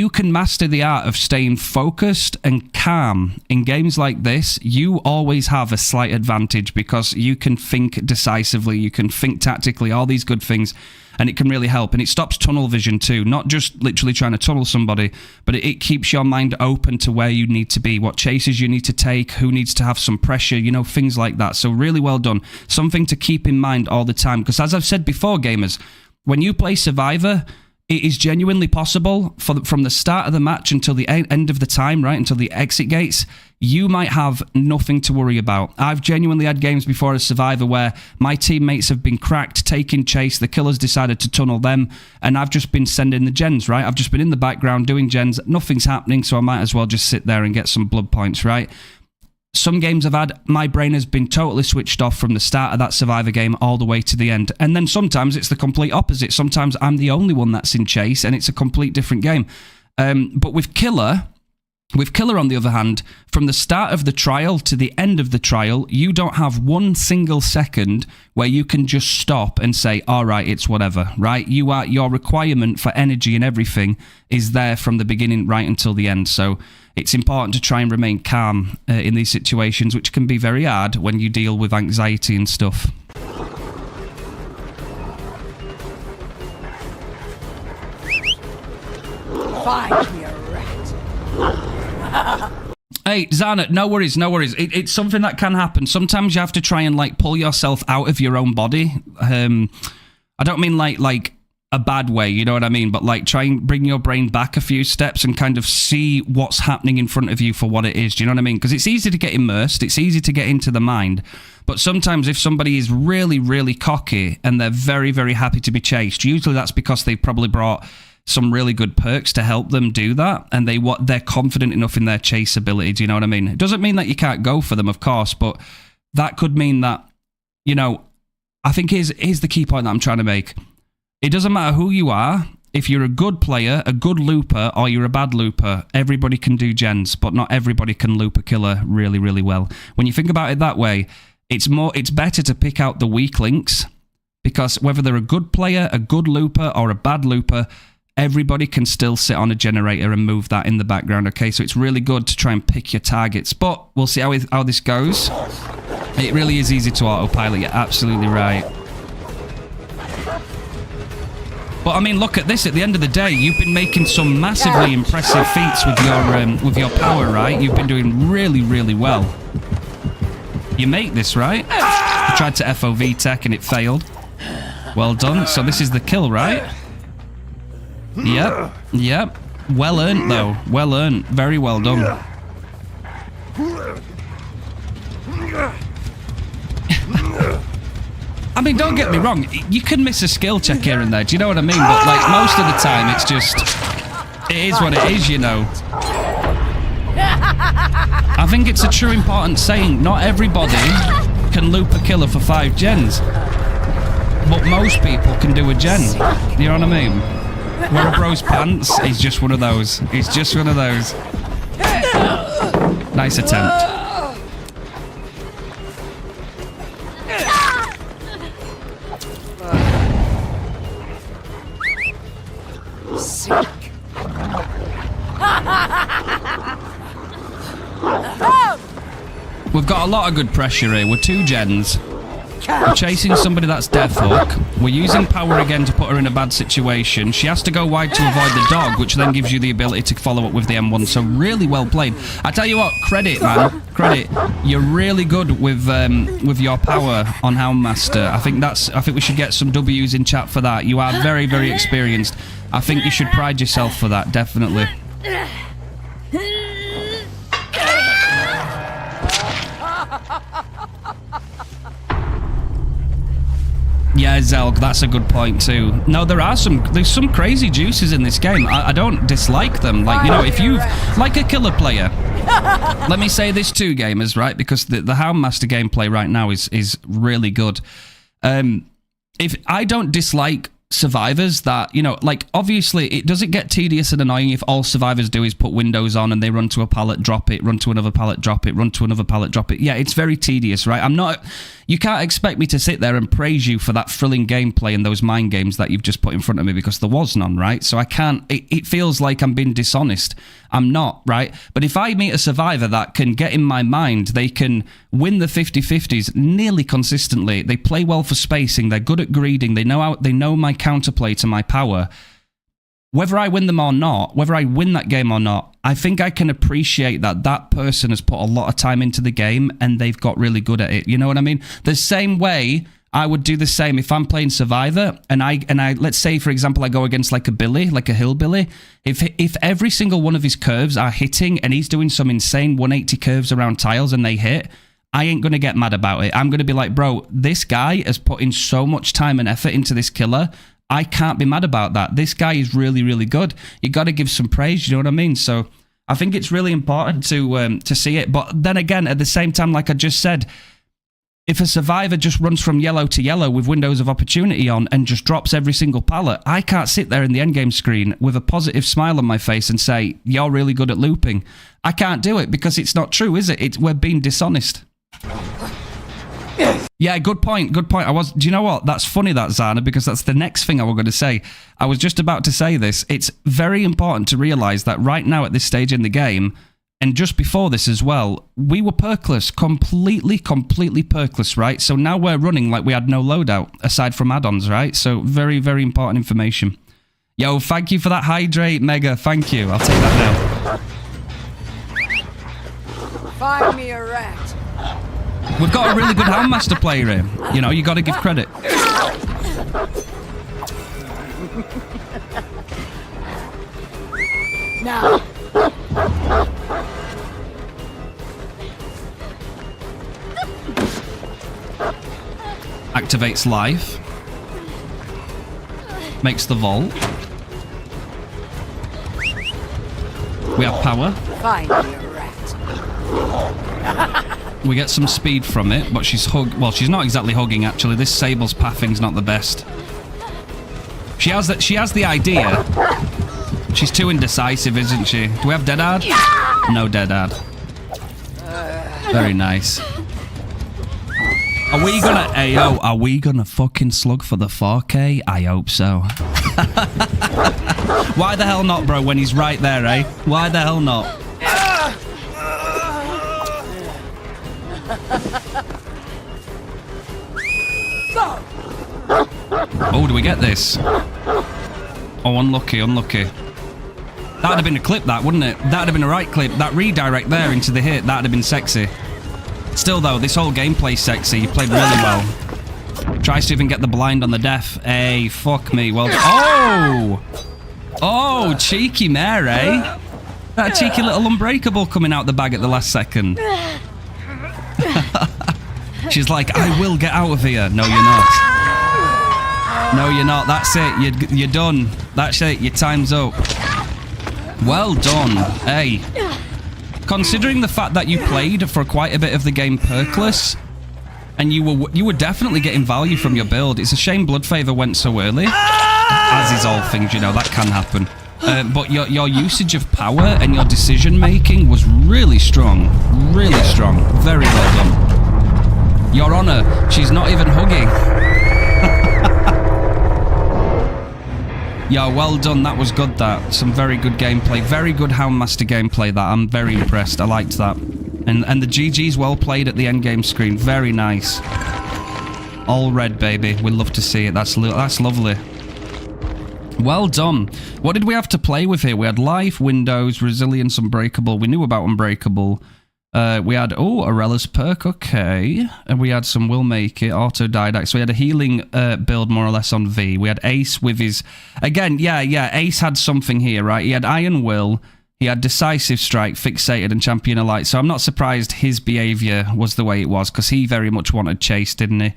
[SPEAKER 1] can master the art of staying focused and calm in games like this, you always have a slight advantage because you can think decisively, you can think tactically, all these good things, and it can really help. And it stops tunnel vision too, not just literally trying to tunnel somebody, but it keeps your mind open to where you need to be, what chases you need to take, who needs to have some pressure, you know, things like that. So really well done. Something to keep in mind all the time, because as I've said before, gamers, when you play Survivor, it is genuinely possible from the start of the match until the end of the time, right, until the exit gates, you might have nothing to worry about. I've genuinely had games before as Survivor where my teammates have been cracked, taking chase, the killers decided to tunnel them, and I've just been sending the gens, right? I've just been in the background doing gens, nothing's happening, so I might as well just sit there and get some blood points, right? Some games I've had, my brain has been totally switched off from the start of that Survivor game all the way to the end. And then sometimes it's the complete opposite. Sometimes I'm the only one that's in chase and it's a complete different game. But with Killer on the other hand, from the start of the trial to the end of the trial, you don't have one single second where you can just stop and say, all right, it's whatever, right? Your requirement for energy and everything is there from the beginning right until the end. So it's important to try and remain calm in these situations, which can be very hard when you deal with anxiety and stuff.
[SPEAKER 4] Find me a rat.
[SPEAKER 1] Hey, Zana, no worries, no worries. It's something that can happen. Sometimes you have to try and, like, pull yourself out of your own body. I don't mean, like a bad way, you know what I mean? But, like, try and bring your brain back a few steps and kind of see what's happening in front of you for what it is. Do you know what I mean? Because it's easy to get immersed. It's easy to get into the mind. But sometimes if somebody is really, really cocky and they're very, very happy to be chased, usually that's because they probably brought some really good perks to help them do that, and they're confident enough in their chase ability. Do you know what I mean? It doesn't mean that you can't go for them, of course, but that could mean that, you know, I think here's the key point that I'm trying to make. It doesn't matter who you are. If you're a good player, a good looper, or you're a bad looper, everybody can do gens, but not everybody can loop a killer really, really well. When you think about it that way, it's better to pick out the weak links, because whether they're a good player, a good looper, or a bad looper, everybody can still sit on a generator and move that in the background, okay? So it's really good to try and pick your targets. But we'll see how this goes. It really is easy to autopilot, you're absolutely right. But I mean, look at this, at the end of the day, you've been making some massively impressive feats with your power, right? You've been doing really, really well. You make this, right? You tried to FOV tech and it failed. Well done. So this is the kill, right? Yep. Well earned, though. Well earned. Very well done. I mean, don't get me wrong. You can miss a skill check here and there. Do you know what I mean? But, like, most of the time, it's just... It is what it is, you know. I think it's a true important saying. Not everybody can loop a killer for 5 gens. but most people can do a gen. You know what I mean? Wear a bro's pants, he's just one of those. He's just one of those. Nice attempt. We've got a lot of good pressure here. We're 2 gens. We're chasing somebody that's death hook. We're using power again to put her in a bad situation. She has to go wide to avoid the dog, which then gives you the ability to follow up with the M1. So really well played. I tell you what, credit, man. Credit. You're really good with your power on Houndmaster. I think we should get some W's in chat for that. You are very, very experienced. I think you should pride yourself for that, definitely. Yeah, Zelg, that's a good point too. No, there's some crazy juices in this game. I don't dislike them. Like, you know, if you like a killer player, let me say this too, gamers, right? Because the Houndmaster gameplay right now is really good. If I don't dislike survivors that, you know, like, obviously it doesn't get tedious and annoying if all survivors do is put windows on and they run to a pallet, drop it, run to another pallet, drop it, run to another pallet, drop it. Yeah, it's very tedious, right? You can't expect me to sit there and praise you for that thrilling gameplay and those mind games that you've just put in front of me, because there was none, right? So I can't, it feels like I'm being dishonest. I'm not, right? But if I meet a survivor that can get in my mind, they can win the 50-50s nearly consistently, they play well for spacing, they're good at greeding, they know my counterplay to my power. Whether I win them or not, whether I win that game or not, I think I can appreciate that that person has put a lot of time into the game and they've got really good at it. You know what I mean? The same way I would do the same if I'm playing Survivor and I let's say, for example, I go against like a Billy, like a hillbilly. If every single one of his curves are hitting and he's doing some insane 180 curves around tiles and they hit, I ain't going to get mad about it. I'm going to be like, bro, this guy has put in so much time and effort into this killer. I can't be mad about that. This guy is really, really good. You got to give some praise, you know what I mean? So I think it's really important to see it. But then again, at the same time, like I just said, if a survivor just runs from yellow to yellow with windows of opportunity on and just drops every single pallet, I can't sit there in the endgame screen with a positive smile on my face and say, you're really good at looping. I can't do it because it's not true, is it? We're being dishonest. Yeah, good point. Good point. Do you know what? That's funny, that, Zana, because that's the next thing I was going to say. I was just about to say this. It's very important to realize that right now at this stage in the game, and just before this as well, we were perkless, completely perkless, right? So now we're running like we had no loadout aside from add-ons, right? So very, very important information. Yo, thank you for that hydrate, Mega. Thank you. I'll take that now.
[SPEAKER 4] Find me a rat.
[SPEAKER 1] We've got a really good Houndmaster player here. You know, you got to give credit.
[SPEAKER 4] Now.
[SPEAKER 1] Activates life. Makes the vault. We have power.
[SPEAKER 4] Find me a rat.
[SPEAKER 1] We get some speed from it, but she's well, she's not exactly hugging, actually. This Sable's pathing's not the best. She has the idea. She's too indecisive, isn't she? Do we have DeathAdder? No DeathAdder. Very nice. Are we gonna fucking slug for the 4K? I hope so. Why the hell not, bro, when he's right there, eh? Why the hell not? Oh, do we get this? Oh, unlucky. That'd have been a clip, that, wouldn't it? That'd have been a right clip. That redirect there into the hit, that'd have been sexy. Still, though, this whole gameplay's sexy. You played really well. Tries to even get the blind on the death. Hey, fuck me. Well, oh, cheeky mare, eh? That cheeky little unbreakable coming out the bag at the last second. She's like, I will get out of here. No, you're not. No, you're not. That's it. You're done. That's it. Your time's up. Well done. Hey. Considering the fact that you played for quite a bit of the game perkless, and you were definitely getting value from your build. It's a shame Blood Favor went so early. As is all things, you know, that can happen. But your usage of power and your decision making was really strong. Really strong. Very well done. Your Honor, she's not even hugging. Yeah, well done. That was good, that. Some very good gameplay. Very good Houndmaster gameplay, that. I'm very impressed. I liked that. And the GG's well played at the endgame screen. Very nice. All red, baby. We love to see it. That's lovely. Well done. What did we have to play with here? We had Life, Windows, Resilience, Unbreakable. We knew about Unbreakable. We had, Arella's perk, okay. And we had some Will Make It, Autodidact. So we had a healing build more or less on V. We had Ace with his... Again, yeah, Ace had something here, right? He had Iron Will, he had Decisive Strike, Fixated, and Champion of Light. So I'm not surprised his behaviour was the way it was, because he very much wanted Chase, didn't he?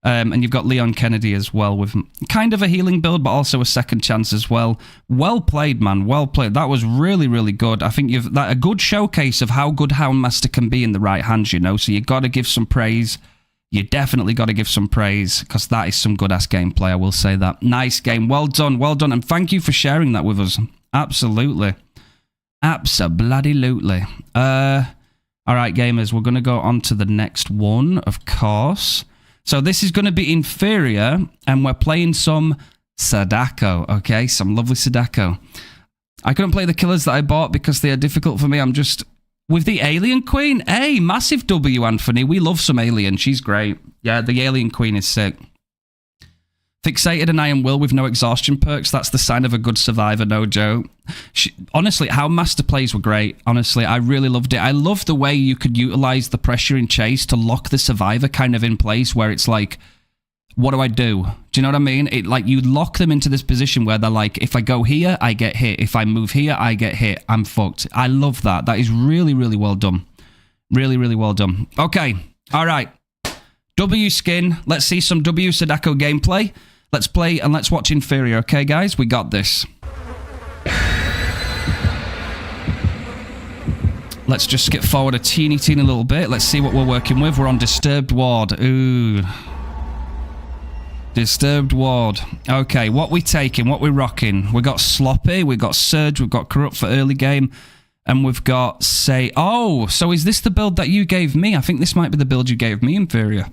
[SPEAKER 1] And you've got Leon Kennedy as well with kind of a healing build, but also a second chance as well. Well played, man. Well played. That was really, really good. I think you've a good showcase of how good Houndmaster can be in the right hands, you know. So you got to give some praise. You definitely got to give some praise, because that is some good-ass gameplay, I will say that. Nice game. Well done, and thank you for sharing that with us. Absolutely. Abso-bloody-lutely. All right, gamers, we're going to go on to the next one, of course. So this is going to be Inferior, and we're playing some Sadako, okay? Some lovely Sadako. I couldn't play the killers that I bought because they are difficult for me. I'm just... With the Alien Queen? Hey, massive W, Anthony. We love some Alien. She's great. Yeah, the Alien Queen is sick. Fixated and Iron Will with no exhaustion perks. That's the sign of a good survivor, no joke. Honestly, how Master plays were great. Honestly, I really loved it. I love the way you could utilize the pressure in Chase to lock the survivor kind of in place, where it's like, what do I do? Do you know what I mean? It like you lock them into this position where they're like, if I go here, I get hit. If I move here, I get hit. I'm fucked. I love that. That is really, really well done. Really, really well done. Okay. All right. W skin. Let's see some W Sadako gameplay. Let's play and let's watch Inferior. Okay, guys? We got this. Let's just skip forward a teeny little bit. Let's see what we're working with. We're on Disturbed Ward. Ooh. Disturbed Ward. Okay, what we taking? What we rocking? We got Sloppy, we got Surge, we've got Corrupt for early game, and we've got Say... Oh, so is this the build that you gave me? I think this might be the build you gave me, Inferior.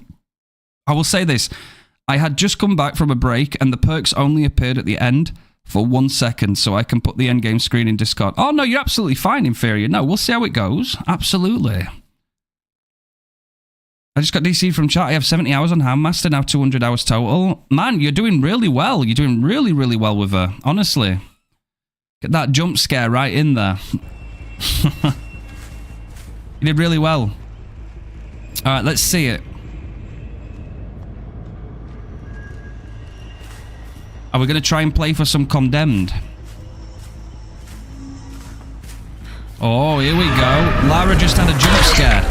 [SPEAKER 1] I will say this. I had just come back from a break, and the perks only appeared at the end for 1 second, so I can put the endgame screen in Discord. Oh, no, you're absolutely fine, Inferior. No, we'll see how it goes. Absolutely. I just got DC'd from chat. I have 70 hours on Houndmaster, now 200 hours total. Man, you're doing really well. You're doing really, really well with her. Honestly. Get that jump scare right in there. You did really well. All right, let's see it. Are we going to try and play for some Condemned? Oh, here we go. Lara just had a jump scare.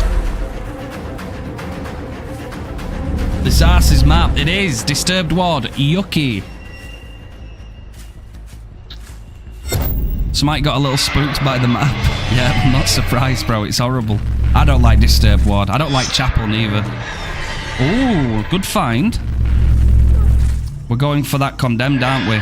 [SPEAKER 1] This ass is map. It is. Disturbed Ward. Yucky. Smite got a little spooked by the map. Yeah, I'm not surprised, bro. It's horrible. I don't like Disturbed Ward. I don't like Chapel neither. Ooh, good find. We're going for that Condemned, aren't we?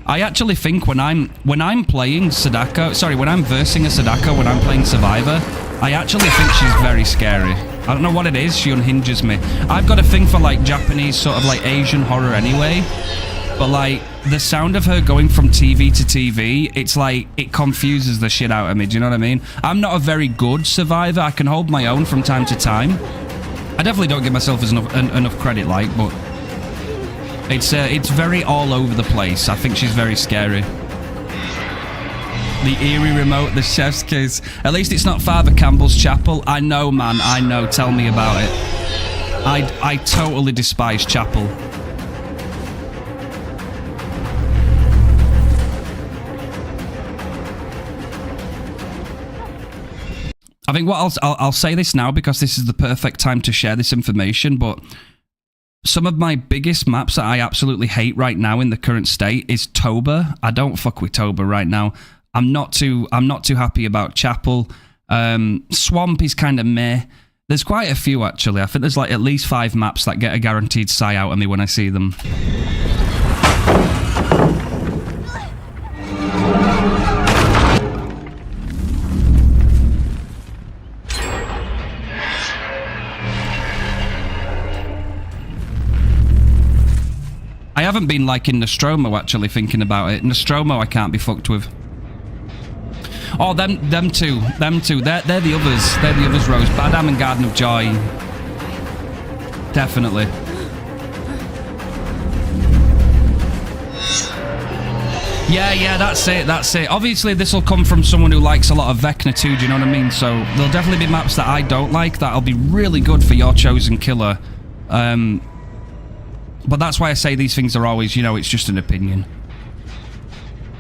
[SPEAKER 1] I actually think when I'm playing Sadako, sorry, when I'm versing a Sadako, when I'm playing Survivor, I actually think she's very scary. I don't know what it is, she unhinges me. I've got a thing for like Japanese, sort of like Asian horror anyway, but like the sound of her going from TV to TV, it's like, it confuses the shit out of me, do you know what I mean? I'm not a very good Survivor, I can hold my own from time to time. I definitely don't give myself enough credit, like, but it's very all over the place. I think she's very scary. The eerie remote, the chef's kiss. At least it's not Father Campbell's Chapel. I know, man, I know. Tell me about it. I totally despise Chapel. I think what I'll say this now because this is the perfect time to share this information, but some of my biggest maps that I absolutely hate right now in the current state is Toba. I don't fuck with Toba right now. I'm not too happy about Chapel. Swamp is kind of meh. There's quite a few actually. I think there's like at least 5 maps that get a guaranteed sigh out of me when I see them. I haven't been liking Nostromo actually, thinking about it. Nostromo I can't be fucked with. Oh, them two. They're the others. They're the others, Rose. Badam and Garden of Joy. Definitely. Yeah, that's it. Obviously, this will come from someone who likes a lot of Vecna too, do you know what I mean? So, there'll definitely be maps that I don't like that'll be really good for your chosen killer. But that's why I say these things are always, you know, it's just an opinion.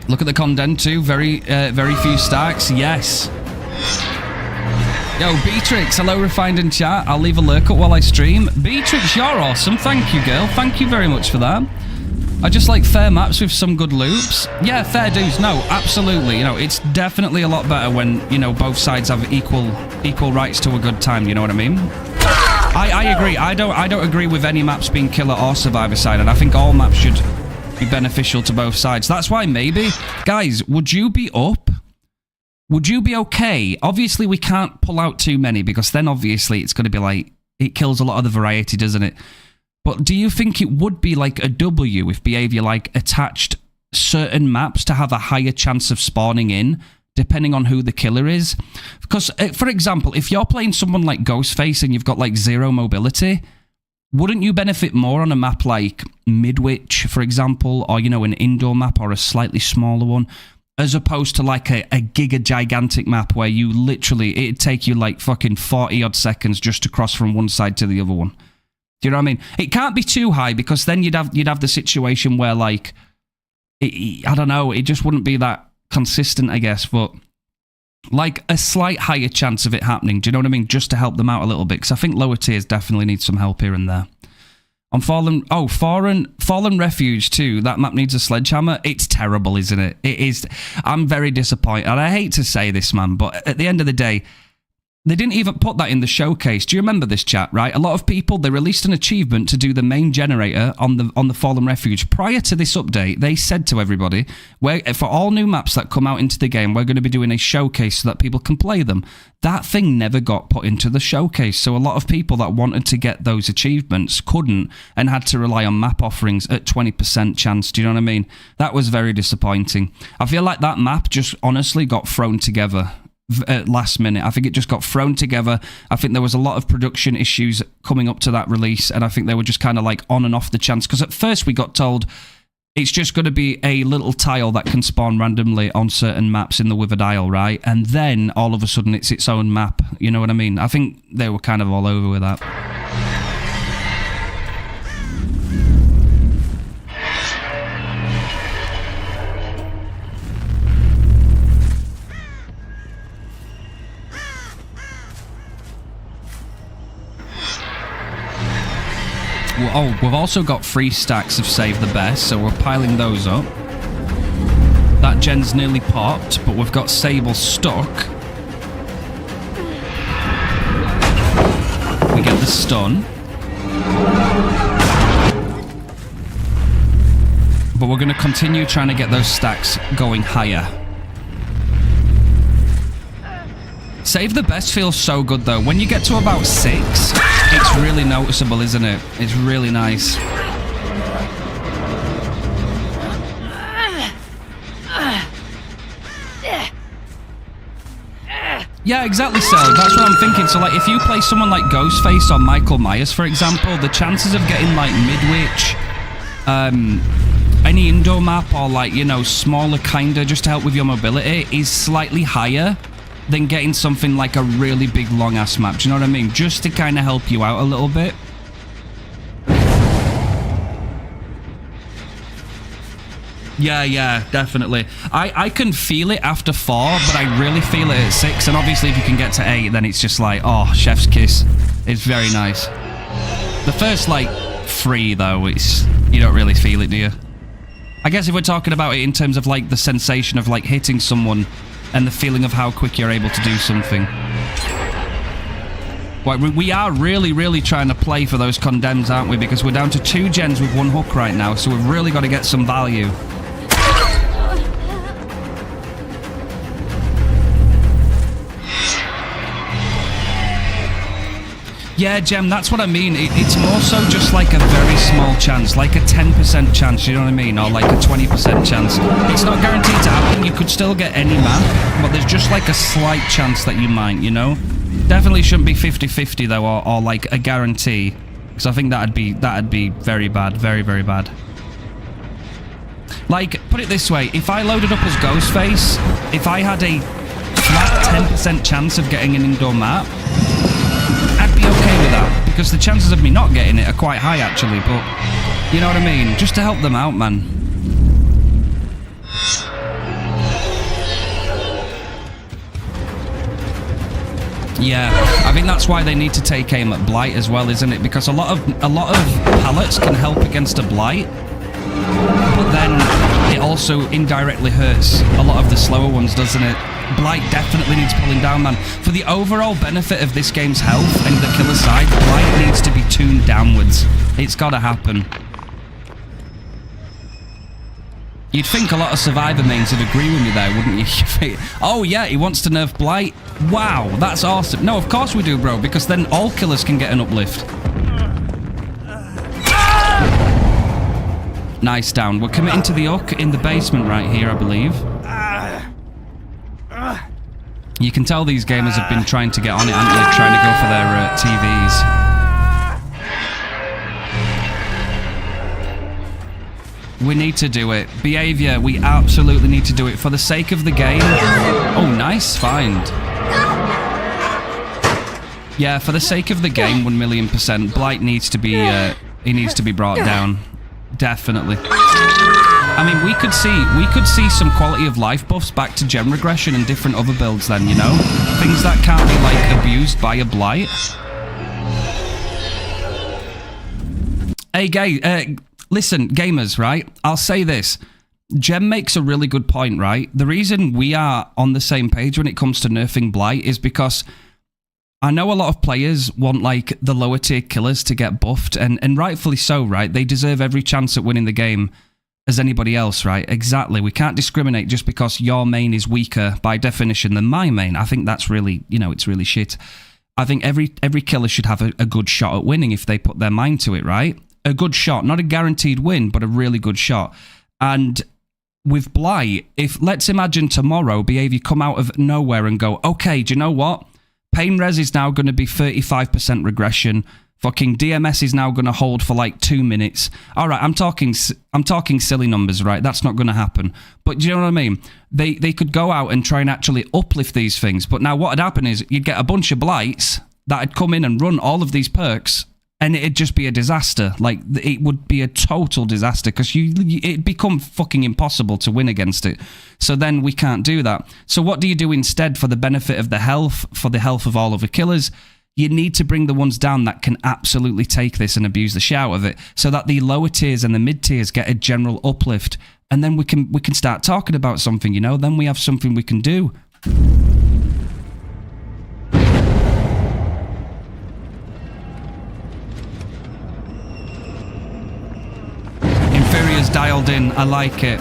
[SPEAKER 1] Look at the Condemned too. Very few stacks. Yes. Yo, Beatrix, hello, refined in chat. I'll leave a lurk up while I stream. Beatrix, you're awesome. Thank you, girl. Thank you very much for that. I just like fair maps with some good loops. Yeah, fair dues. No, absolutely. You know, it's definitely a lot better when, you know, both sides have equal rights to a good time. You know what I mean? I agree. I don't agree with any maps being killer or survivor side, and I think all maps should be beneficial to both sides. That's why maybe, guys, would you be up? Would you be okay? Obviously, we can't pull out too many because then obviously it's going to be like, it kills a lot of the variety, doesn't it? But do you think it would be like a W if Behaviour like attached certain maps to have a higher chance of spawning in, depending on who the killer is? Because, for example, if you're playing someone like Ghostface and you've got like 0 mobility, wouldn't you benefit more on a map like Midwich, for example, or, you know, an indoor map or a slightly smaller one, as opposed to like a giga gigantic map where you literally, it'd take you like fucking 40 odd seconds just to cross from one side to the other one? Do you know what I mean? It can't be too high because then you'd have the situation where like, I don't know, it just wouldn't be that consistent, I guess, but like a slight higher chance of it happening. Do you know what I mean? Just to help them out a little bit, because I think lower tiers definitely need some help here and there. On Fallen Refuge too, that map needs a sledgehammer. It's terrible, isn't it? It is. I'm very disappointed, and I hate to say this, man, but at the end of the day, they didn't even put that in the showcase. Do you remember this, chat, right? A lot of people, they released an achievement to do the main generator on the Fallen Refuge. Prior to this update, they said to everybody, for all new maps that come out into the game, we're going to be doing a showcase so that people can play them. That thing never got put into the showcase, so a lot of people that wanted to get those achievements couldn't and had to rely on map offerings at 20% chance. Do you know what I mean? That was very disappointing. I feel like that map just honestly got thrown together at last minute. I think it just got thrown together. I think there was a lot of production issues coming up to that release, and I think they were just kind of like on and off the chance, because at first we got told it's just going to be a little tile that can spawn randomly on certain maps in the Withered Isle, right? And then all of a sudden it's its own map. You know what I mean? I think they were kind of all over with that. Oh, we've also got 3 stacks of Save the Best, so we're piling those up. That gen's nearly popped, but we've got Sable stuck. We get the stun. But we're going to continue trying to get those stacks going higher. Save the Best feels so good, though. When you get to about 6, it's really noticeable, isn't it? It's really nice. Yeah, exactly, so that's what I'm thinking. So, like, if you play someone like Ghostface or Michael Myers, for example, the chances of getting, like, Midwich, any indoor map or, like, you know, smaller kinda just to help with your mobility is slightly higher than getting something like a really big long-ass map. Do you know what I mean? Just to kind of help you out a little bit. Yeah, definitely. I can feel it after 4, but I really feel it at 6. And obviously, if you can get to 8, then it's just like, oh, chef's kiss. It's very nice. The first, like, 3, though, you don't really feel it, do you? I guess if we're talking about it in terms of like the sensation of like hitting someone and the feeling of how quick you're able to do something. Well, we are really, really trying to play for those condemns, aren't we? Because we're down to 2 gens with 1 hook right now, so we've really got to get some value. Yeah, Gem, that's what I mean. It's more so just like a very small chance, like a 10% chance, you know what I mean? Or like a 20% chance. It's not guaranteed to happen. You could still get any map, but there's just like a slight chance that you might, you know? Definitely shouldn't be 50-50 though, or like a guarantee. Because I think that'd be very bad. Very, very bad. Like, put it this way, if I loaded up as Ghostface, if I had a flat 10% chance of getting an indoor map, I'd be okay with that, because the chances of me not getting it are quite high actually, but you know what I mean? Just to help them out, man. Yeah, I think that's why they need to take aim at Blight as well, isn't it? Because a lot of pallets can help against a Blight, but then it also indirectly hurts a lot of the slower ones, doesn't it? Blight definitely needs pulling down, man. For the overall benefit of this game's health and the killer side, Blight needs to be tuned downwards. It's gotta happen. You'd think a lot of Survivor mains would agree with me there, wouldn't you? Oh yeah, he wants to nerf Blight. Wow, that's awesome. No, of course we do, bro, because then all killers can get an uplift. Nice down. We're committing to the hook in the basement right here, I believe. You can tell these gamers have been trying to get on it, aren't they? Trying to go for their TVs. We need to do it. Behaviour, we absolutely need to do it for the sake of the game. Oh, nice find. Yeah, for the sake of the game, 1,000,000%. Blight needs to be, he needs to be brought down. Definitely. I mean, we could see some quality of life buffs back to gem regression and different other builds then, you know? Things that can't be, like, abused by a Blight. Hey, listen, gamers, right? I'll say this. Gem makes a really good point, right? The reason we are on the same page when it comes to nerfing Blight is because I know a lot of players want, like, the lower tier killers to get buffed, and rightfully so, right? They deserve every chance at winning the game as anybody else, right? Exactly. We can't discriminate just because your main is weaker by definition than my main. I think that's really, you know, it's really shit. I think every killer should have a good shot at winning if they put their mind to it, right? A good shot, not a guaranteed win, but a really good shot. And with Blight, if, let's imagine tomorrow, Behaviour come out of nowhere and go, okay, do you know what? Pain res is now going to be 35% regression. Fucking DMS is now going to hold for like 2 minutes. All right, I'm talking silly numbers, right? That's not going to happen. But do you know what I mean? They could go out and try and actually uplift these things. But now what would happen is you'd get a bunch of Blights that would come in and run all of these perks, and it'd just be a disaster. Like, it would be a total disaster because it'd become fucking impossible to win against it. So then we can't do that. So what do you do instead for the benefit of the health, for the health of all of the killers? You need to bring the ones down that can absolutely take this and abuse the shit out of it, so that the lower tiers and the mid tiers get a general uplift, and then we can start talking about something, you know? Then we have something we can do. Inferior's dialed in. I like it.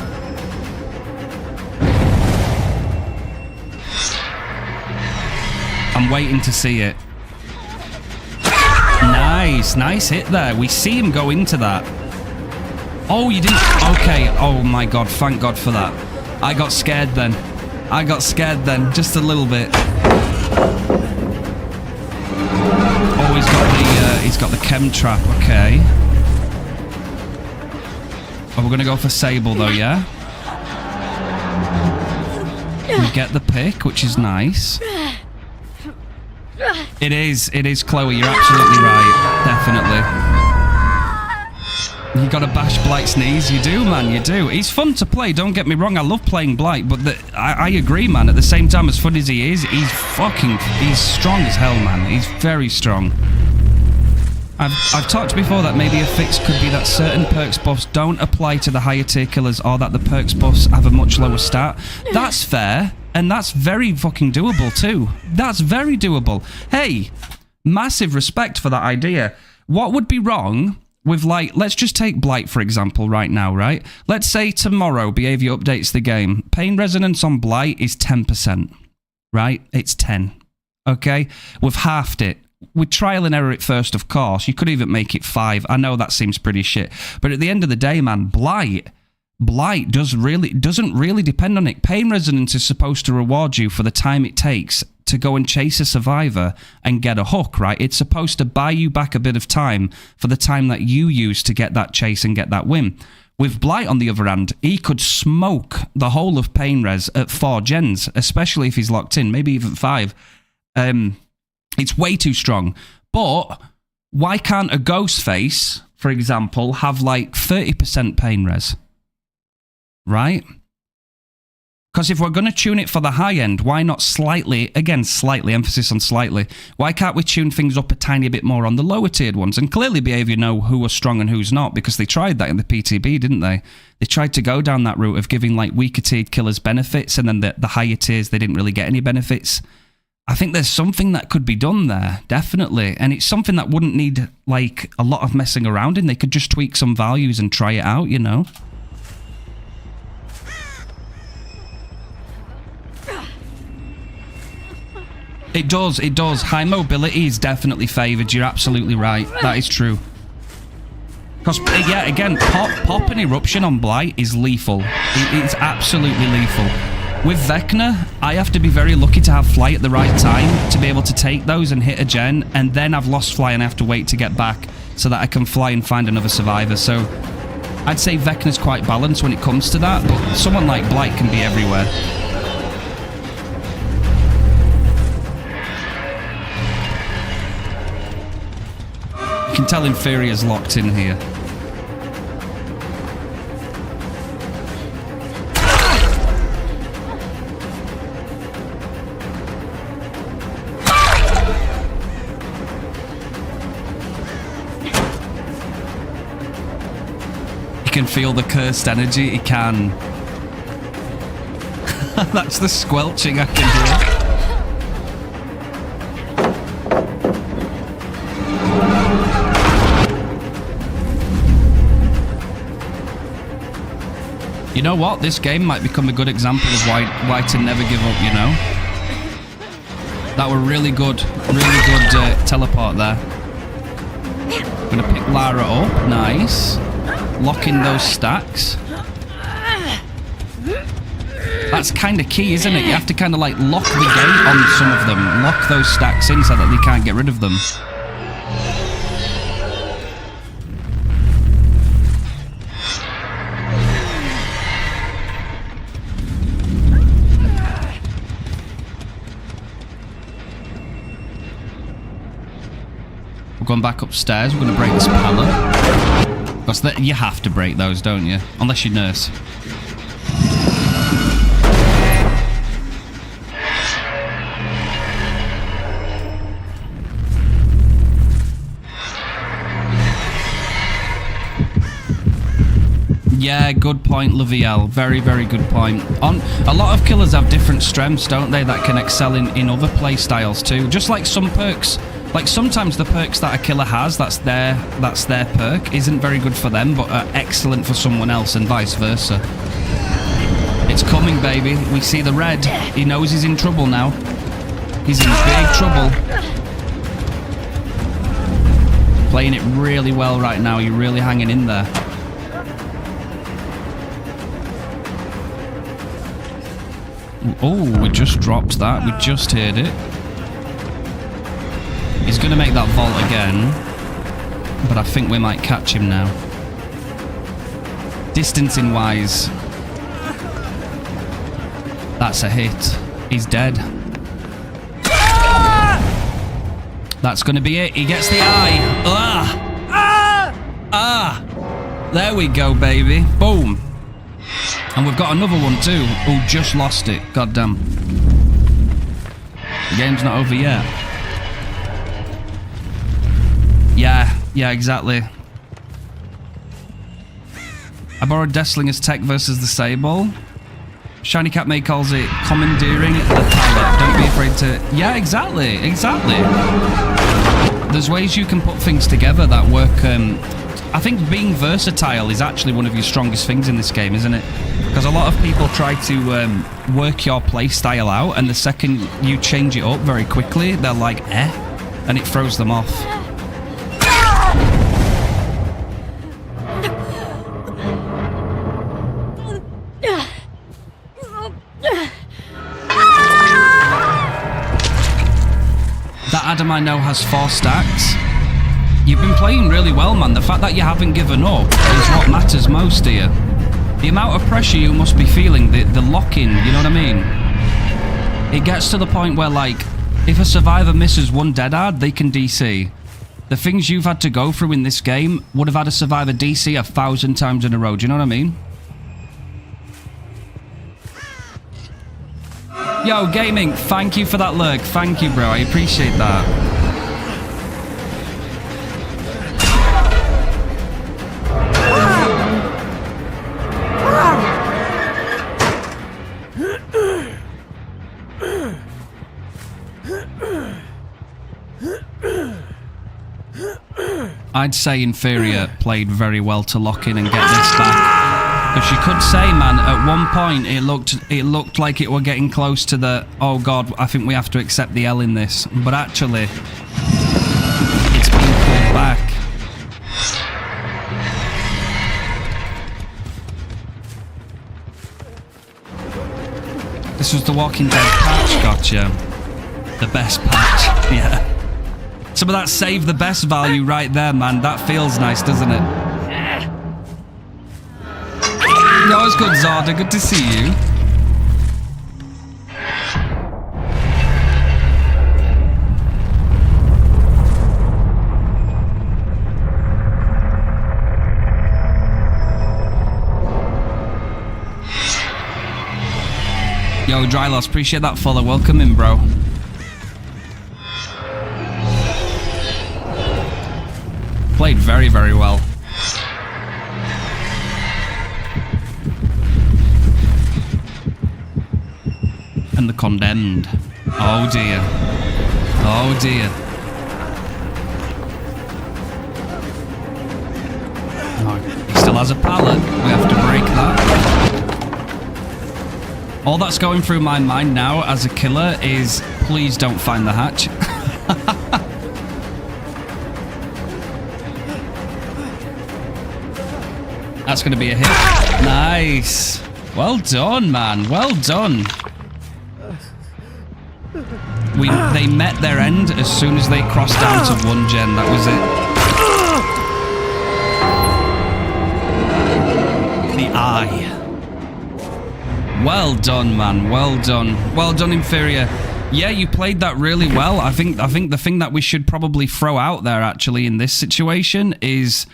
[SPEAKER 1] I'm waiting to see it. Nice hit there. We see him go into that. Oh, you didn't... Okay. Oh my god, thank god for that. I got scared then. Just a little bit. Oh, he's got the chem trap. Okay. Oh, we're gonna go for Sable though, yeah? We get the pick, which is nice. It is Chloe, you're absolutely right. Definitely. You gotta bash Blight's knees. You do, man, you do. He's fun to play, don't get me wrong. I love playing Blight, but I agree, man. At the same time, as fun as he is, he's strong as hell, man. He's very strong. I've talked before that maybe a fix could be that certain perks buffs don't apply to the higher tier killers, or that the perks buffs have a much lower stat. That's fair, and that's very fucking doable too. That's very doable. Hey, massive respect for that idea. What would be wrong with, like, let's just take Blight for example right now, right? Let's say tomorrow Behaviour updates the game. Pain resonance on Blight is 10%, right? It's 10, okay? We've halved it. With trial and error at first, of course. You could even make it 5. I know that seems pretty shit. But at the end of the day, man, Blight doesn't really depend on it. Pain resonance is supposed to reward you for the time it takes to go and chase a survivor and get a hook, right? It's supposed to buy you back a bit of time for the time that you use to get that chase and get that win. With Blight, on the other hand, he could smoke the whole of Pain Res at 4 gens, especially if he's locked in, maybe even 5. It's way too strong. But why can't a Ghostface, for example, have like 30% pain res? Right? Because if we're going to tune it for the high end, why not slightly, again, slightly, emphasis on slightly, why can't we tune things up a tiny bit more on the lower tiered ones? And clearly Behaviour know who was strong and who's not, because they tried that in the PTB, didn't they? They tried to go down that route of giving like weaker tiered killers benefits, and then the higher tiers, they didn't really get any benefits. I think there's something that could be done there, definitely. And it's something that wouldn't need, like, a lot of messing around in. They could just tweak some values and try it out, you know? It does, it does. High mobility is definitely favoured. You're absolutely right. That is true. Because, yeah, again, pop and eruption on Blight is lethal. It's absolutely lethal. With Vecna, I have to be very lucky to have flight at the right time to be able to take those and hit a gen, and then I've lost fly and I have to wait to get back so that I can fly and find another survivor. So I'd say Vecna's quite balanced when it comes to that, but someone like Blight can be everywhere. You can tell Inferior's locked in here. Can feel the cursed energy. He can. That's the squelching I can hear. You know what? This game might become a good example of why to never give up, you know? That were really good teleport there. I'm gonna pick Lara up. Nice. Lock in those stacks. That's kind of key, isn't it? You have to kind of like lock the gate on some of them. Lock those stacks in so that they can't get rid of them. We're going back upstairs. We're going to break this pallet. Because you have to break those, don't you? Unless you nurse. Yeah, good point, Lavielle. Very, very good point. A lot of killers have different strengths, don't they, that can excel in other play styles too. Just like some perks. Like sometimes the perks that a killer has, that's their perk, isn't very good for them, but are excellent for someone else, and vice versa. It's coming, baby. We see the red. He knows he's in trouble now. He's in big trouble. Playing it really well right now. You're really hanging in there. Oh, we just dropped that. We just heard it. He's going to make that vault again, but I think we might catch him now. Distancing wise, that's a hit. He's dead. That's going to be it. He gets the eye. There we go, baby. Boom. And we've got another one too. Oh, just lost it. God damn. The game's not over yet. Yeah, Yeah, exactly. I borrowed Desslinger's tech versus the Sable. Shiny Cat May calls it commandeering the palette. Don't be afraid to... Yeah, exactly. Exactly. There's ways you can put things together that work. I think being versatile is actually one of your strongest things in this game, isn't it? Because a lot of people try to work your play style out, and the second you change it up very quickly, they're like, eh? And it throws them off. That Adam I know has 4 stacks. You've been playing really well, man. The fact that you haven't given up is what matters most here. The amount of pressure you must be feeling, the lock-in, you know what I mean? It gets to the point where, like, if a survivor misses one DeathAdder, they can DC. The things you've had to go through in this game would have had a survivor DC 1,000 times in a row. Do you know what I mean? Yo, Gaming, thank you for that lurk. Thank you, bro. I appreciate that. I'd say Inferior played very well to lock in and get this back. Because you could say, man, at one point it looked like it were getting close to the, oh god, I think we have to accept the L in this. But actually, it's been pulled back. This was the Walking Dead patch, gotcha. The best patch, yeah. Some of that save the best value right there, man. That feels nice, doesn't it? No, it's good, Zarda. Good to see you. Yo, Dryloss, appreciate that follow. Welcome in, bro. Played very, very well. And the Condemned. Oh dear. Oh dear. Oh, he still has a pallet. We have to break that. All that's going through my mind now as a killer is, please don't find the hatch. That's going to be a hit. Nice. Well done, man. Well done. They met their end as soon as they crossed down to 1 gen. That was it. The eye. Well done, man. Well done. Well done, Inferior. Yeah, you played that really well. I think the thing that we should probably throw out there actually in this situation is,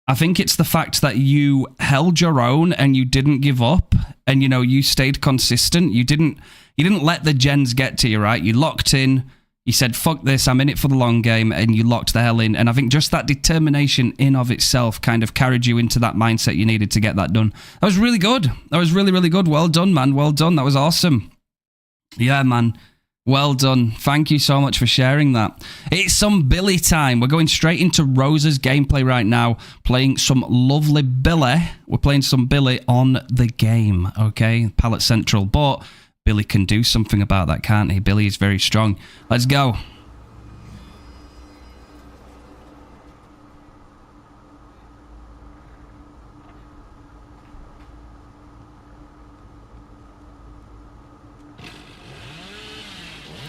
[SPEAKER 1] I think it's the fact that you held your own and you didn't give up, and you know, you stayed consistent. You didn't let the gens get to you, right? You locked in. You said, fuck this, I'm in it for the long game, and you locked the hell in. And I think just that determination in of itself kind of carried you into that mindset you needed to get that done. That was really good. That was really, really good. Well done, man. Well done. That was awesome. Yeah, man. Well done. Thank you so much for sharing that. It's some Billy time. We're going straight into Rosa's gameplay right now, playing some lovely Billy. We're playing some Billy on the game, okay? Palette Central. But Billy can do something about that, can't he? Billy is very strong. Let's go.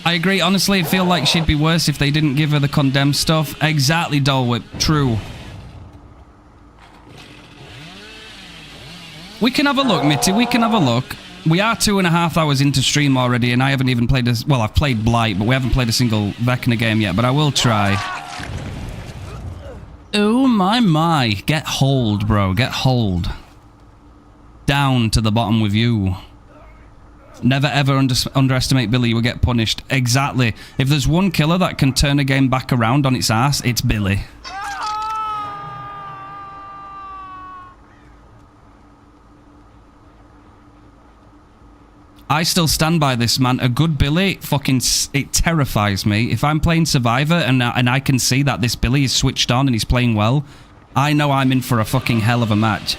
[SPEAKER 1] I agree. Honestly, I feel like she'd be worse if they didn't give her the condemned stuff. Exactly, Dole Whip. True. We can have a look, Mitty. We can have a look. We are 2.5 hours into stream already, and I haven't even played a... Well, I've played Blight, but we haven't played a single Vecna game yet, but I will try. Oh, my. Get hold, bro. Get hold. Down to the bottom with you. Never ever underestimate Billy, you will get punished. Exactly. If there's one killer that can turn a game back around on its ass, it's Billy. I still stand by this, man. A good Billy, it terrifies me. If I'm playing Survivor and I can see that this Billy is switched on and he's playing well, I know I'm in for a fucking hell of a match.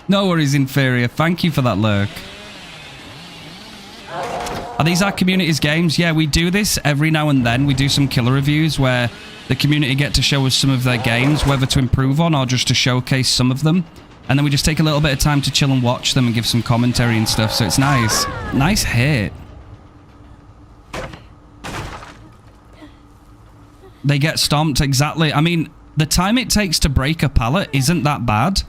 [SPEAKER 1] No worries, Inferior. Thank you for that lurk. Are these our community's games? Yeah, we do this every now and then. We do some killer reviews where the community get to show us some of their games, whether to improve on or just to showcase some of them. And then we just take a little bit of time to chill and watch them and give some commentary and stuff, so it's nice. Nice hit. They get stomped, exactly. I mean, the time it takes to break a pallet isn't that bad.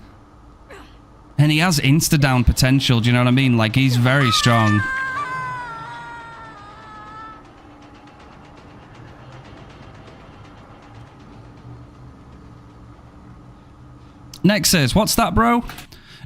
[SPEAKER 1] And he has insta-down potential, do you know what I mean? Like, he's very strong. Next says, what's that, bro?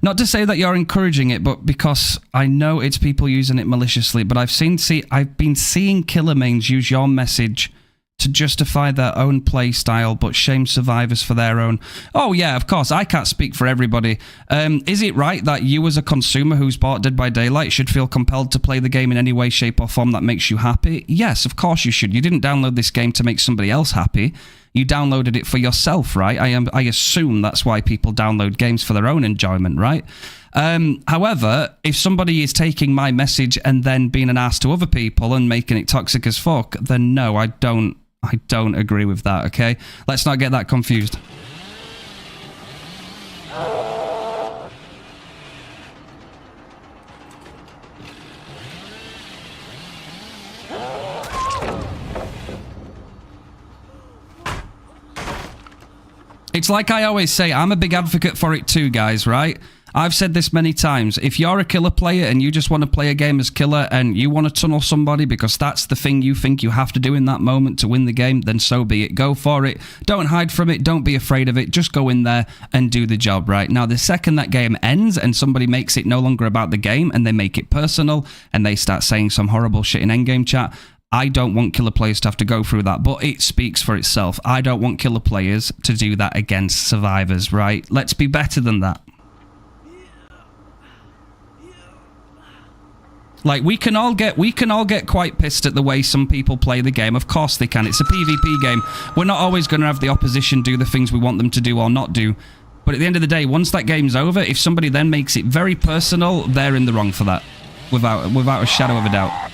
[SPEAKER 1] Not to say that you're encouraging it, but because I know it's people using it maliciously, but I've been seeing killer mains use your message to justify their own play style, but shame survivors for their own. Oh yeah, of course, I can't speak for everybody. Is it right that you as a consumer who's bought Dead by Daylight should feel compelled to play the game in any way, shape or form that makes you happy? Yes, of course you should. You didn't download this game to make somebody else happy. You downloaded it for yourself, right? I assume that's why people download games for their own enjoyment, right? However, if somebody is taking my message and then being an ass to other people and making it toxic as fuck, then no, I don't agree with that, okay? Let's not get that confused. It's like I always say, I'm a big advocate for it too, guys, right? I've said this many times. If you're a killer player and you just want to play a game as killer and you want to tunnel somebody because that's the thing you think you have to do in that moment to win the game, then so be it. Go for it. Don't hide from it. Don't be afraid of it. Just go in there and do the job, right? Now, the second that game ends and somebody makes it no longer about the game and they make it personal and they start saying some horrible shit in endgame chat, I don't want killer players to have to go through that, but it speaks for itself. I don't want killer players to do that against survivors, right? Let's be better than that. Like, we can all get quite pissed at the way some people play the game. Of course they can. It's a PvP game. We're not always going to have the opposition do the things we want them to do or not do. But at the end of the day, once that game's over, if somebody then makes it very personal, they're in the wrong for that. Without a shadow of a doubt.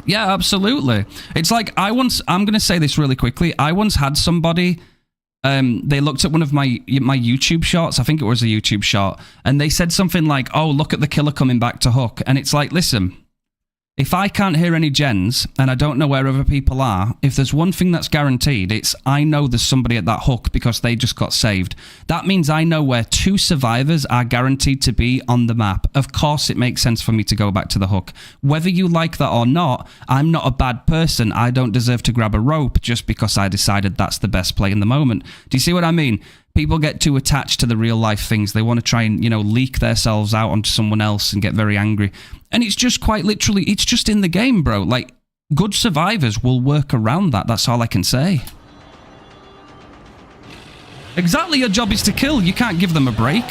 [SPEAKER 1] Yeah, absolutely. It's like, I'm going to say this really quickly. I once had somebody, they looked at one of my YouTube shorts, I think it was a YouTube short, and they said something like, oh, look at the killer coming back to hook. And it's like, listen, if I can't hear any gens, and I don't know where other people are, if there's one thing that's guaranteed, it's I know there's somebody at that hook because they just got saved. That means I know where 2 survivors are guaranteed to be on the map. Of course, it makes sense for me to go back to the hook. Whether you like that or not, I'm not a bad person. I don't deserve to grab a rope just because I decided that's the best play in the moment. Do you see what I mean? People get too attached to the real life things. They want to try and, leak themselves out onto someone else and get very angry. And it's just quite literally, it's just in the game, bro. Like, good survivors will work around that. That's all I can say. Exactly, your job is to kill. You can't give them a break.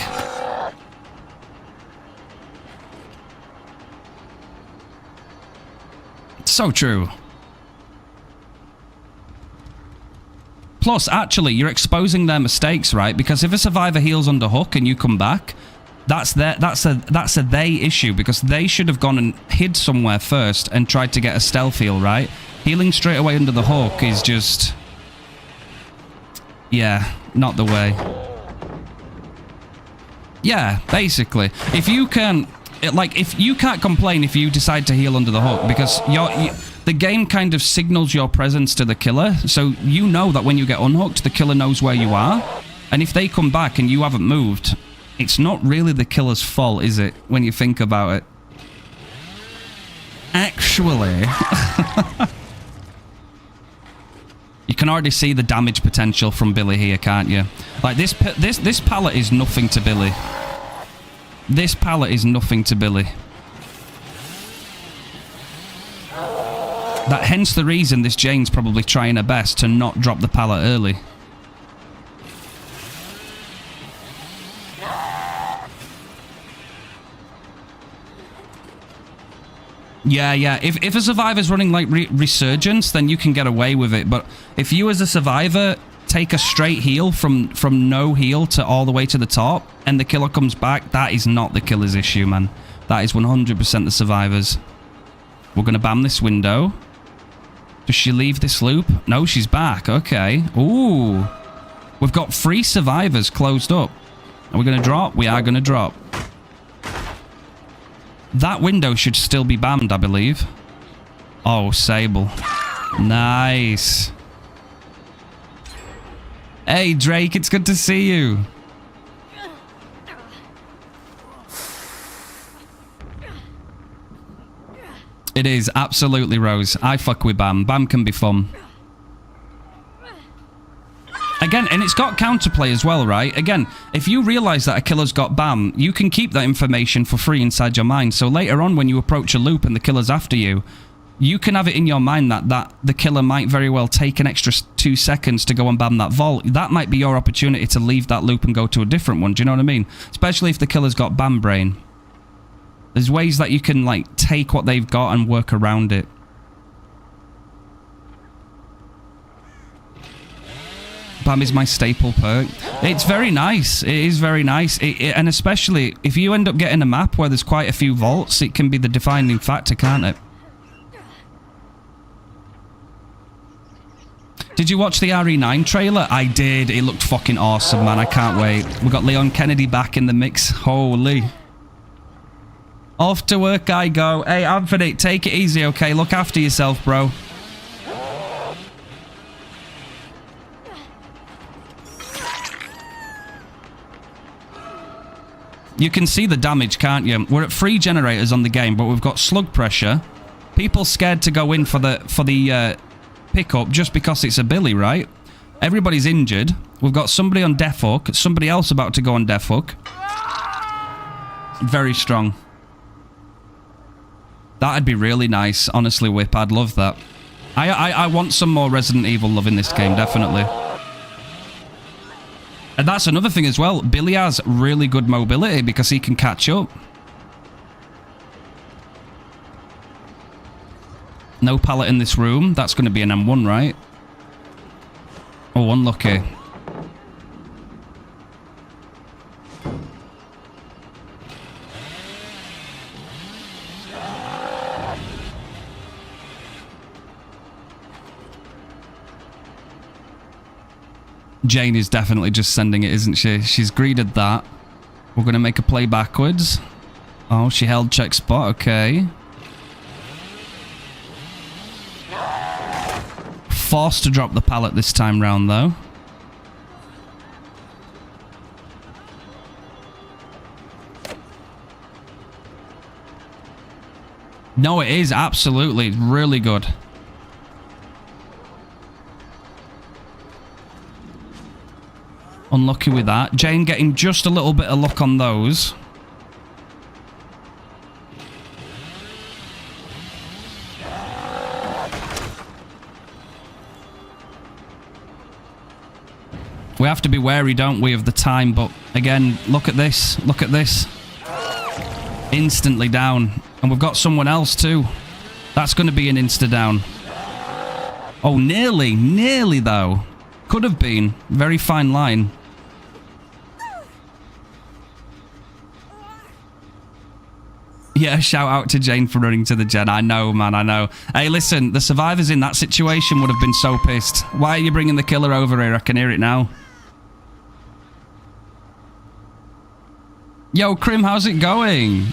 [SPEAKER 1] So true. Plus, actually, you're exposing their mistakes, right? Because if a survivor heals under hook and you come back, that's a they issue, because they should have gone and hid somewhere first and tried to get a stealth heal, right? Healing straight away under the hook is just, yeah, not the way. Yeah, basically, if you can't complain if you decide to heal under the hook, because the game kind of signals your presence to the killer, so you know that when you get unhooked, the killer knows where you are, and if they come back and you haven't moved, it's not really the killer's fault, is it, when you think about it? Actually, you can already see the damage potential from Billy here, can't you? Like, this pallet is nothing to Billy. This pallet is nothing to Billy. Hence the reason this Jane's probably trying her best to not drop the pallet early. Yeah. If a survivor's running like Resurgence, then you can get away with it. But if you as a survivor take a straight heal from no heal to all the way to the top, and the killer comes back, that is not the killer's issue, man. That is 100% the survivor's. We're going to bam this window. Does she leave this loop? No, she's back. Okay. Ooh. We've got 3 survivors closed up. Are we going to drop? We are going to drop. That window should still be bammed, I believe. Oh, Sable. Nice. Hey, Drake, it's good to see you. It is, absolutely, Rose. I fuck with Bam. Bam can be fun. Again, and it's got counterplay as well, right? Again, if you realise that a killer's got Bam, you can keep that information for free inside your mind. So later on, when you approach a loop and the killer's after you, you can have it in your mind that the killer might very well take an extra 2 seconds to go and bam that vault. That might be your opportunity to leave that loop and go to a different one. Do you know what I mean? Especially if the killer's got Bam brain. There's ways that you can, like, take what they've got and work around it. Bam is my staple perk. It's very nice. It is very nice. And especially if you end up getting a map where there's quite a few vaults, it can be the defining factor, can't it? Did you watch the RE9 trailer? I did. It looked fucking awesome, man. I can't wait. We got Leon Kennedy back in the mix. Holy. Off to work I go. Hey, Anthony, take it easy, okay? Look after yourself, bro. You can see the damage, can't you? We're at 3 generators on the game, but we've got slug pressure. People scared to go in for the pickup just because it's a Billy, right? Everybody's injured. We've got somebody on death hook, somebody else about to go on death hook. Very strong. That'd be really nice, honestly, Whip. I'd love that. I want some more Resident Evil love in this game, definitely. And that's another thing as well. Billy has really good mobility because he can catch up. No pallet in this room. That's going to be an M1, right? Oh, unlucky. Jane is definitely just sending it, isn't she? She's greeted that. We're going to make a play backwards. Oh, she held check spot. Okay. Forced to drop the pallet this time round, though. No, it is absolutely really good. Unlucky with that. Jane getting just a little bit of luck on those. We have to be wary, don't we, of the time, but again, look at this. Look at this. Instantly down. And we've got someone else too. That's going to be an insta down. Oh, nearly. Nearly, though. Could have been. Very fine line. Yeah, shout out to Jane for running to the gen. I know, man, I know. Hey, listen, the survivors in that situation would have been so pissed. Why are you bringing the killer over here? I can hear it now. Yo, Krim, how's it going?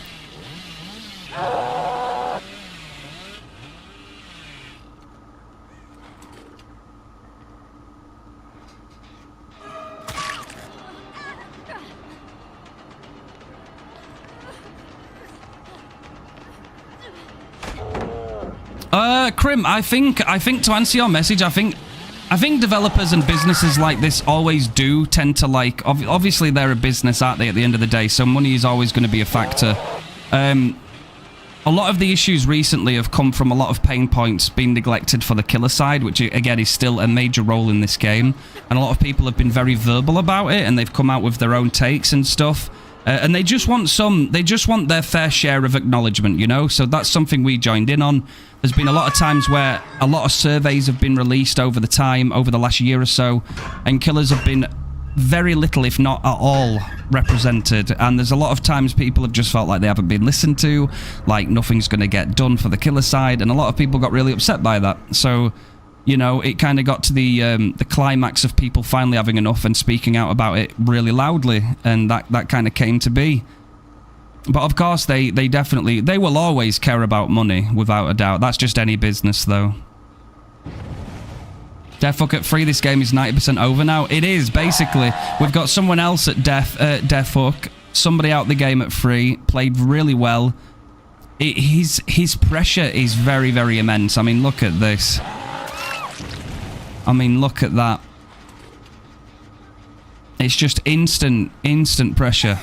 [SPEAKER 1] Krim, I think to answer your message, I think developers and businesses like this always do tend to, like, obviously they're a business, aren't they, at the end of the day, so money is always going to be a factor. A a lot of the issues recently have come from a lot of pain points being neglected for the killer side, which again is still a major role in this game. And a lot of people have been very verbal about it, and they've come out with their own takes and stuff. And they just want their fair share of acknowledgement, you know? So that's something we joined in on. There's been a lot of times where a lot of surveys have been released over the last year or so, and killers have been very little, if not at all, represented. And there's a lot of times people have just felt like they haven't been listened to, like nothing's going to get done for the killer side, and a lot of people got really upset by that. So, you know, it kind of got to the climax of people finally having enough and speaking out about it really loudly, and that kind of came to be. But of course, they will always care about money, without a doubt. That's just any business, though. Deathhook at free. This game is 90% over now. It is, basically. We've got someone else at Deathhook. Somebody out the game at free. Played really well. His pressure is very, very immense. I mean, look at this. I mean, look at that. It's just instant pressure.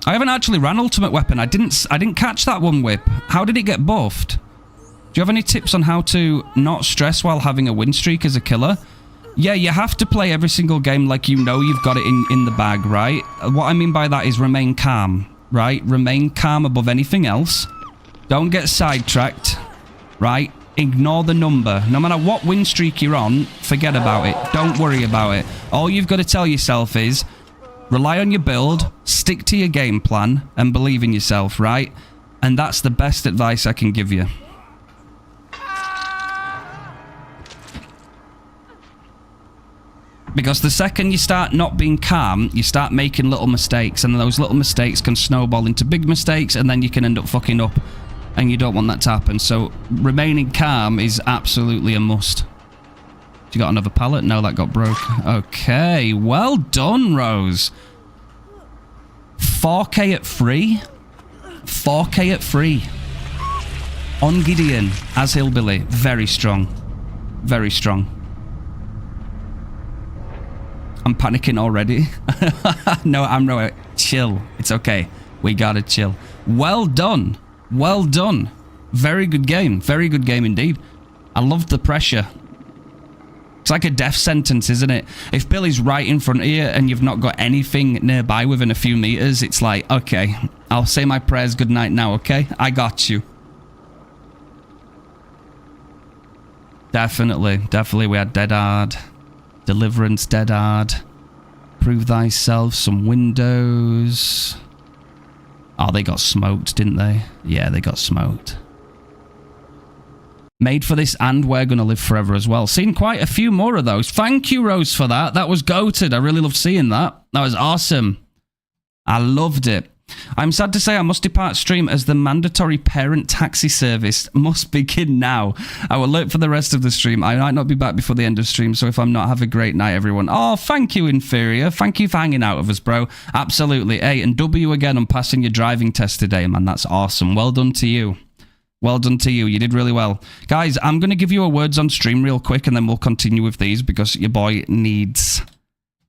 [SPEAKER 1] I haven't actually ran Ultimate Weapon. I didn't catch that one whip. How did it get buffed? Do you have any tips on how to not stress while having a win streak as a killer? Yeah, you have to play every single game like you know you've got it in the bag, right? What I mean by that is remain calm, right? Remain calm above anything else. Don't get sidetracked, right? Ignore the number. No matter what win streak you're on, forget about it. Don't worry about it. All you've got to tell yourself is rely on your build, stick to your game plan, and believe in yourself, right? And that's the best advice I can give you. Because the second you start not being calm, you start making little mistakes, and those little mistakes can snowball into big mistakes, and then you can end up fucking up, and you don't want that to happen. So remaining calm is absolutely a must. You got another pallet? No, that got broke. Okay, well done, Rose. 4K at free? 4K at free. On Gideon, as Hillbilly. Very strong. Very strong. I'm panicking already. No, I'm no. Chill. It's okay. We gotta chill. Well done. Well done. Very good game. Very good game indeed. I loved the pressure. It's like a death sentence, isn't it? If Billy's right in front of you and you've not got anything nearby within a few meters, it's like, okay, I'll say my prayers good night now, okay? I got you. Definitely. Definitely we had Dead Hard. Deliverance, Dead Hard. Prove Thyself, some windows. Oh, they got smoked, didn't they? Yeah, they got smoked. Made for this, and We're Gonna Live Forever as well. Seen quite a few more of those. Thank you, Rose, for that. That was goated. I really loved seeing that. That was awesome. I loved it. I'm sad to say I must depart stream as the mandatory parent taxi service must begin now. I will look for the rest of the stream. I might not be back before the end of stream, so if I'm not, have a great night, everyone. Oh, thank you, Inferior. Thank you for hanging out with us, bro. Absolutely. Hey, and W again on passing your driving test today, man. That's awesome. Well done to you. Well done to you. You did really well. Guys, I'm going to give you a words on stream real quick, and then we'll continue with these because your boy needs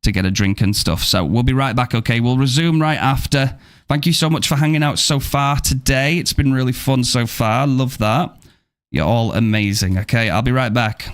[SPEAKER 1] to get a drink and stuff. So we'll be right back, okay? We'll resume right after. Thank you so much for hanging out so far today. It's been really fun so far. Love that. You're all amazing, okay? I'll be right back.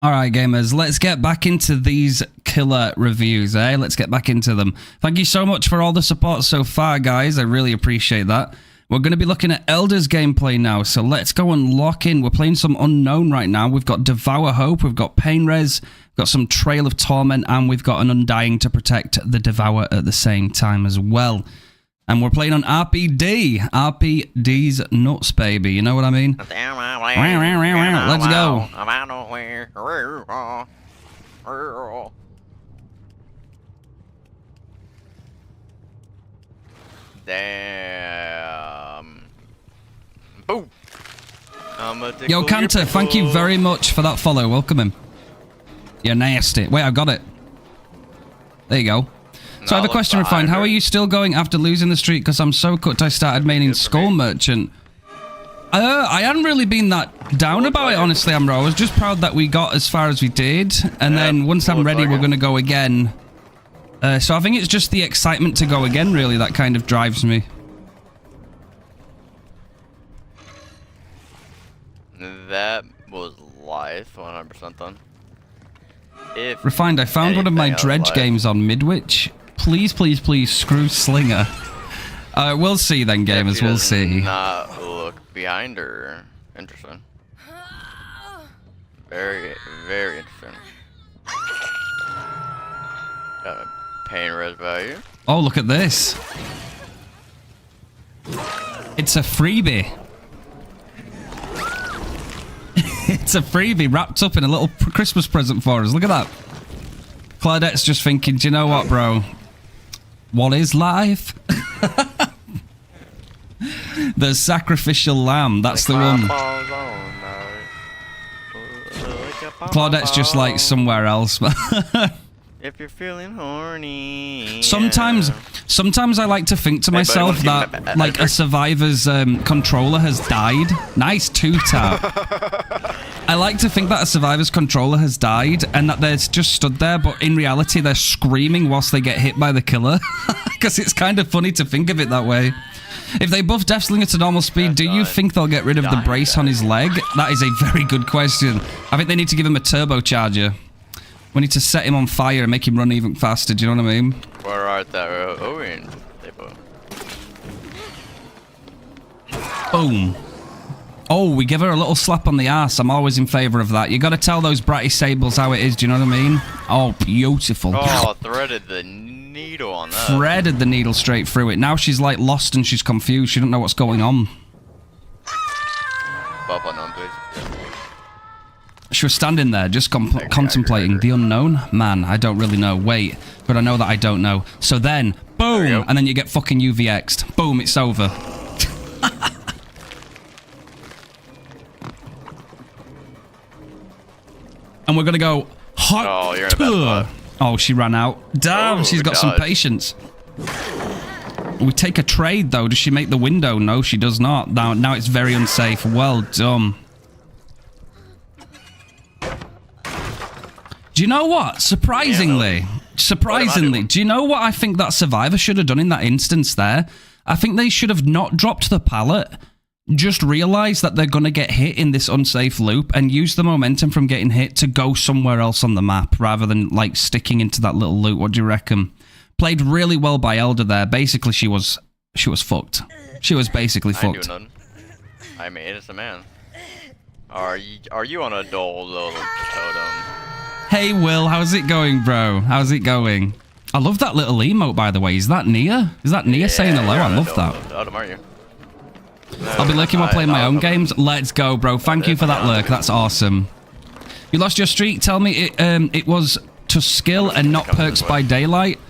[SPEAKER 1] All right, gamers, let's get back into these killer reviews, eh? Let's get back into them. Thank you so much for all the support so far, guys. I really appreciate that. We're going to be looking at Elder's gameplay now, so let's go and lock in. We're playing some Unknown right now. We've got Devour Hope, we've got Pain Res, we've got some Trail of Torment, and we've got an Undying to protect the Devour at the same time as well. And we're playing on RPD. RPD's nuts, baby. You know what I mean? Let's go.
[SPEAKER 5] Damn. Boom.
[SPEAKER 1] Yo, Cantor, thank you very much for that follow. Welcome him. You're nasty. Wait, I've got it. There you go. So I have a question, Refined. How are you still going after losing the streak? Because I'm so cooked I started maining Skull Merchant. I hadn't really been that down about it, honestly, Amro. I was just proud that we got as far as we did. And then once I'm ready, we're going to go again. So I think it's just the excitement to go again, really, that kind of drives me.
[SPEAKER 5] That was live, 100% done.
[SPEAKER 1] Refined, I found one of my Dredge games on Midwich. Please, please, please, screw Slinger. We'll see then, gamers, we'll see.
[SPEAKER 5] Not look behind her. Interesting. Very, very interesting. Got a Pain Res value.
[SPEAKER 1] Oh, look at this. It's a freebie. It's a freebie wrapped up in a little Christmas present for us. Look at that. Claudette's just thinking, do you know what, bro? What is life? The sacrificial lamb. That's the one. Claudette's just like somewhere else.
[SPEAKER 5] If you're feeling horny.
[SPEAKER 1] Sometimes I like to think to myself that like a Survivor's controller has died. Nice two-tap. I like to think that a Survivor's controller has died and that they're just stood there, but in reality they're screaming whilst they get hit by the killer. Because it's kind of funny to think of it that way. If they buff Deathslinger to normal speed, do you think they'll get rid of the brace on his leg? That is a very good question. I think they need to give him a turbocharger. We need to set him on fire and make him run even faster, do you know what I mean?
[SPEAKER 5] Where are they?
[SPEAKER 1] Boom. Oh, we give her a little slap on the ass. I'm always in favour of that. You got to tell those bratty sables how it is, do you know what I mean? Oh, beautiful.
[SPEAKER 5] Oh, threaded the needle on that.
[SPEAKER 1] Threaded the needle straight through it. Now she's like lost and she's confused. She don't know what's going on.
[SPEAKER 5] Bop on them, please.
[SPEAKER 1] She was standing there, just contemplating the unknown. Man, I don't really know. Wait, but I know that I don't know. So then, boom, and then you get fucking UVX'd. Boom, it's over. And we're gonna go hot.
[SPEAKER 5] Oh, you're in a bad spot.
[SPEAKER 1] Oh, she ran out. Damn, she's got some patience. We take a trade though. Does she make the window? No, she does not. Now it's very unsafe. Well done. Do you know what? Surprisingly, do you know what I think that Survivor should have done in that instance there? I think they should have not dropped the pallet, just realised that they're going to get hit in this unsafe loop and use the momentum from getting hit to go somewhere else on the map rather than, like, sticking into that little loop. What do you reckon? Played really well by Elder there. Basically, she was fucked. She was basically fucked.
[SPEAKER 5] I'm an innocent man. Are you on a dull little totem?
[SPEAKER 1] Hey Will, how's it going, bro? How's it going? I love that little emote, by the way. Is that Nia? Is that Nia saying hello? I love that.
[SPEAKER 5] Are you?
[SPEAKER 1] I'll be lurking while playing my own games. Let's go, bro. Thank you for that lurk. That's awesome. You lost your streak. Tell me it was to skill and not perks by daylight.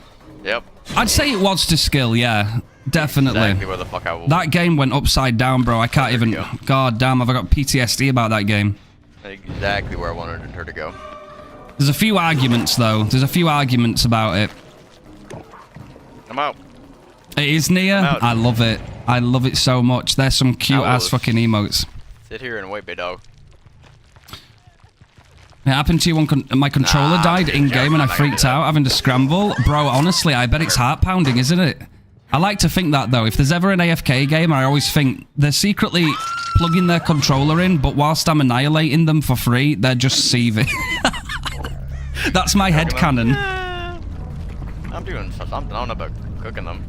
[SPEAKER 5] Yep.
[SPEAKER 1] I'd say it was to skill, yeah. Definitely.
[SPEAKER 5] Exactly where the fuck I will.
[SPEAKER 1] That game went upside down, bro. I can't even... God damn, have I got PTSD about that game.
[SPEAKER 5] Exactly where I wanted her to go.
[SPEAKER 1] There's a few arguments, though. There's a few arguments about it.
[SPEAKER 5] I'm out.
[SPEAKER 1] It is Nia. I love it. I love it so much. There's some cute-ass fucking emotes.
[SPEAKER 5] Sit here and wait, big dog.
[SPEAKER 1] It happened to you when my controller died in-game and I freaked out having to scramble. Bro, honestly, I bet it's heart-pounding, isn't it? I like to think that, though. If there's ever an AFK game, I always think they're secretly plugging their controller in, but whilst I'm annihilating them for free, they're just seething. That's my headcanon.
[SPEAKER 5] I'm doing something. I don't know about cooking them.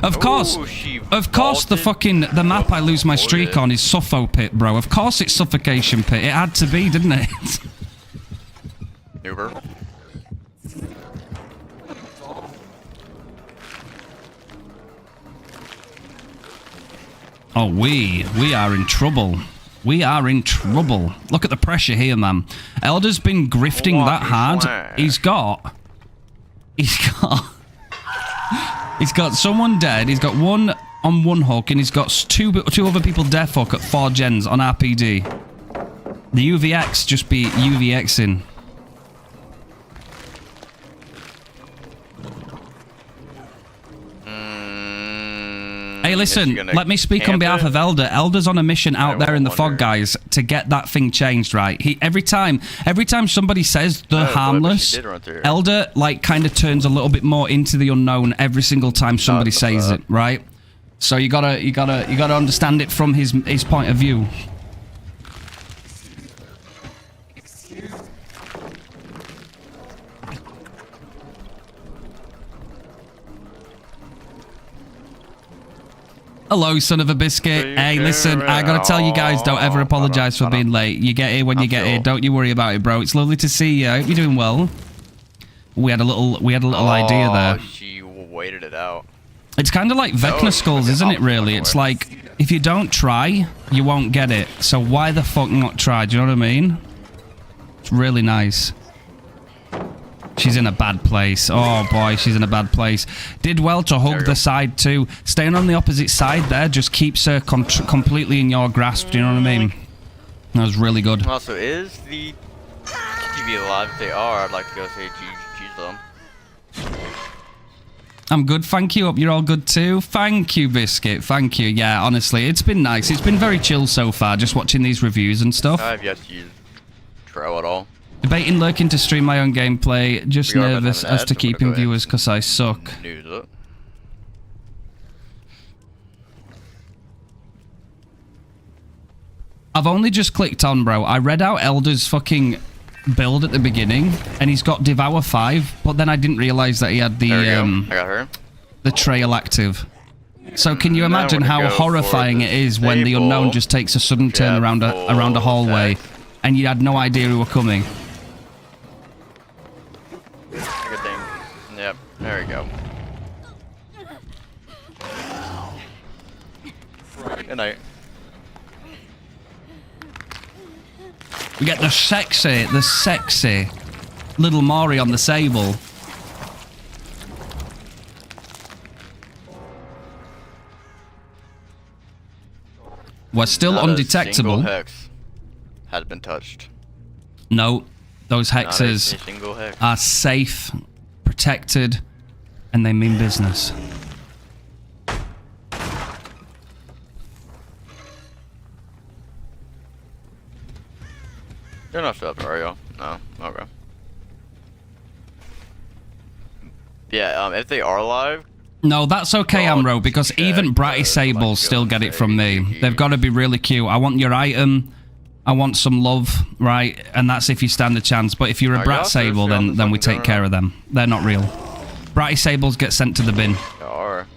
[SPEAKER 1] Of course, the map I lose my streak on is Suffo Pit, bro. Of course it's Suffocation Pit. It had to be, didn't it?
[SPEAKER 5] Uber.
[SPEAKER 1] Oh, we are in trouble. We are in trouble. Look at the pressure here, man. Elder's been grifting that hard. He's got someone dead. He's got one on one hook, and he's got two other people death hook at 4 gens on RPD. The UVX just be UVXing. Hey, listen, let me speak on behalf of Elder. Elder's on a mission out there in the fog, guys, to get that thing changed, right? Every time somebody says they're harmless, Elder, like, kind of turns a little bit more into the unknown every single time somebody says it, right? So you gotta understand it from his point of view. Hello, son of a biscuit. Hey, listen, I gotta tell you guys, don't ever apologize for being late. You get here when you get here. Don't you worry about it, bro. It's lovely to see you. I hope you're doing well. We had a little idea there.
[SPEAKER 5] She waited it out.
[SPEAKER 1] It's kind of like Vecna skulls, isn't it, really? It's like, if you don't try, you won't get it. So why the fuck not try? Do you know what I mean? It's really nice. She's in a bad place. Oh, boy, she's in a bad place. Did well to hug the side, too. Staying on the opposite side there just keeps her completely in your grasp. Do you know what I mean? That was really good.
[SPEAKER 5] Also, is the TV alive? If they are, I'd like to go say cheese them.
[SPEAKER 1] I'm good, thank you. Hope you're all good, too. Thank you, Biscuit. Thank you. Yeah, honestly, it's been nice. It's been very chill so far, just watching these reviews and stuff.
[SPEAKER 5] I've yet to use Trow at all.
[SPEAKER 1] Debating lurking to stream my own gameplay. Just nervous as to keeping viewers because I suck. I've only just clicked on, bro. I read out Elder's fucking build at the beginning, and he's got Devour 5, but then I didn't realize that he had the
[SPEAKER 5] I got her.
[SPEAKER 1] The trail active. So can you imagine how horrifying it is when the unknown just takes a sudden turn around a hallway, and you had no idea who were coming?
[SPEAKER 5] Good thing. Yep, there we go. Good night.
[SPEAKER 1] We get the sexy little Mori on the Sable. We're still
[SPEAKER 5] Not
[SPEAKER 1] undetectable.
[SPEAKER 5] A single hex had been touched.
[SPEAKER 1] No, those hexes are safe, protected, and they mean business.
[SPEAKER 5] They're not shut up, are you? No. Okay. Yeah, if they are alive.
[SPEAKER 1] No, that's okay, Amro, because even Bratty Sables still get it from me. They've got to be really cute. I want your item. I want some love, right? And that's if you stand a chance. But if you're a Brat Sable, then we take care of them. They're not real. Bratty Sables get sent to the bin.
[SPEAKER 5] They are.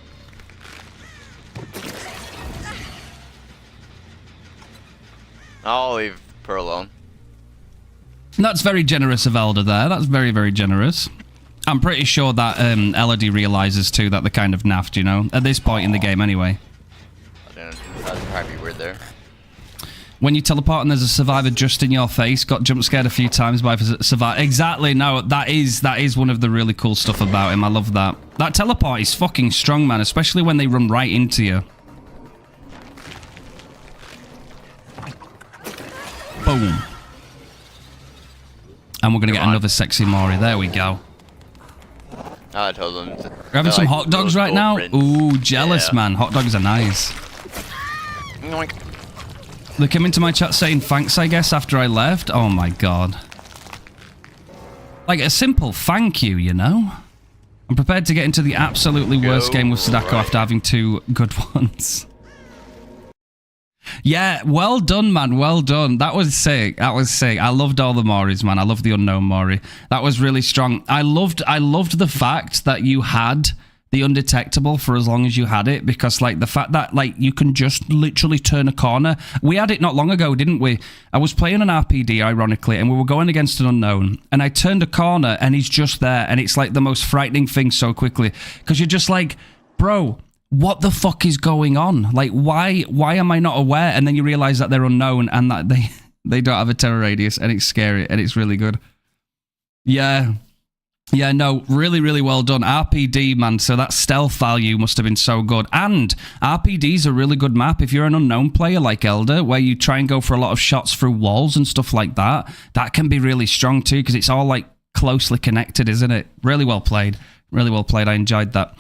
[SPEAKER 5] I'll leave her alone.
[SPEAKER 1] That's very generous of Elder there. That's very, very generous. I'm pretty sure that Elodie realizes too that they're kind of naffed, you know? At this point in the game anyway.
[SPEAKER 5] That's probably weird there.
[SPEAKER 1] When you teleport and there's a survivor just in your face, got jump scared a few times by a survivor. Exactly, no, that is one of the really cool stuff about him. I love that. That teleport is fucking strong, man, especially when they run right into you. Boom. And we're going to get another sexy Mori. There we go.
[SPEAKER 5] I told them.
[SPEAKER 1] We're having some hot dogs right now? Ooh, jealous, man. Hot dogs are nice. They came into my chat saying thanks, I guess, after I left. Oh, my God. Like, a simple thank you, you know? I'm prepared to get into the absolutely worst game with Sadako after having 2 good ones. Yeah, well done, man. Well done. That was sick. That was sick. I loved all the Moris, man. I love the unknown Mori. That was really strong. I loved the fact that you had the undetectable for as long as you had it, because like the fact that like you can just literally turn a corner. We had it not long ago, didn't we? I was playing an RPD, ironically, and we were going against an unknown, and I turned a corner and he's just there, and it's like the most frightening thing so quickly, because you're just like, bro, what the fuck is going on? Like, why am I not aware? And then you realize that they're unknown and that they don't have a terror radius, and it's scary, and it's really good. Yeah, no, really, really well done. RPD, man, so that stealth value must have been so good. And RPD's a really good map. If you're an unknown player like Elder, where you try and go for a lot of shots through walls and stuff like that, that can be really strong too, because it's all like closely connected, isn't it? Really well played. Really well played. I enjoyed that.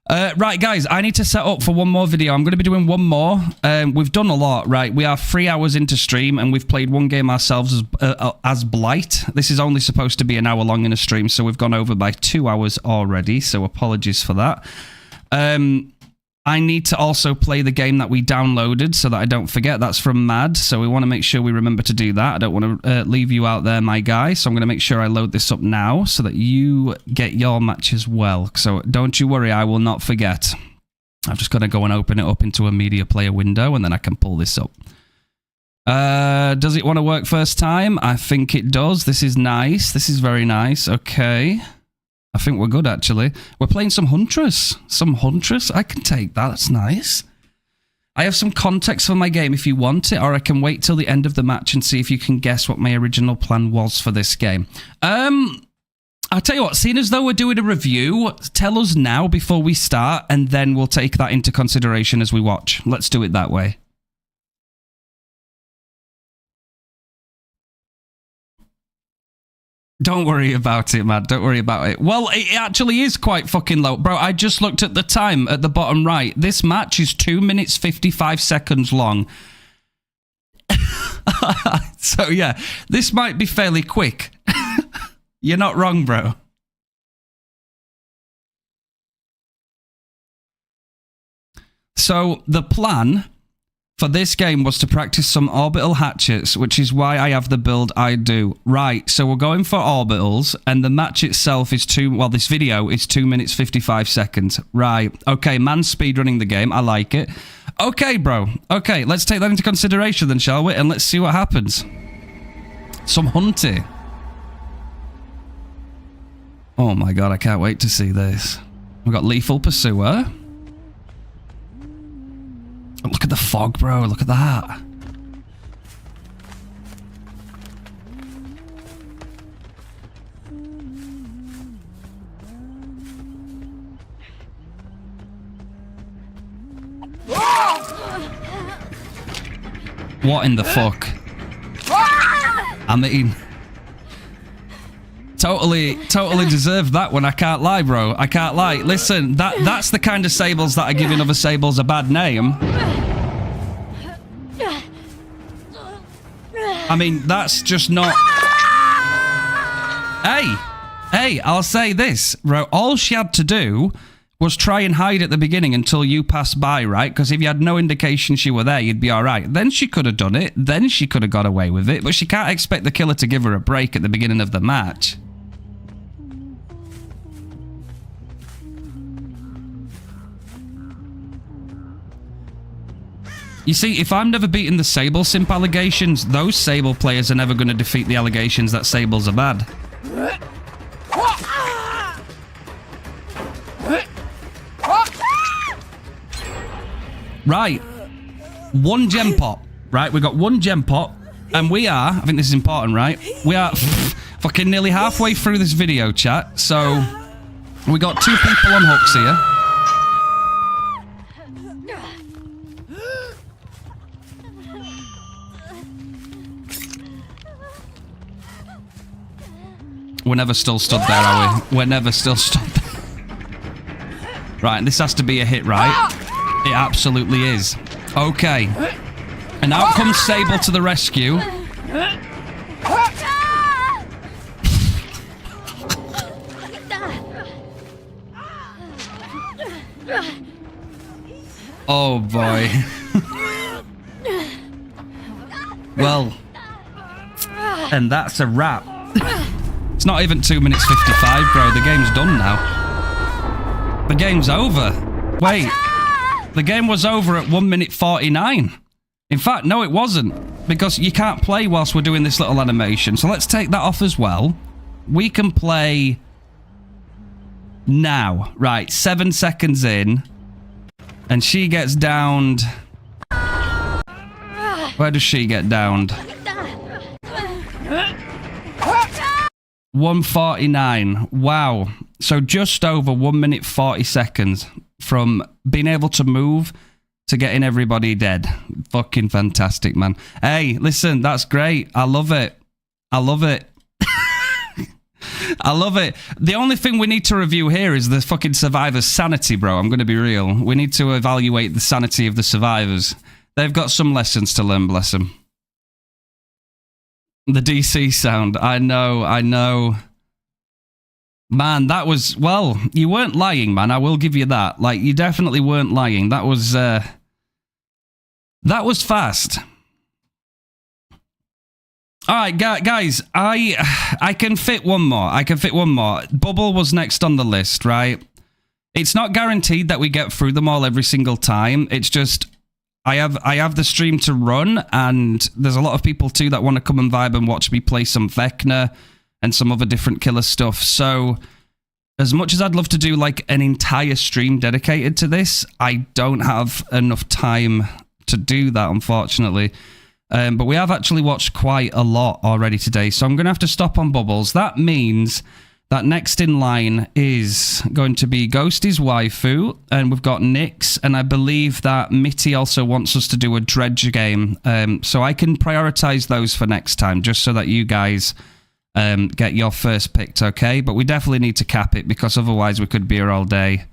[SPEAKER 1] Right, guys, I need to set up for one more video. I'm going to be doing one more. We've done a lot, right? We are 3 hours into stream, and we've played one game ourselves as Blight. This is only supposed to be an hour long in a stream, so we've gone over by 2 hours already, so apologies for that. I need to also play the game that we downloaded so that I don't forget. That's from Mad, so we want to make sure we remember to do that. I don't want to leave you out there, my guy, so I'm going to make sure I load this up now so that you get your match as well. So don't you worry, I will not forget. I've just got to go and open it up into a media player window, and then I can pull this up. Does it want to work first time? I think it does. This is nice. This is very nice. Okay. I think we're good, actually. We're playing some Huntress. Some Huntress? I can take that. That's nice. I have some context for my game if you want it, or I can wait till the end of the match and see if you can guess what my original plan was for this game. I'll tell you what, seeing as though we're doing a review, tell us now before we start, and then we'll take that into consideration as we watch. Let's do it that way. Don't worry about it, man. Don't worry about it. Well, it actually is quite fucking low. Bro, I just looked at the time at the bottom right. This match is 2 minutes, 55 seconds long. So, yeah, this might be fairly quick. You're not wrong, bro. So, the plan for this game was to practice some orbital hatchets, which is why I have the build I do. Right, so we're going for orbitals, and the match itself is this video is 2 minutes, 55 seconds. Right, okay, man's speedrunning the game. I like it. Okay, bro. Okay, let's take that into consideration then, shall we? And let's see what happens. Some hunty. Oh my god, I can't wait to see this. We've got Lethal Pursuer. Look at the fog, bro. Look at that. What in the fuck? I mean, totally deserved that one. I can't lie, bro. I can't lie. Listen, that's the kind of sables that are giving other sables a bad name. I mean, that's just not... Hey, I'll say this, bro. All she had to do was try and hide at the beginning until you passed by, right? Because if you had no indication she were there, you'd be all right. Then she could have done it. Then she could have got away with it. But she can't expect the killer to give her a break at the beginning of the match. You see, if I'm never beating the Sable Simp allegations, those Sable players are never going to defeat the allegations that Sables are bad. Right. 1 gem pot. Right, we got 1 gem pot. And we are, I think this is important, right? We are fucking nearly halfway through this video, chat. So, we got 2 people on hooks here. We're never still stood there, are we? We're never still stood there. Right, this has to be a hit, right? It absolutely is. Okay. And out comes Sable to the rescue. Oh boy. Well, and that's a wrap. It's not even 2 minutes 55, bro. The game's done now. The game's over. Wait. The game was over at 1 minute 49. In fact, no, it wasn't. Because you can't play whilst we're doing this little animation. So let's take that off as well. We can play now. Right, 7 seconds in. And she gets downed. Where does she get downed? 1:49. Wow. So just over 1 minute 40 seconds from being able to move to getting everybody dead. Fucking fantastic, man. Hey, listen, that's great. I love it. I love it. I love it. The only thing we need to review here is the fucking survivors' sanity, bro. I'm going to be real. We need to evaluate the sanity of the survivors. They've got some lessons to learn, bless them. The DC sound. I know, I know. Man, that was... Well, you weren't lying, man. I will give you that. Like, you definitely weren't lying. That was fast. All right, guys, I can fit one more. I can fit one more. Bubble was next on the list, right? It's not guaranteed that we get through them all every single time. It's just... I have the stream to run, and there's a lot of people too that want to come and vibe and watch me play some Vecna and some other different killer stuff. So as much as I'd love to do like an entire stream dedicated to this, I don't have enough time to do that, unfortunately. But we have actually watched quite a lot already today, so I'm going to have to stop on Bubbles. That means that next in line is going to be Ghosty's waifu, and we've got Nyx, and I believe that Mitty also wants us to do a Dredge game, so I can prioritize those for next time, just so that you guys get your first picked, okay? But we definitely need to cap it, because otherwise we could be here all day.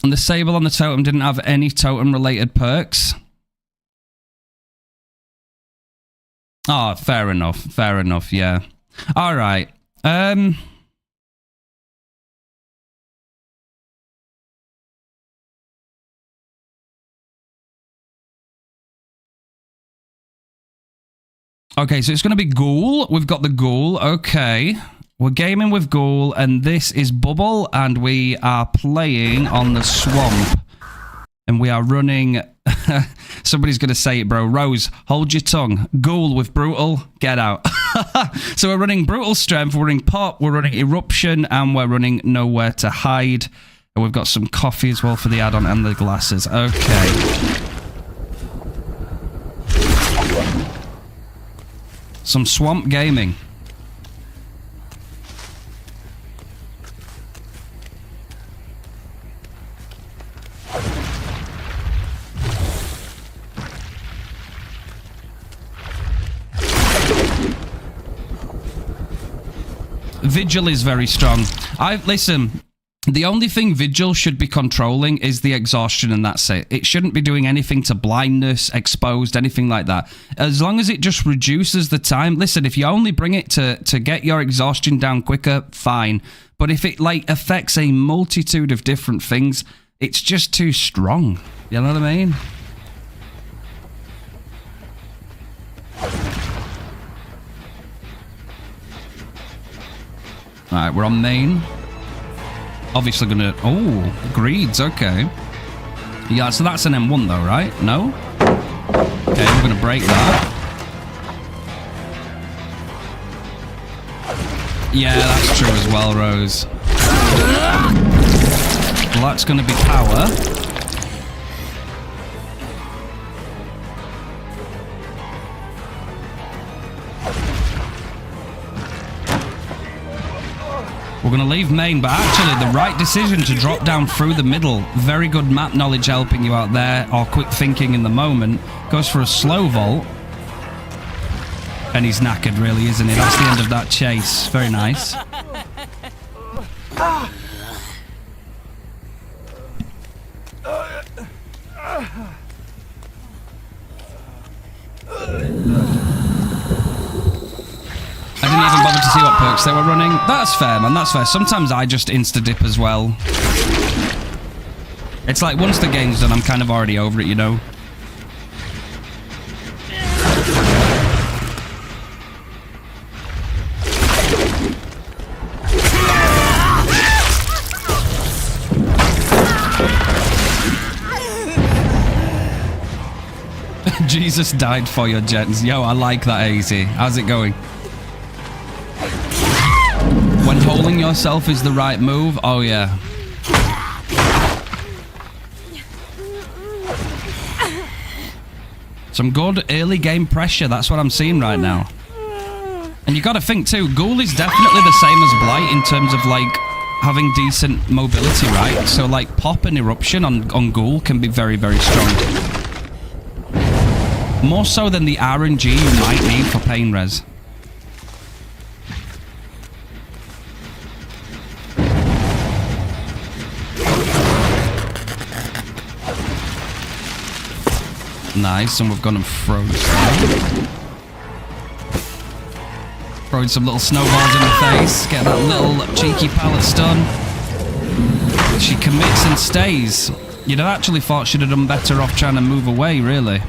[SPEAKER 1] And the Sable on the totem didn't have any totem-related perks. Oh, fair enough, yeah. All right. Okay, so it's going to be Ghoul. We've got the Ghoul, okay. We're gaming with Ghoul, and this is Bubble, and we are playing on the Swamp. And we are running... Somebody's going to say it, bro. Rose, hold your tongue. Ghoul with Brutal, get out. So we're running Brutal Strength, we're running Pop, we're running Eruption, and we're running Nowhere to Hide. And we've got some coffee as well for the add-on and the glasses. Okay. Some Swamp gaming. Vigil is very strong. Listen, the only thing Vigil should be controlling is the exhaustion, and that's it. It shouldn't be doing anything to blindness, exposed, anything like that. As long as it just reduces the time. Listen, if you only bring it to get your exhaustion down quicker, fine. But if it like affects a multitude of different things, it's just too strong. You know what I mean? Alright, we're on main. Obviously gonna... Oh, Greeds, okay. Yeah, so that's an M1 though, right? No? Okay, we're gonna break that. Yeah, that's true as well, Rose. Well, that's gonna be power. We're going to leave main, but actually the right decision to drop down through the middle. Very good map knowledge helping you out there, or quick thinking in the moment. Goes for a slow vault. And he's knackered, really, isn't he? That's the end of that chase. Very nice. I didn't even bother to see what perks they were running. That's fair, man. That's fair. Sometimes I just insta-dip as well. It's like once the game's done, I'm kind of already over it, you know? Jesus died for your gens. Yo, I like that, AZ. How's it going? When holding yourself is the right move, oh yeah. Some good early game pressure, that's what I'm seeing right now. And you gotta think too, Ghoul is definitely the same as Blight in terms of like having decent mobility, right? So like Pop and Eruption on Ghoul can be very, very strong. More so than the RNG you might need for pain res. Nice, and we've got him frozen. Throwing some little snowballs in the face. Get that little cheeky pallet stun. She commits and stays. You'd have actually thought she'd have done better off trying to move away, really.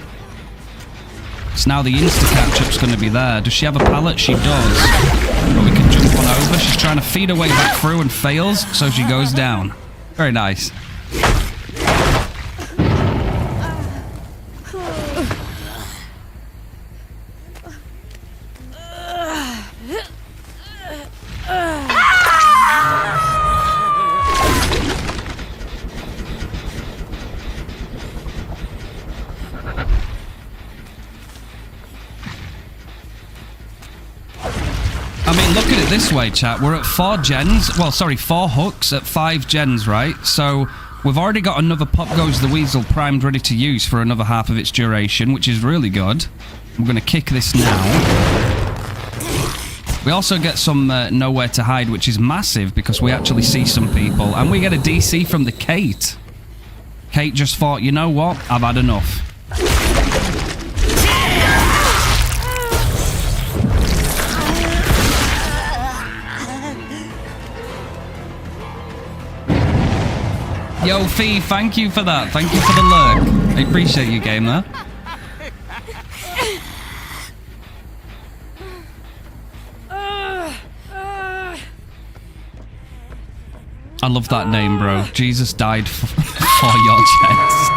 [SPEAKER 1] So now the insta-catch-up's going to be there. Does she have a pallet? She does. But we can jump on over. She's trying to feed her way back through and fails, so she goes down. Very nice. This way, chat. We're at 4 gens. Well, sorry, 4 hooks at 5 gens, right? So we've already got another Pop Goes the Weasel primed, ready to use for another half of its duration, which is really good. We're going to kick this now. We also get some Nowhere to Hide, which is massive because we actually see some people. And we get a DC from the Kate. Kate just thought, you know what? I've had enough. Yo, Fee, thank you for that. Thank you for the lurk. I appreciate you, gamer. I love that name, bro. Jesus died for your chest.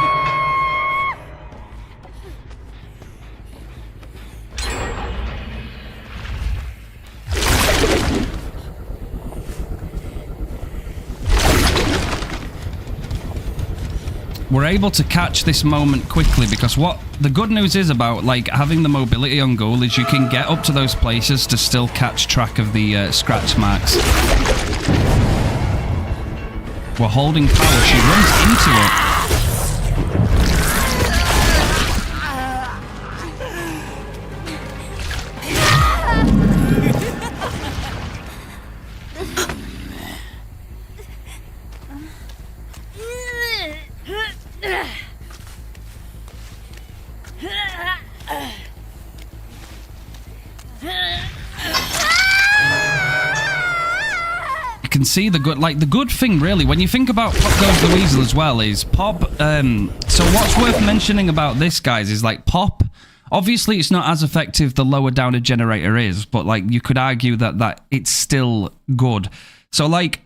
[SPEAKER 1] We're able to catch this moment quickly because what the good news is about like having the mobility on Ghoul is you can get up to those places to still catch track of the scratch marks. We're holding power. She runs into it. See the good thing really when you think about Pop Goes the Weasel as well is Pop so what's worth mentioning about this, guys, is like Pop, obviously it's not as effective the lower down a generator is, but like you could argue that it's still good. So like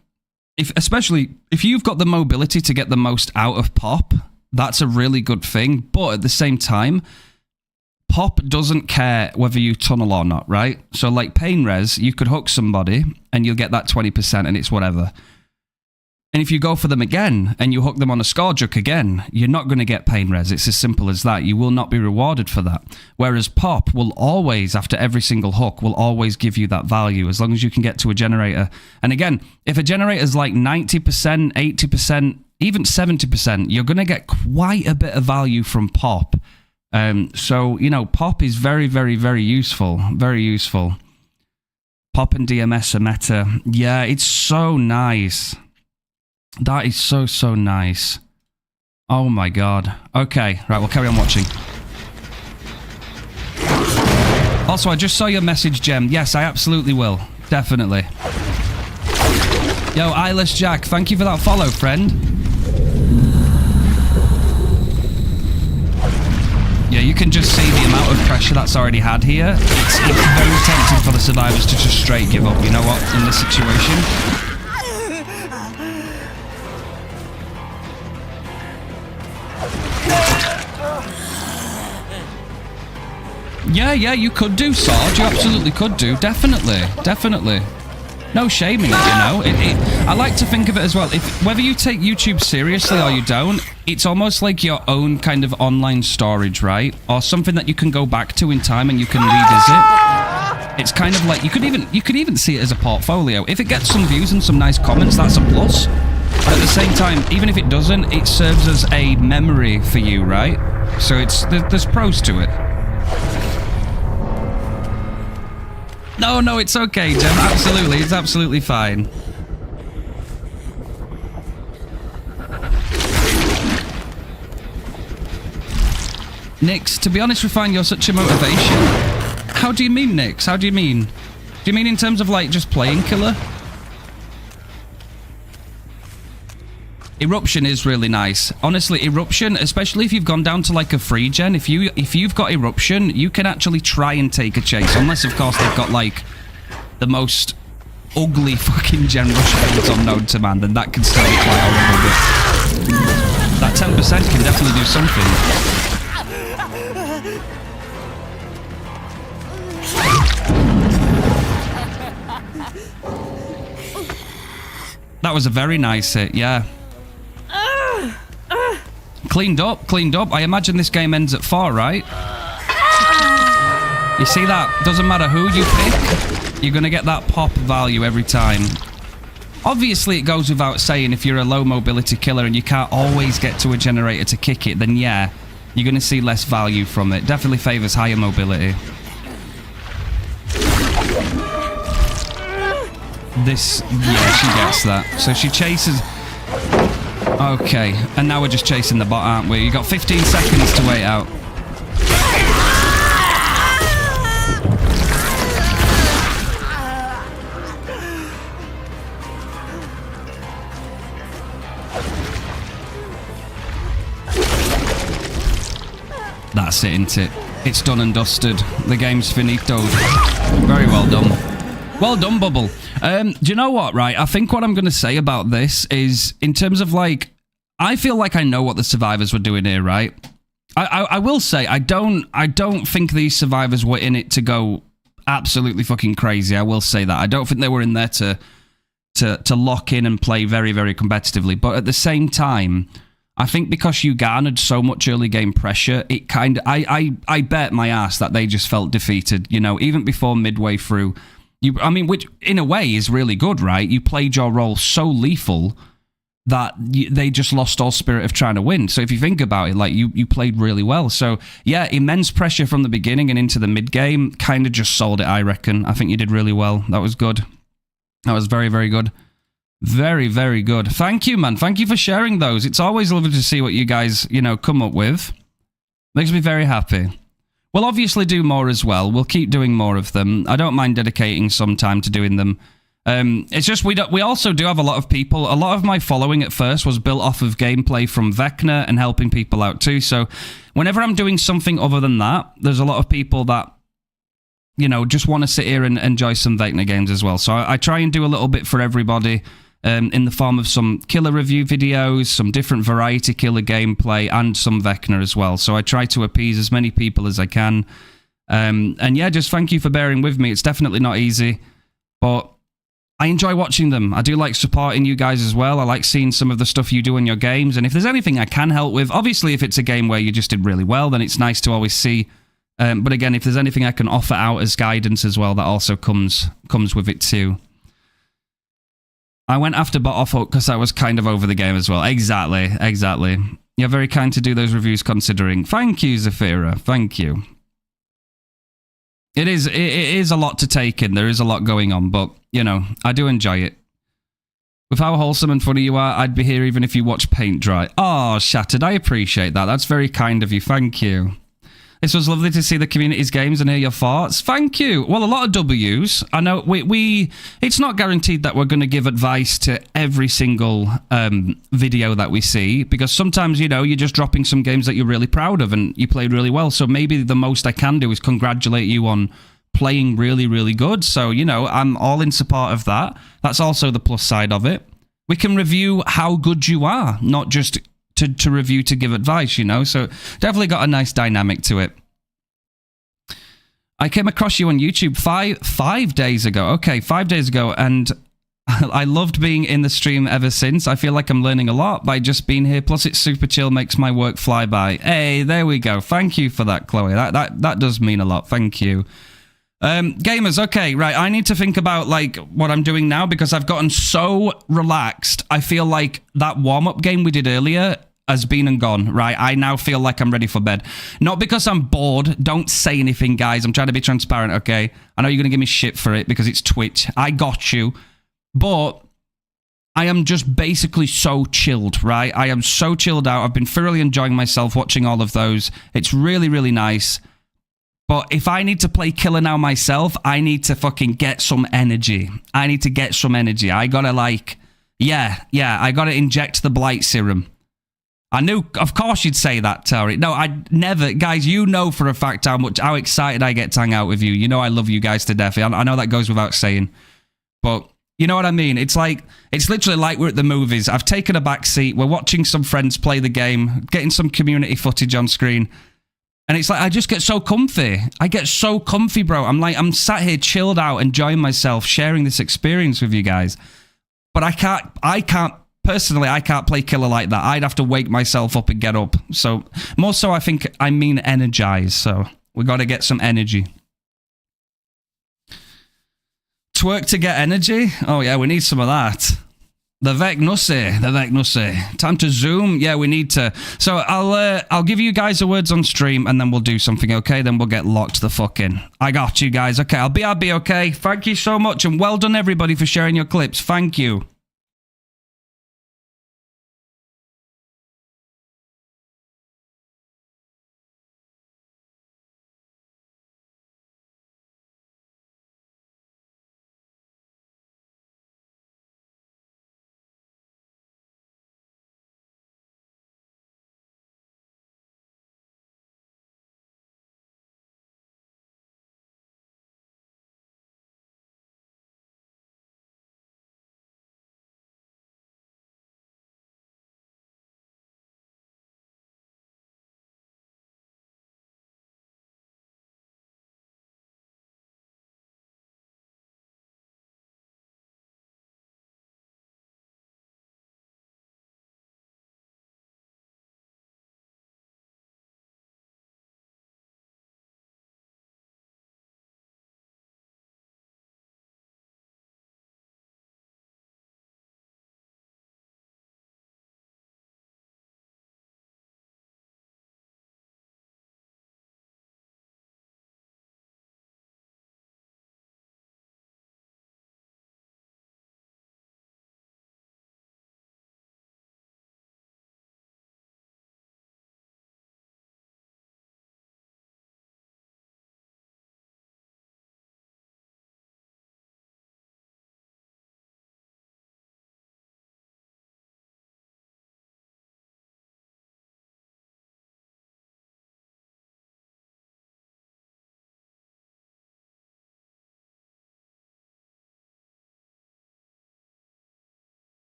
[SPEAKER 1] especially if you've got the mobility to get the most out of Pop, that's a really good thing. But at the same time, Pop doesn't care whether you tunnel or not, right? So like pain res, you could hook somebody and you'll get that 20% and it's whatever. And if you go for them again and you hook them on a Scourge again, you're not going to get pain res. It's as simple as that. You will not be rewarded for that. Whereas Pop will always, after every single hook, will always give you that value as long as you can get to a generator. And again, if a generator's like 90%, 80%, even 70%, you're going to get quite a bit of value from Pop. So, you know, Pop is very, very, very useful. Very useful. Pop and DMS are meta. Yeah, it's so nice. That is so, so nice. Oh my god. Okay, right, we'll carry on watching. Also, I just saw your message, Gem. Yes, I absolutely will. Definitely. Yo, Eyeless Jack, thank you for that follow, friend. Yeah, you can just see the amount of pressure that's already had here. It's very tempting for the survivors to just straight give up, you know what, in this situation. Yeah, you could do, Sword. You absolutely could do. Definitely. Definitely. No shame in it, you know. I like to think of it as well. Whether you take YouTube seriously or you don't, it's almost like your own kind of online storage, right? Or something that you can go back to in time and you can revisit. It's kind of like you could even see it as a portfolio. If it gets some views and some nice comments, that's a plus. But at the same time, even if it doesn't, it serves as a memory for you, right? So there's pros to it. No, it's okay, Jem. Absolutely, it's absolutely fine. Nix, to be honest, Refine, you're such a motivation. How do you mean, Nix? How do you mean? Do you mean in terms of, like, just playing killer? Eruption is really nice. Honestly, Eruption, especially if you've gone down to like a free gen, if you've got Eruption, you can actually try and take a chase. Unless, of course, they've got like the most ugly fucking gen rush builds on known to man, then that can still be quite horrible. But that 10% can definitely do something. That was a very nice hit, yeah. Cleaned up. I imagine this game ends at 4, right? You see that? Doesn't matter who you pick, you're going to get that pop value every time. Obviously, it goes without saying, if you're a low mobility killer and you can't always get to a generator to kick it, then yeah, you're going to see less value from it. Definitely favors higher mobility. This, yeah, she gets that. So she chases... Okay, and now we're just chasing the bot, aren't we? You got 15 seconds to wait out. That's it, isn't it? It's done and dusted. The game's finito. Very well done. Well done, Bubble. Do you know what, right? I think what I'm going to say about this is, in terms of, like, I feel like I know what the survivors were doing here, right? I will say, I don't think these survivors were in it to go absolutely fucking crazy. I will say that. I don't think they were in there to lock in and play very, very competitively. But at the same time, I think because you garnered so much early game pressure, it kind of... I bet my ass that they just felt defeated, you know, even before midway through... I mean, which in a way is really good, right? You played your role so lethal that they just lost all spirit of trying to win. So if you think about it, like, you played really well. So yeah, immense pressure from the beginning and into the mid game kind of just sold it, I reckon. I think you did really well. That was good. That was very, very good. Very, very good. Thank you, man. Thank you for sharing those. It's always lovely to see what you guys, you know, come up with. Makes me very happy. We'll obviously do more as well. We'll keep doing more of them. I don't mind dedicating some time to doing them. It's just we also do have a lot of people. A lot of my following at first was built off of gameplay from Vecna and helping people out too. So whenever I'm doing something other than that, there's a lot of people that, you know, just want to sit here and enjoy some Vecna games as well. So I try and do a little bit for everybody. In the form of some killer review videos, some different variety killer gameplay, and some Vecna as well. So I try to appease as many people as I can. And yeah, just thank you for bearing with me. It's definitely not easy, but I enjoy watching them. I do like supporting you guys as well. I like seeing some of the stuff you do in your games. And if there's anything I can help with, obviously if it's a game where you just did really well, then it's nice to always see. But again, if there's anything I can offer out as guidance as well, that also comes with it too. I went after bot off because I was kind of over the game as well. Exactly. You're very kind to do those reviews considering. Thank you, Zafira. Thank you. It is a lot to take in. There is a lot going on, but, you know, I do enjoy it. With how wholesome and funny you are, I'd be here even if you watch paint dry. Oh, Shattered, I appreciate that. That's very kind of you. Thank you. This was lovely to see the community's games and hear your thoughts. Thank you. Well, a lot of W's. I know it's not guaranteed that we're going to give advice to every single video that we see, because sometimes, you know, you're just dropping some games that you're really proud of and you played really well. So maybe the most I can do is congratulate you on playing really, really good. So, you know, I'm all in support of that. That's also the plus side of it. We can review how good you are, not just to review to give advice, you know? So definitely got a nice dynamic to it. I came across you on YouTube five days ago. Okay, 5 days ago, and I loved being in the stream ever since. I feel like I'm learning a lot by just being here. Plus, it's super chill, makes my work fly by. Hey, there we go. Thank you for that, Chloe. That does mean a lot. Thank you. Gamers, okay, right. I need to think about like what I'm doing now because I've gotten so relaxed. I feel like that warm-up game we did earlier has been and gone, right? I now feel like I'm ready for bed. Not because I'm bored. Don't say anything, guys. I'm trying to be transparent, okay? I know you're going to give me shit for it because it's Twitch. I got you. But I am just basically so chilled, right? I am so chilled out. I've been thoroughly enjoying myself watching all of those. It's really, really nice. But if I need to play Killer now myself, I need to fucking get some energy. I need to get some energy. I gotta like, yeah, I gotta inject the blight serum. I knew, of course you'd say that, Terry. No, I'd never, guys, you know for a fact how excited I get to hang out with you. You know I love you guys to death. I know that goes without saying. But you know what I mean? It's like, it's literally like we're at the movies. I've taken a back seat. We're watching some friends play the game, getting some community footage on screen. And it's like, I just get so comfy. I get so comfy, bro. I'm sat here chilled out, enjoying myself, sharing this experience with you guys. But I can't, personally, I can't play Killer like that. I'd have to wake myself up and get up. So, more so, I think I mean energize. So, we got to get some energy. Twerk to get energy? Oh, yeah, we need some of that. The Vec Nussy. Time to zoom. Yeah, we need to. So I'll give you guys the words on stream and then we'll do something, okay? Then we'll get locked the fuck in. I got you guys. Okay, I'll be okay. Thank you so much and well done everybody for sharing your clips. Thank you.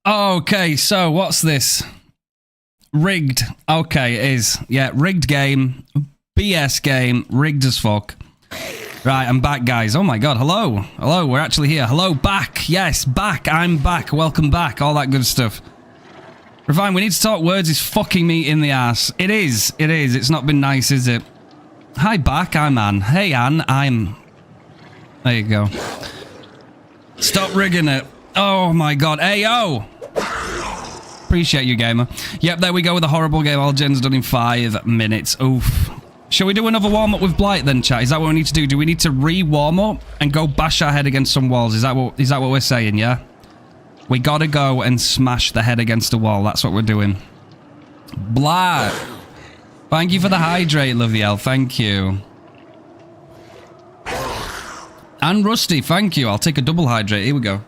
[SPEAKER 1] Okay, so what's this? Rigged. Okay, it is. Yeah, rigged game. BS game. Rigged as fuck. Right, I'm back, guys. Oh my god, hello. Hello, we're actually here. Hello, back. Yes, back. I'm back. Welcome back. All that good stuff. Refine, we need to talk. Words is fucking me in the ass. It is. It is. It's not been nice, is it? Hi, back. I'm Anne. Hey, Anne. I'm There you go. Stop rigging it. Oh my god. Ayo! Appreciate you, gamer. Yep, there we go with a horrible game. All gen's done in 5 minutes. Oof. Shall we do another warm-up with Blight then, chat? Is that what we need to do? Do we need to re-warm up and go bash our head against some walls? Is that what we're saying, yeah? We gotta go and smash the head against a wall. That's what we're doing. Blight! Thank you for the hydrate, Loviel. Thank you. And Rusty, thank you. I'll take a double hydrate. Here we go.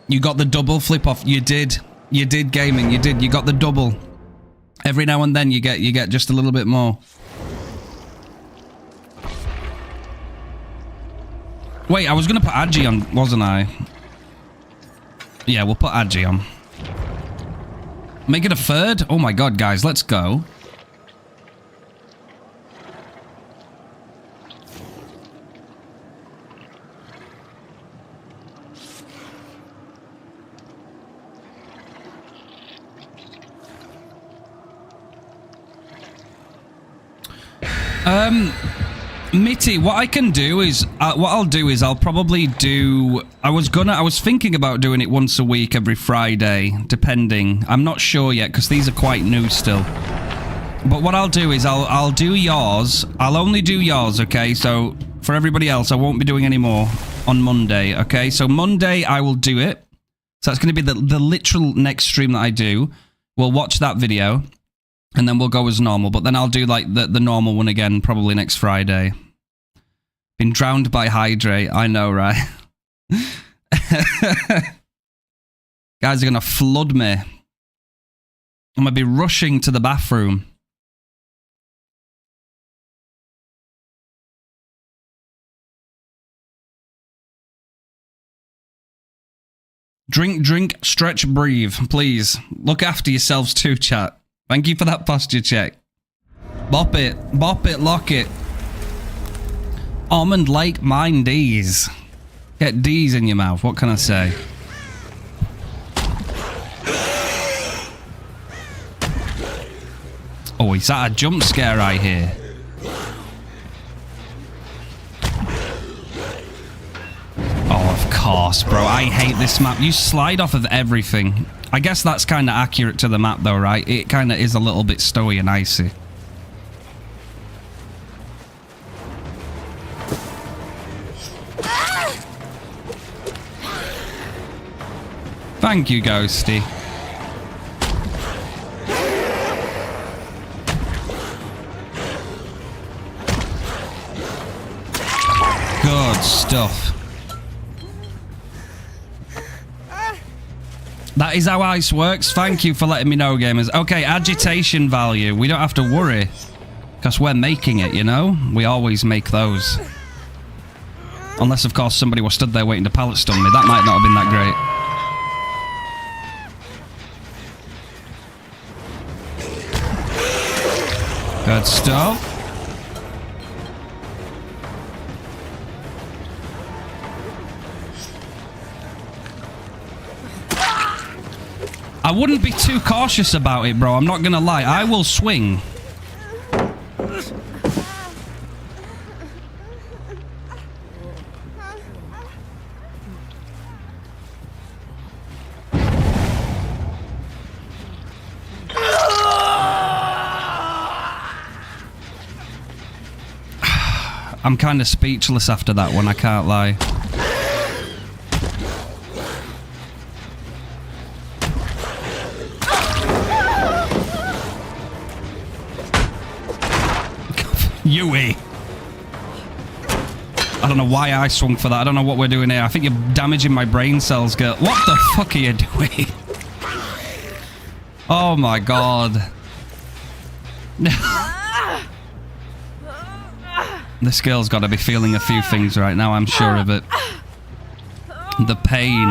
[SPEAKER 1] You got the double flip off. You did. You did, gaming. You did. You got the double. Every now and then you get just a little bit more. Wait, I was going to put Agi on, wasn't I? Yeah, we'll put Agi on. Make it a third? Oh my god, guys. Let's go. Mitty, what I can do is, what I'll do is I'll probably do, I was thinking about doing it once a week, every Friday, depending. I'm not sure yet, because these are quite new still. But what I'll do is I'll do yours. I'll only do yours, okay? So, for everybody else, I won't be doing any more on Monday, okay? So, Monday, I will do it. So, that's going to be the literal next stream that I do. We'll watch that video. And then we'll go as normal. But then I'll do, like, the normal one again, probably next Friday. Been drowned by hydrate. I know, right? Guys are going to flood me. I'm going to be rushing to the bathroom. Drink, stretch, breathe. Please. Look after yourselves too, chat. Thank you for that posture check. Bop it, lock it. Almond Lake, mine D's. Get D's in your mouth, what can I say? Oh, is that a jump scare I hear? Oh, of course, bro. I hate this map. You slide off of everything. I guess that's kind of accurate to the map, though, right? It kind of is a little bit stowy and icy. Thank you, Ghosty. Good stuff. That is how ice works. Thank you for letting me know, gamers. Okay, agitation value. We don't have to worry. Because we're making it, you know? We always make those. Unless, of course, somebody was stood there waiting to pallet stun me. That might not have been that great. Good stuff. I wouldn't be too cautious about it, bro. I'm not gonna lie. I will swing. I'm kind of speechless after that one, I can't lie. Yui. I don't know why I swung for that. I don't know what we're doing here. I think you're damaging my brain cells, girl. What the fuck are you doing? Oh my god. This girl's got to be feeling a few things right now, I'm sure of it. The pain.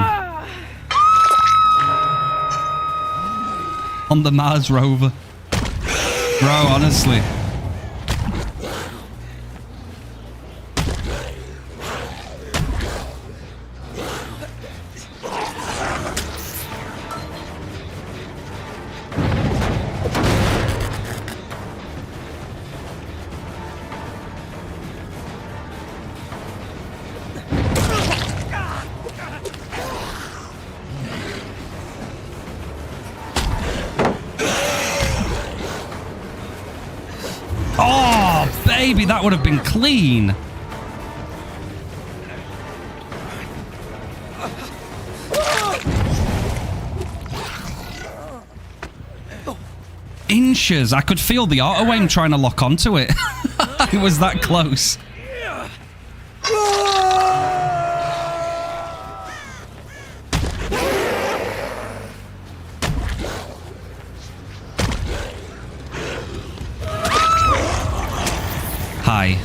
[SPEAKER 1] On the Mars rover. Bro, honestly. Oh, baby, that would have been clean. Inches. I could feel the auto aim trying to lock onto it. It was that close. Hi.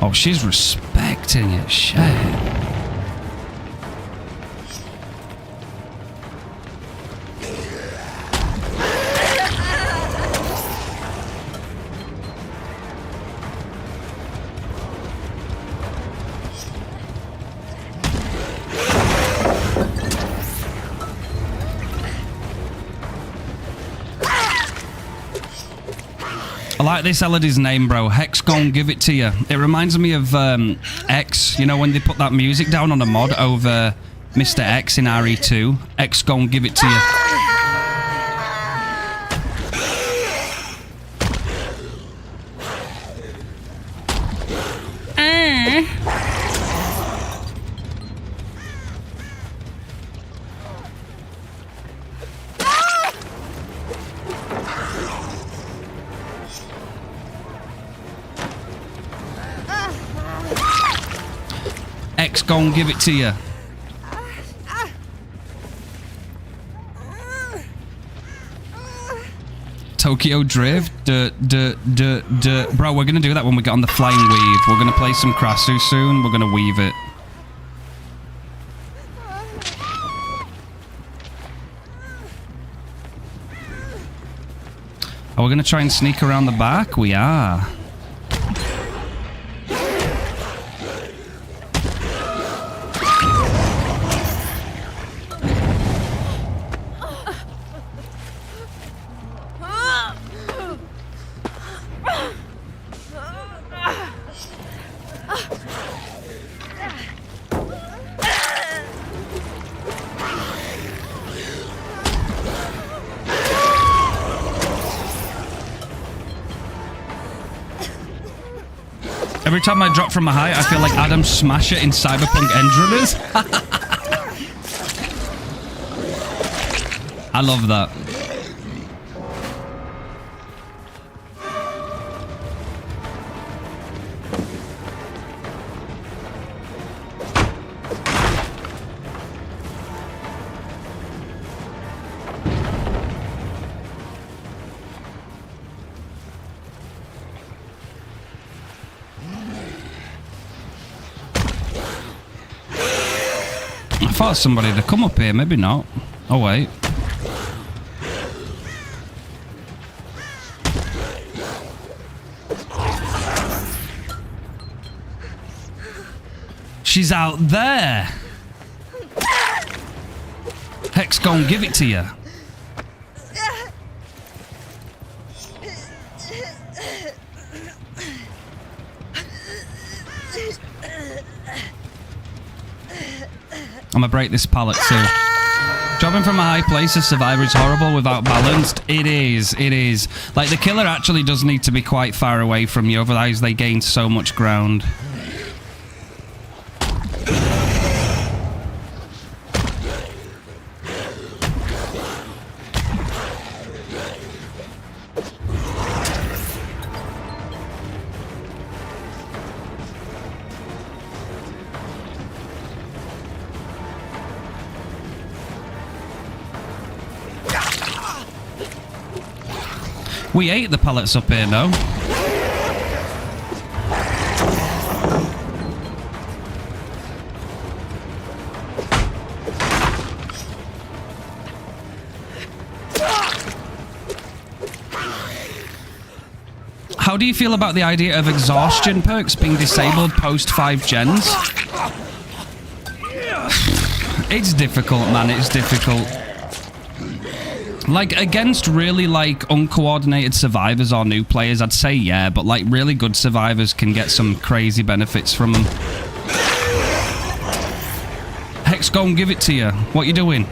[SPEAKER 1] Oh, she's respecting it. Shit. I like this Elodie's name, bro. Hex gon' give it to you. It reminds me of X, you know, when they put that music down on a mod over Mr. X in RE2. X gon' give it to you. X gon' give it to you. Tokyo Drift. Bro, we're gonna do that when we get on the flying weave. We're gonna play some Krasu soon. We're gonna weave it. Are we gonna try and sneak around the back? We are. Every time I drop from a height, I feel like Adam Smasher in Cyberpunk Endrunners. I love that. I thought somebody to come up here, maybe not. Oh wait. She's out there. Hex gon' give it to you. I'm gonna break this pallet too. Dropping from a high place as Survivor is horrible without balanced. It is, it is. Like, the killer actually does need to be quite far away from you, otherwise they gain so much ground. We ate the pallets up here, no? How do you feel about the idea of exhaustion perks being disabled post 5 gens? It's difficult, man. It's difficult. Like, against really, like, uncoordinated survivors or new players, I'd say yeah, but, like, really good survivors can get some crazy benefits from them. Hex, go and give it to you. What you doing?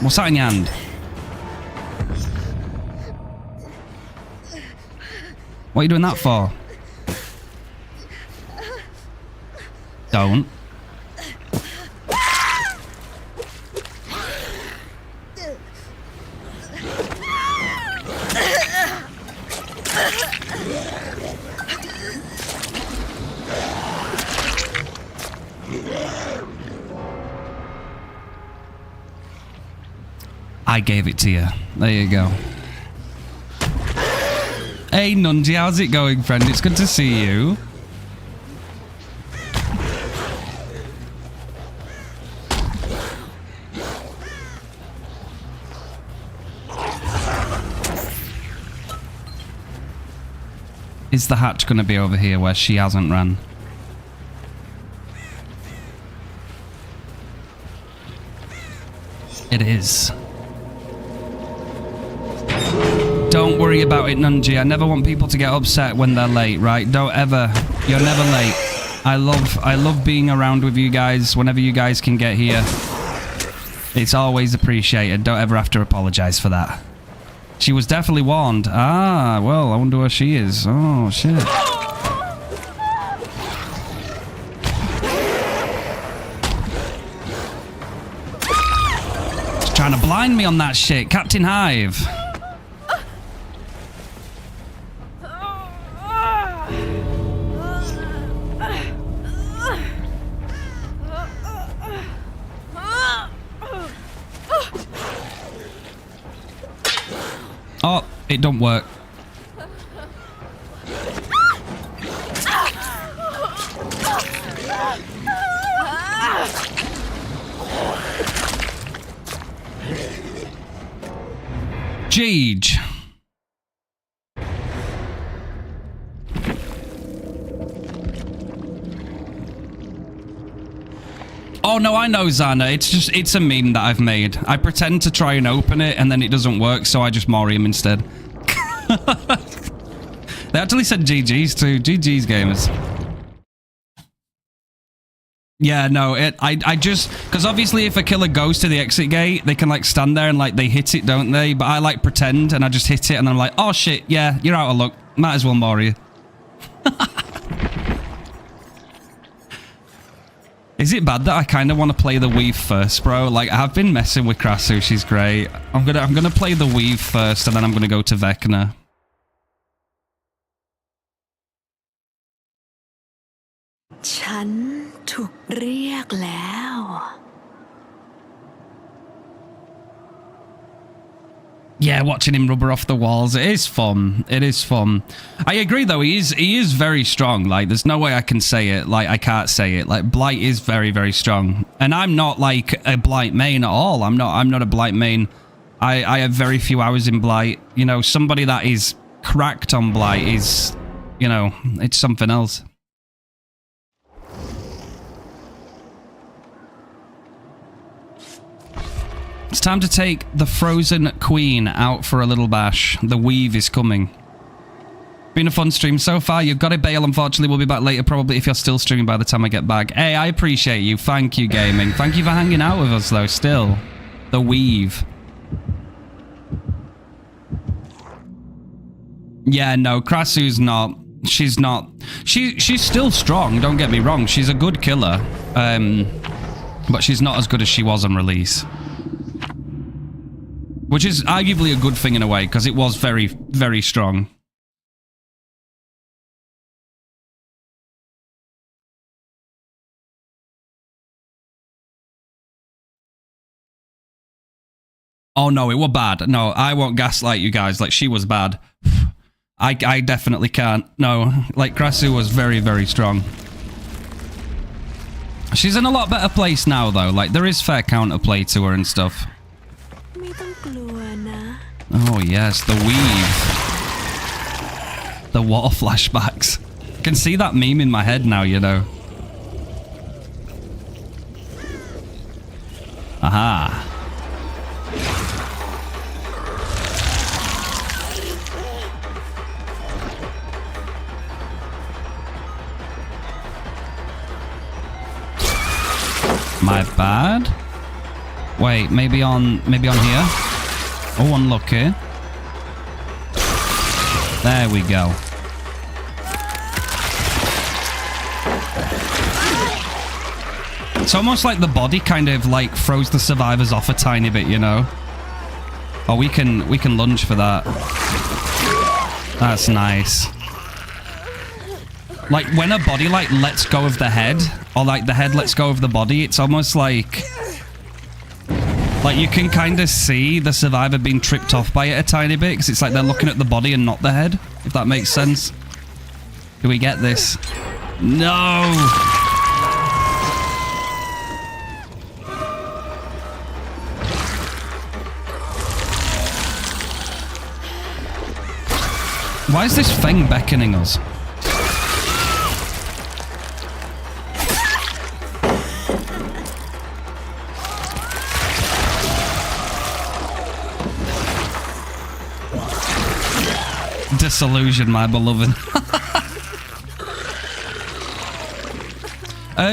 [SPEAKER 1] What's that in your hand? What are you doing that for? Don't. I gave it to you. There you go. Hey, Nunji, how's it going, friend? It's good to see you. Is the hatch going to be over here where she hasn't run? It is. Don't worry about it, Nunji. I never want people to get upset when they're late, right? Don't ever. You're never late. I love being around with you guys whenever you guys can get here. It's always appreciated. Don't ever have to apologize for that. She was definitely warned. Ah, well, I wonder where she is. Oh, shit. She's trying to blind me on that shit. Captain Hive. Oh, it don't work. Jeej. Oh no, I know, Zana. It's a meme that I've made. I pretend to try and open it and then it doesn't work, so I just Mori him instead. They actually said GG's too. GG's, gamers. Yeah, no, I just, because obviously if a killer goes to the exit gate, they can like stand there and like they hit it, don't they? But I like pretend and I just hit it and then I'm like, oh shit, yeah, you're out of luck. Might as well Mori you. Is it bad that I kind of want to play the weave first, bro? Like, I've been messing with Krasu. She's great. I'm gonna play the weave first, and then I'm gonna go to Vecna.
[SPEAKER 6] ฉันถูกเรียกแล้ว
[SPEAKER 1] Yeah, watching him rubber off the walls, it is fun. It is fun. I agree, though. He is very strong. Like, there's no way I can say it. Like, I can't say it. Like, Blight is very, very strong. And I'm not, like, a Blight main at all. I'm not a Blight main. I have very few hours in Blight. You know, somebody that is cracked on Blight is, you know, it's something else. It's time to take the Frozen Queen out for a little bash. The weave is coming. Been a fun stream so far. You've got to bail, unfortunately. We'll be back later, probably, if you're still streaming by the time I get back. Hey, I appreciate you. Thank you, gaming. Thank you for hanging out with us, though, still. The weave. Yeah, no, Krasu's not. She's not. She's still strong, don't get me wrong. She's a good killer. But she's not as good as she was on release. Which is arguably a good thing in a way, because it was very, very strong. Oh no, it was bad. No, I won't gaslight you guys. Like, she was bad. I definitely can't. No, like, Krasu was very, very strong. She's in a lot better place now, though. Like, there is fair counterplay to her and stuff. Oh, yes, the weave. The water flashbacks. I can see that meme in my head now, you know. Aha. My bad. Wait, maybe on here. Oh, unlucky. There we go. It's almost like the body kind of like throws the survivors off a tiny bit, you know? Oh, we can lunge for that. That's nice. Like when a body like lets go of the head, or like the head lets go of the body, it's almost like you can kind of see the survivor being tripped off by it a tiny bit, because it's like they're looking at the body and not the head, if that makes sense. Do we get this? No! Why is this thing beckoning us? Disillusion, my beloved.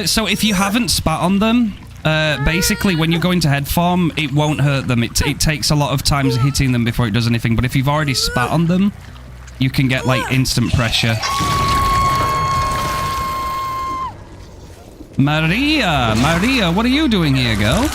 [SPEAKER 1] So if you haven't spat on them, basically when you go into head form, it won't hurt them. It takes a lot of times hitting them before it does anything. But if you've already spat on them, you can get like instant pressure. Maria, what are you doing here, girl?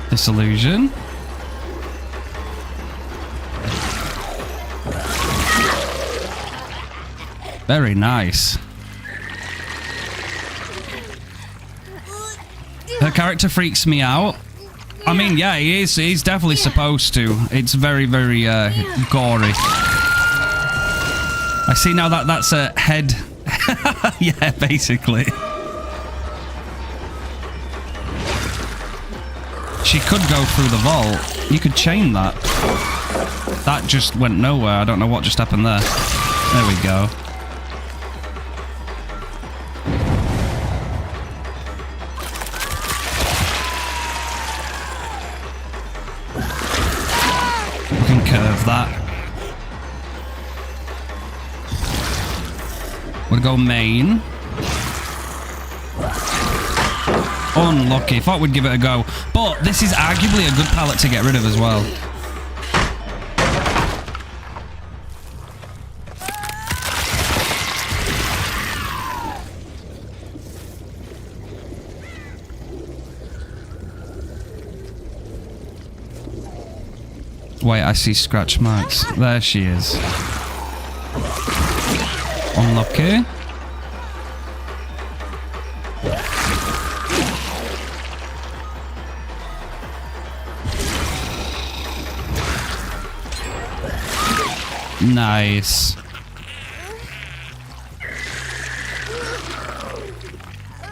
[SPEAKER 1] Disillusion. Very nice. Her character freaks me out. I mean, yeah, he's definitely supposed to. It's very, very gory. I see now that that's a head. Yeah, basically. She could go through the vault. You could chain that. That just went nowhere. I don't know what just happened there. There we go. We can curve that. We'll go main. Unlucky. Thought we'd give it a go. But this is arguably a good pallet to get rid of as well. Wait, I see scratch marks. There she is. Unlucky. Nice.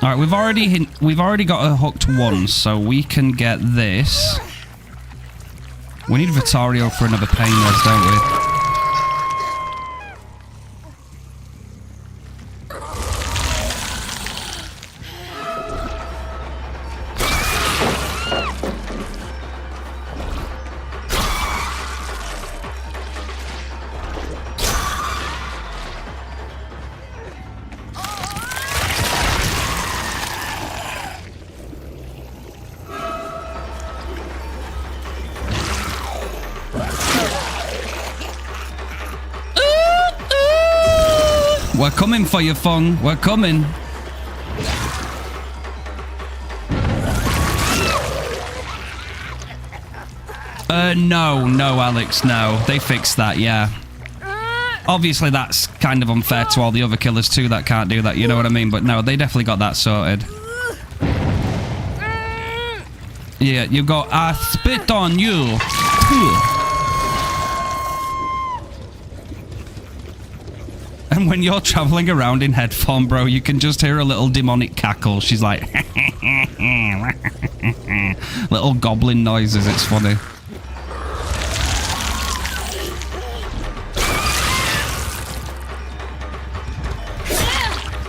[SPEAKER 1] All right, we've already got her hooked once, so we can get this. We need Vitario for another pain res, don't we? We're coming for you, Fung. We're coming. No, Alex, no. They fixed that, yeah. Obviously, that's kind of unfair to all the other killers, too, that can't do that, you know what I mean? But no, they definitely got that sorted. Yeah, you go, I spit on you. And when you're traveling around in head form, bro, you can just hear a little demonic cackle. She's like... little goblin noises, it's funny.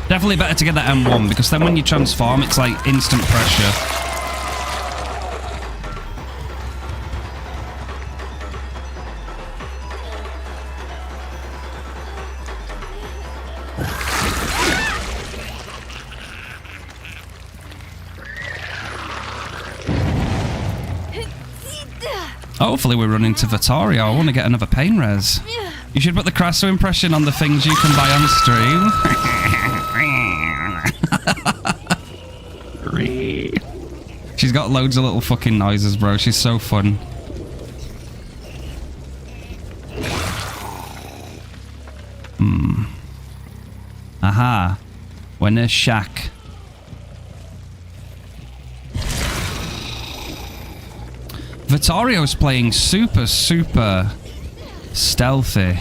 [SPEAKER 1] Definitely better to get that M1, because then when you transform, it's like instant pressure. Hopefully we run into Vittorio. I want to get another pain res. You should put the Crasso impression on the things you can buy on stream. She's got loads of little fucking noises, bro. She's so fun. Aha. We're near shack. Vittorio's playing super stealthy.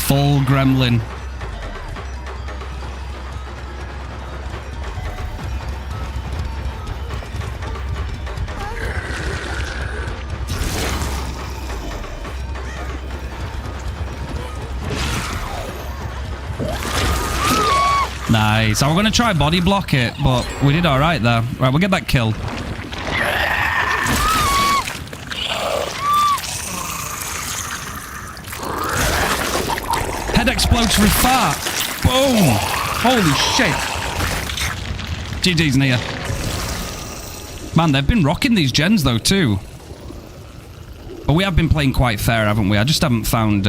[SPEAKER 1] Full gremlin. Nice. I was going to try body block it, but we did all right there. Right, we'll get that kill. Head explodes with fart. Boom. Holy shit. GG's Nia. Man, they've been rocking these gens though too. But we have been playing quite fair, haven't we? I just haven't found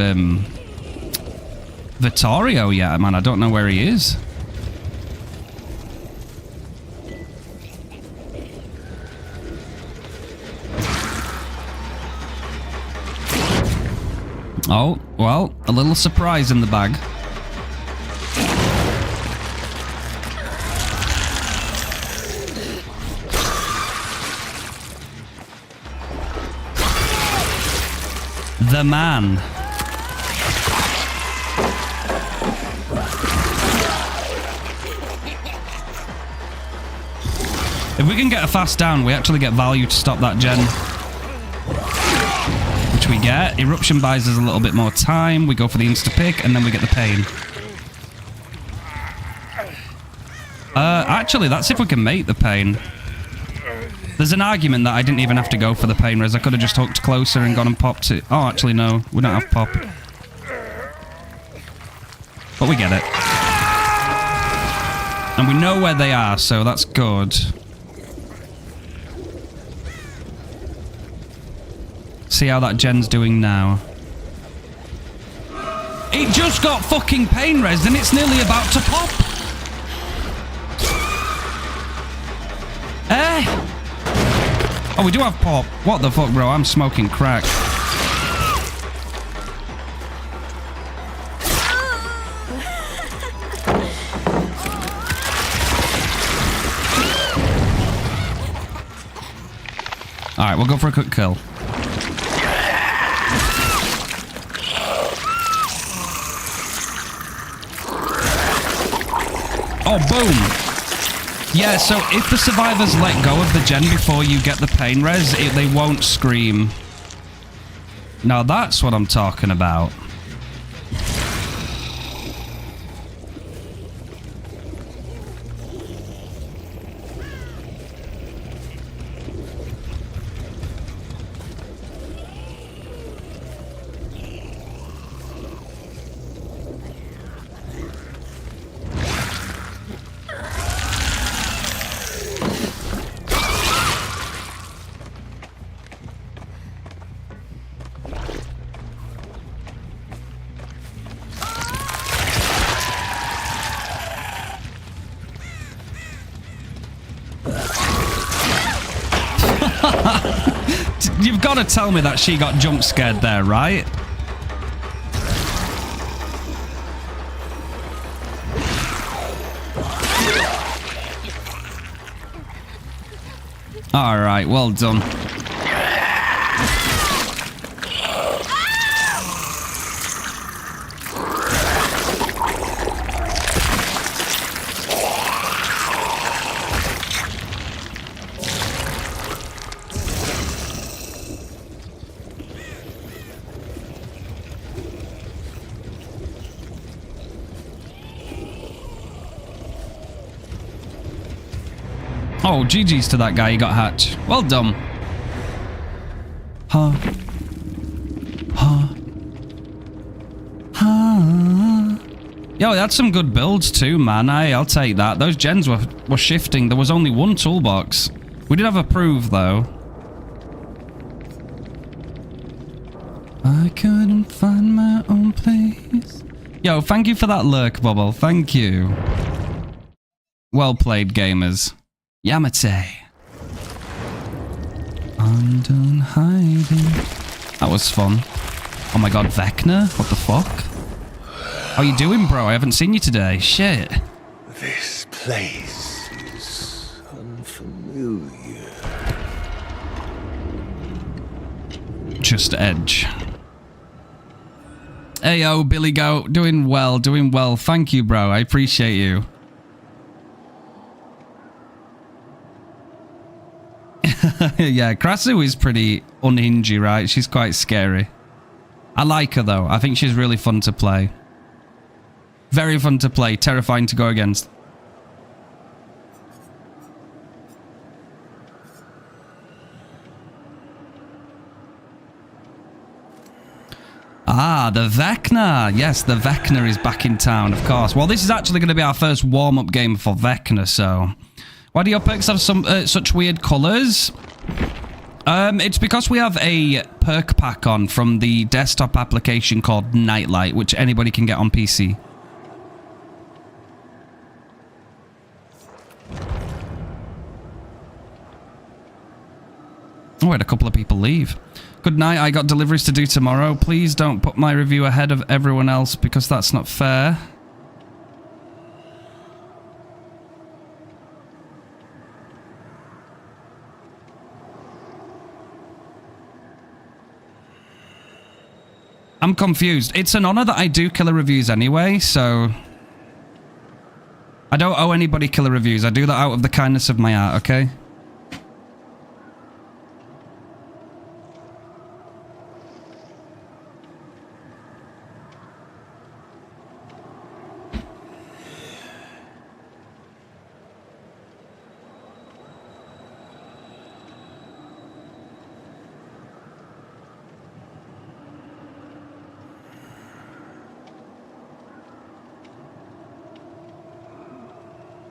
[SPEAKER 1] Vittorio yet, man. I don't know where he is. Oh, well, a little surprise in the bag. The man. If we can get a fast down, we actually get value to stop that gen. Which we get. Eruption buys us a little bit more time. We go for the insta-pick, and then we get the pain. Actually, that's if we can make the pain. There's an argument that I didn't even have to go for the pain res. I could have just hooked closer and gone and popped it. Oh, actually, no. We don't have pop. But we get it. And we know where they are, so that's good. See how that gen's doing now. It just got fucking pain res and it's nearly about to pop. Eh? Oh, we do have pop. What the fuck, bro? I'm smoking crack. Alright, we'll go for a quick kill. Oh, boom! Yeah, so if the survivors let go of the gen before you get the pain res, they won't scream. Now that's what I'm talking about. You've got to tell me that she got jump scared there, right? All right, well done. Oh, GG's to that guy. He got hatched. Well done. Huh. Huh. Huh. Yo, that's some good builds too, man. I'll take that. Those gens were shifting. There was only one toolbox. We did have a prove, though. I couldn't find my own place. Yo, thank you for that lurk, Bubble. Thank you. Well played, gamers. Yamate. I'm done hiding. That was fun. Oh my god, Vecna? What the fuck? How you doing, bro? I haven't seen you today. Shit.
[SPEAKER 2] This place is unfamiliar.
[SPEAKER 1] Just edge. Hey, yo, Billy Goat. Doing well, doing well. Thank you, bro. I appreciate you. Yeah, Krasu is pretty unhingey, right? She's quite scary. I like her, though. I think she's really fun to play. Very fun to play. Terrifying to go against. Ah, the Vecna. Yes, the Vecna is back in town, of course. Well, this is actually going to be our first warm-up game for Vecna, so... Why do your perks have some such weird colours? It's because we have a perk pack on from the desktop application called Nightlight, which anybody can get on PC. Oh, I had a couple of people leave. Good night, I got deliveries to do tomorrow. Please don't put my review ahead of everyone else because that's not fair. I'm confused. It's an honor that I do killer reviews anyway, so... I don't owe anybody killer reviews. I do that out of the kindness of my heart, okay?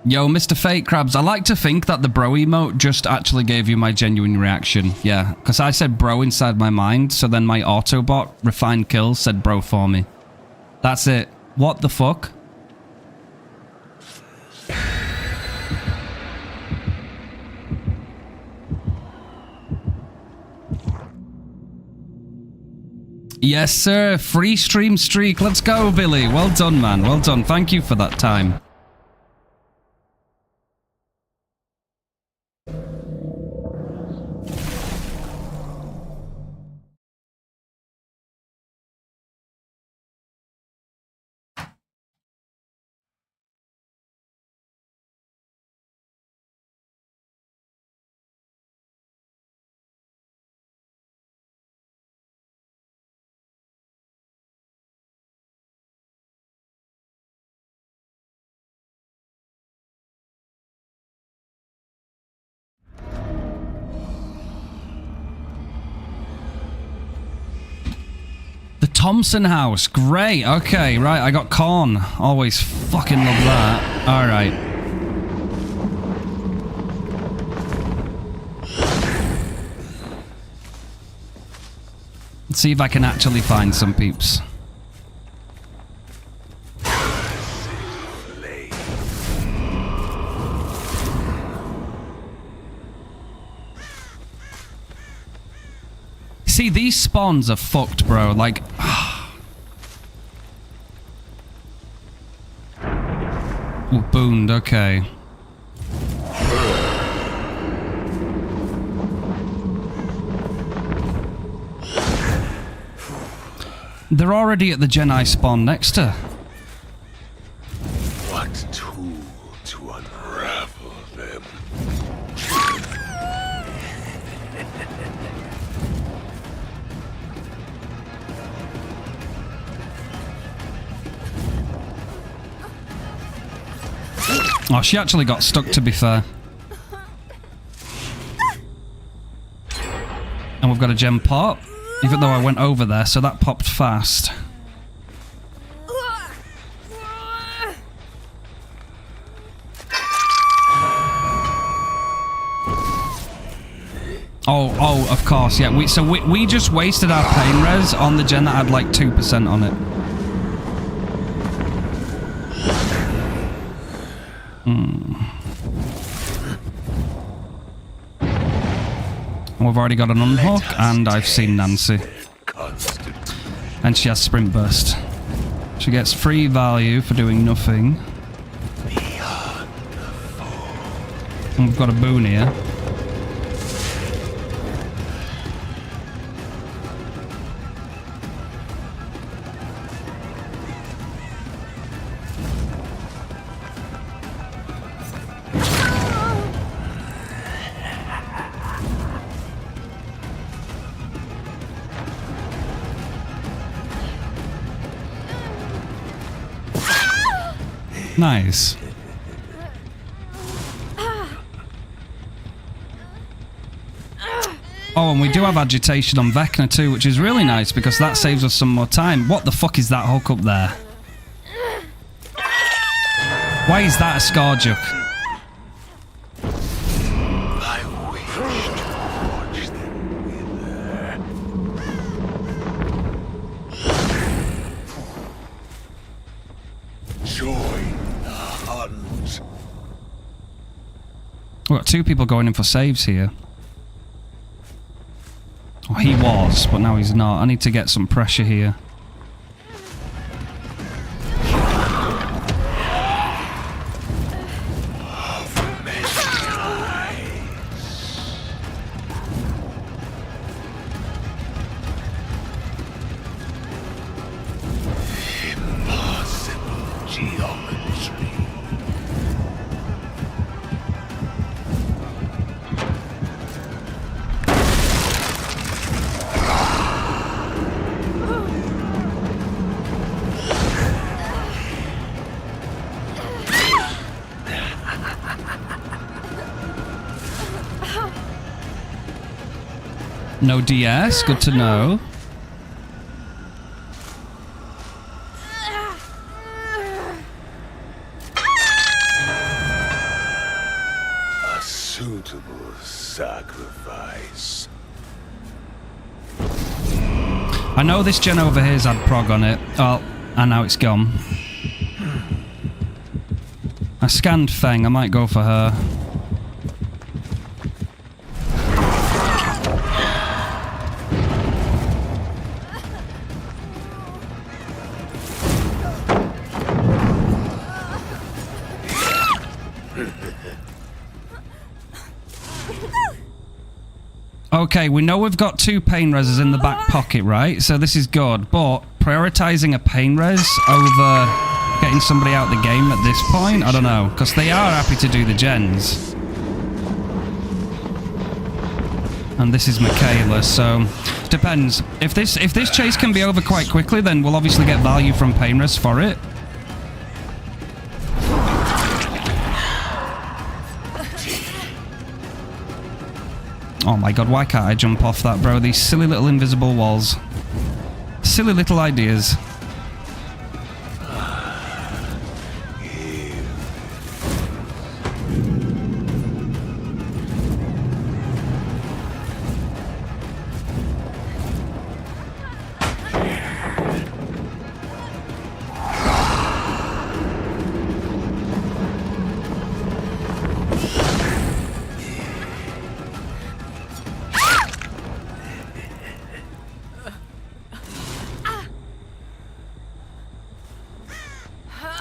[SPEAKER 1] Yo, Mr. Fake Crabs, I like to think that the bro emote just actually gave you my genuine reaction. Yeah, because I said bro inside my mind, so then my Autobot, Refined Kills, said bro for me. That's it. What the fuck? Yes, sir. Free stream streak. Let's go, Billy. Well done, man. Well done. Thank you for that time. Thompson House. Great. Okay, right. I got corn. Always fucking love that. All right. Let's see if I can actually find some peeps. See, these spawns are fucked, bro. Like... Ooh, booned, okay. They're already at the Jedi spawn next to.
[SPEAKER 2] What tool to unravel them?
[SPEAKER 1] Oh, she actually got stuck, to be fair. we've got a gem pop, even though I went over there, so that popped fast. Oh, of course, yeah. We just wasted our pain res on the gen that had like 2% on it. We've already got an unhook, and I've seen Nancy. And she has sprint burst. She gets free value for doing nothing. And we've got a boon here. Nice. Oh, and we do have agitation on Vecna too, which is really nice because that saves us some more time. What the fuck is that hook up there? Why is that a Scarjuk?
[SPEAKER 2] I wish to watch them wither. Join the hunt.
[SPEAKER 1] We've got two people going in for saves here. Oh, he was, but now he's not. I need to get some pressure here.
[SPEAKER 2] Impossible geometry.
[SPEAKER 1] No DS, good to know.
[SPEAKER 2] A suitable sacrifice.
[SPEAKER 1] I know this gen over here's had prog on it. Oh, and now it's gone. I scanned Feng, I might go for her. Okay, we know we've got two pain reses in the back pocket, right? So this is good, but prioritizing a pain res over getting somebody out the game at this point, I don't know, because they are happy to do the gens. And this is Michaela, so depends. If this chase can be over quite quickly, then we'll obviously get value from pain res for it. Oh my god, why can't I jump off that, bro? These silly little invisible walls. Silly little ideas.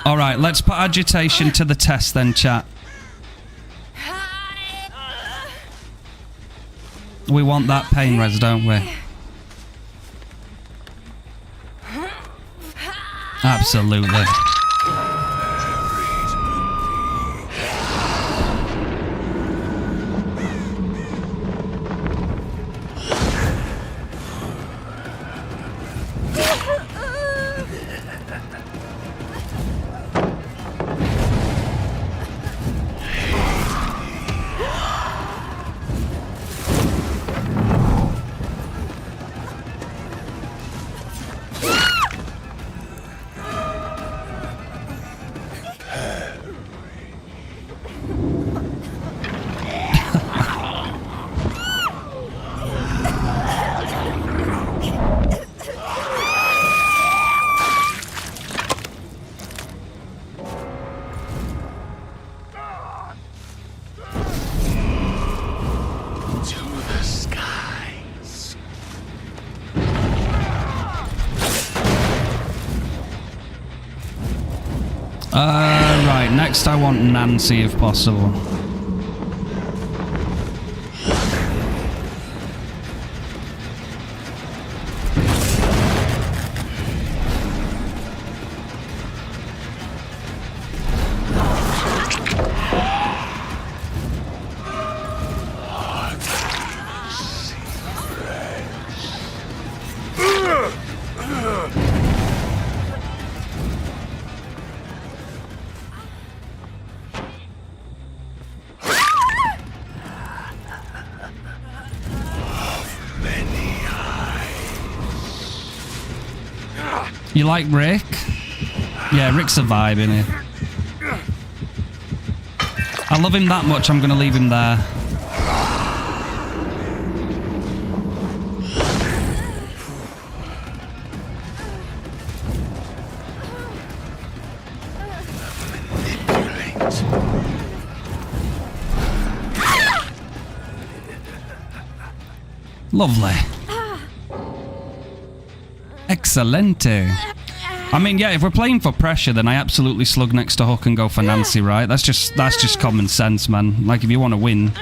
[SPEAKER 1] Alright, let's put agitation to the test then, chat. We want that pain res, don't we? Absolutely. Right, next I want Nancy if possible. You like Rick? Yeah, Rick's a vibe, innit? I love him that much, I'm gonna leave him there. Lovely. Excelente. I mean, yeah, if we're playing for pressure, then I absolutely slug next to Hook and go for Nancy, right? That's just common sense, man. Like, if you want to win.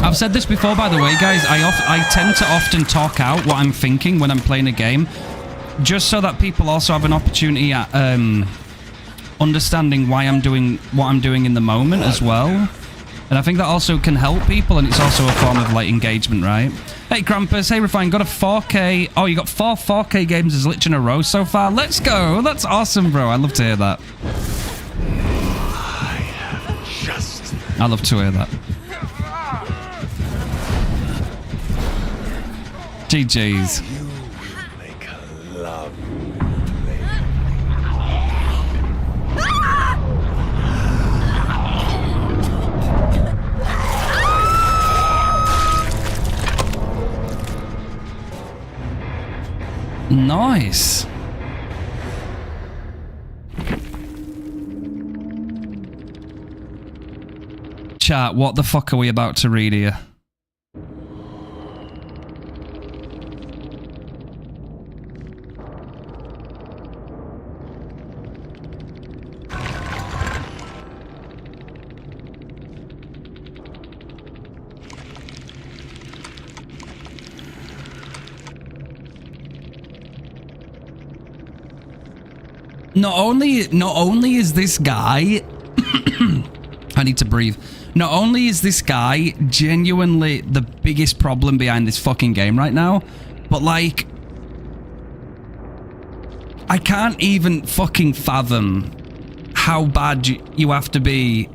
[SPEAKER 1] I've said this before, by the way, guys. I tend to often talk out what I'm thinking when I'm playing a game, just so that people also have an opportunity at understanding why I'm doing what I'm doing in the moment as well. And I think that also can help people, and it's also a form of, like, engagement, right? Hey, Krampus. Hey, Refine. Got a 4K. Oh, you got 4 4K games as lit in a row so far. Let's go. That's awesome, bro. I love to hear that. I love to hear that. GG's. Nice. Chat, what the fuck are we about to read here? Not only is this guy I need to breathe. Not only is this guy genuinely the biggest problem behind this fucking game right now, but, like, I can't even fucking fathom how bad you have to be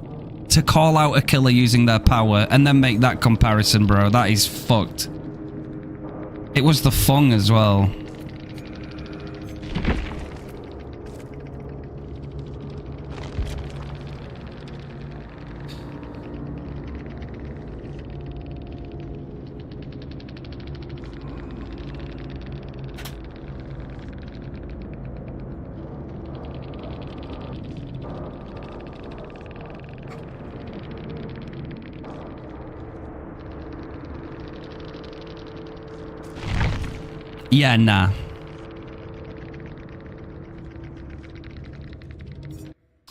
[SPEAKER 1] to call out a killer using their power and then make that comparison, bro. That is fucked. It was the Fung as well. Yeah, nah.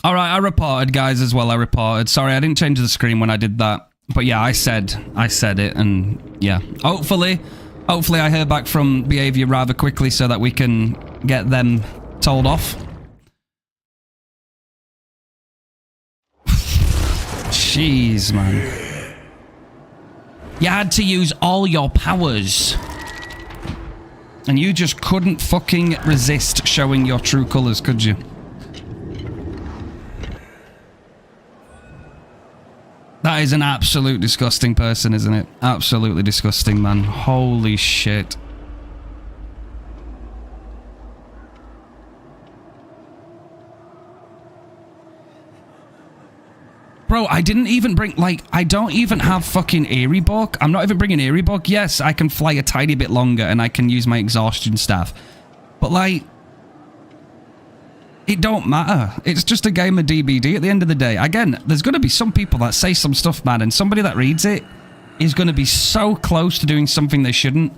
[SPEAKER 1] Alright, I reported, guys, as well. I reported. Sorry, I didn't change the screen when I did that. But yeah, I said it, and yeah. Hopefully I hear back from Behaviour rather quickly so that we can get them told off. Jeez, man. You had to use all your powers. And you just couldn't fucking resist showing your true colours, could you? That is an absolute disgusting person, isn't it? Absolutely disgusting, man. Holy shit. Bro, I didn't even bring, like, I don't even have fucking Eerie Book. I'm not even bringing Eerie Book. Yes, I can fly a tiny bit longer and I can use my exhaustion staff. But, like, It don't matter. It's just a game of DBD at the end of the day. Again, there's going to be some people that say some stuff, man, and somebody that reads it is going to be so close to doing something they shouldn't.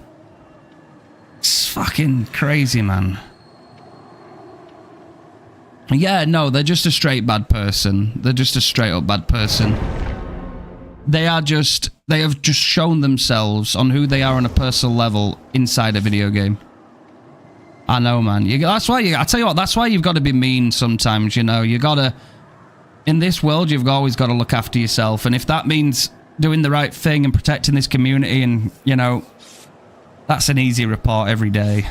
[SPEAKER 1] It's fucking crazy, man. Yeah, no, they're just a straight bad person. They're just a straight up bad person. They have just shown themselves on who they are on a personal level inside a video game. I know, man. I tell you what, that's why you've got to be mean sometimes, you know. You gotta, in this world, you've always got to look after yourself. And if that means doing the right thing and protecting this community and, you know, that's an easy report every day.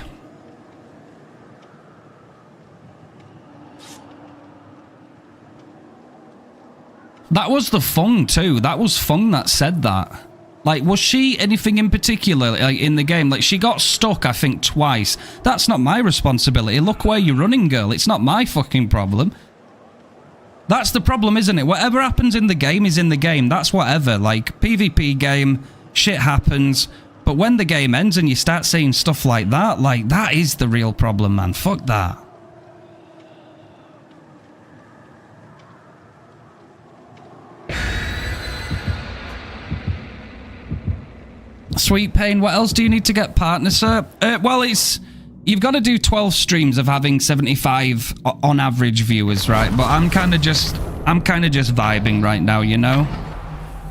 [SPEAKER 1] That was the Fung too. That was Fung that said that. Like, was she anything in particular, like, in the game? Like, she got stuck, I think, twice. That's not my responsibility. Look where you're running, girl. It's not my fucking problem. That's the problem, isn't it? Whatever happens in the game is in the game. That's whatever. Like, PvP game, shit happens. But when the game ends and you start saying stuff like, that is the real problem, man. Fuck that. Sweet Pain, what else do you need to get partner, sir? Well, you've got to do 12 streams of having 75 on average viewers, right? But I'm kind of just vibing right now, you know?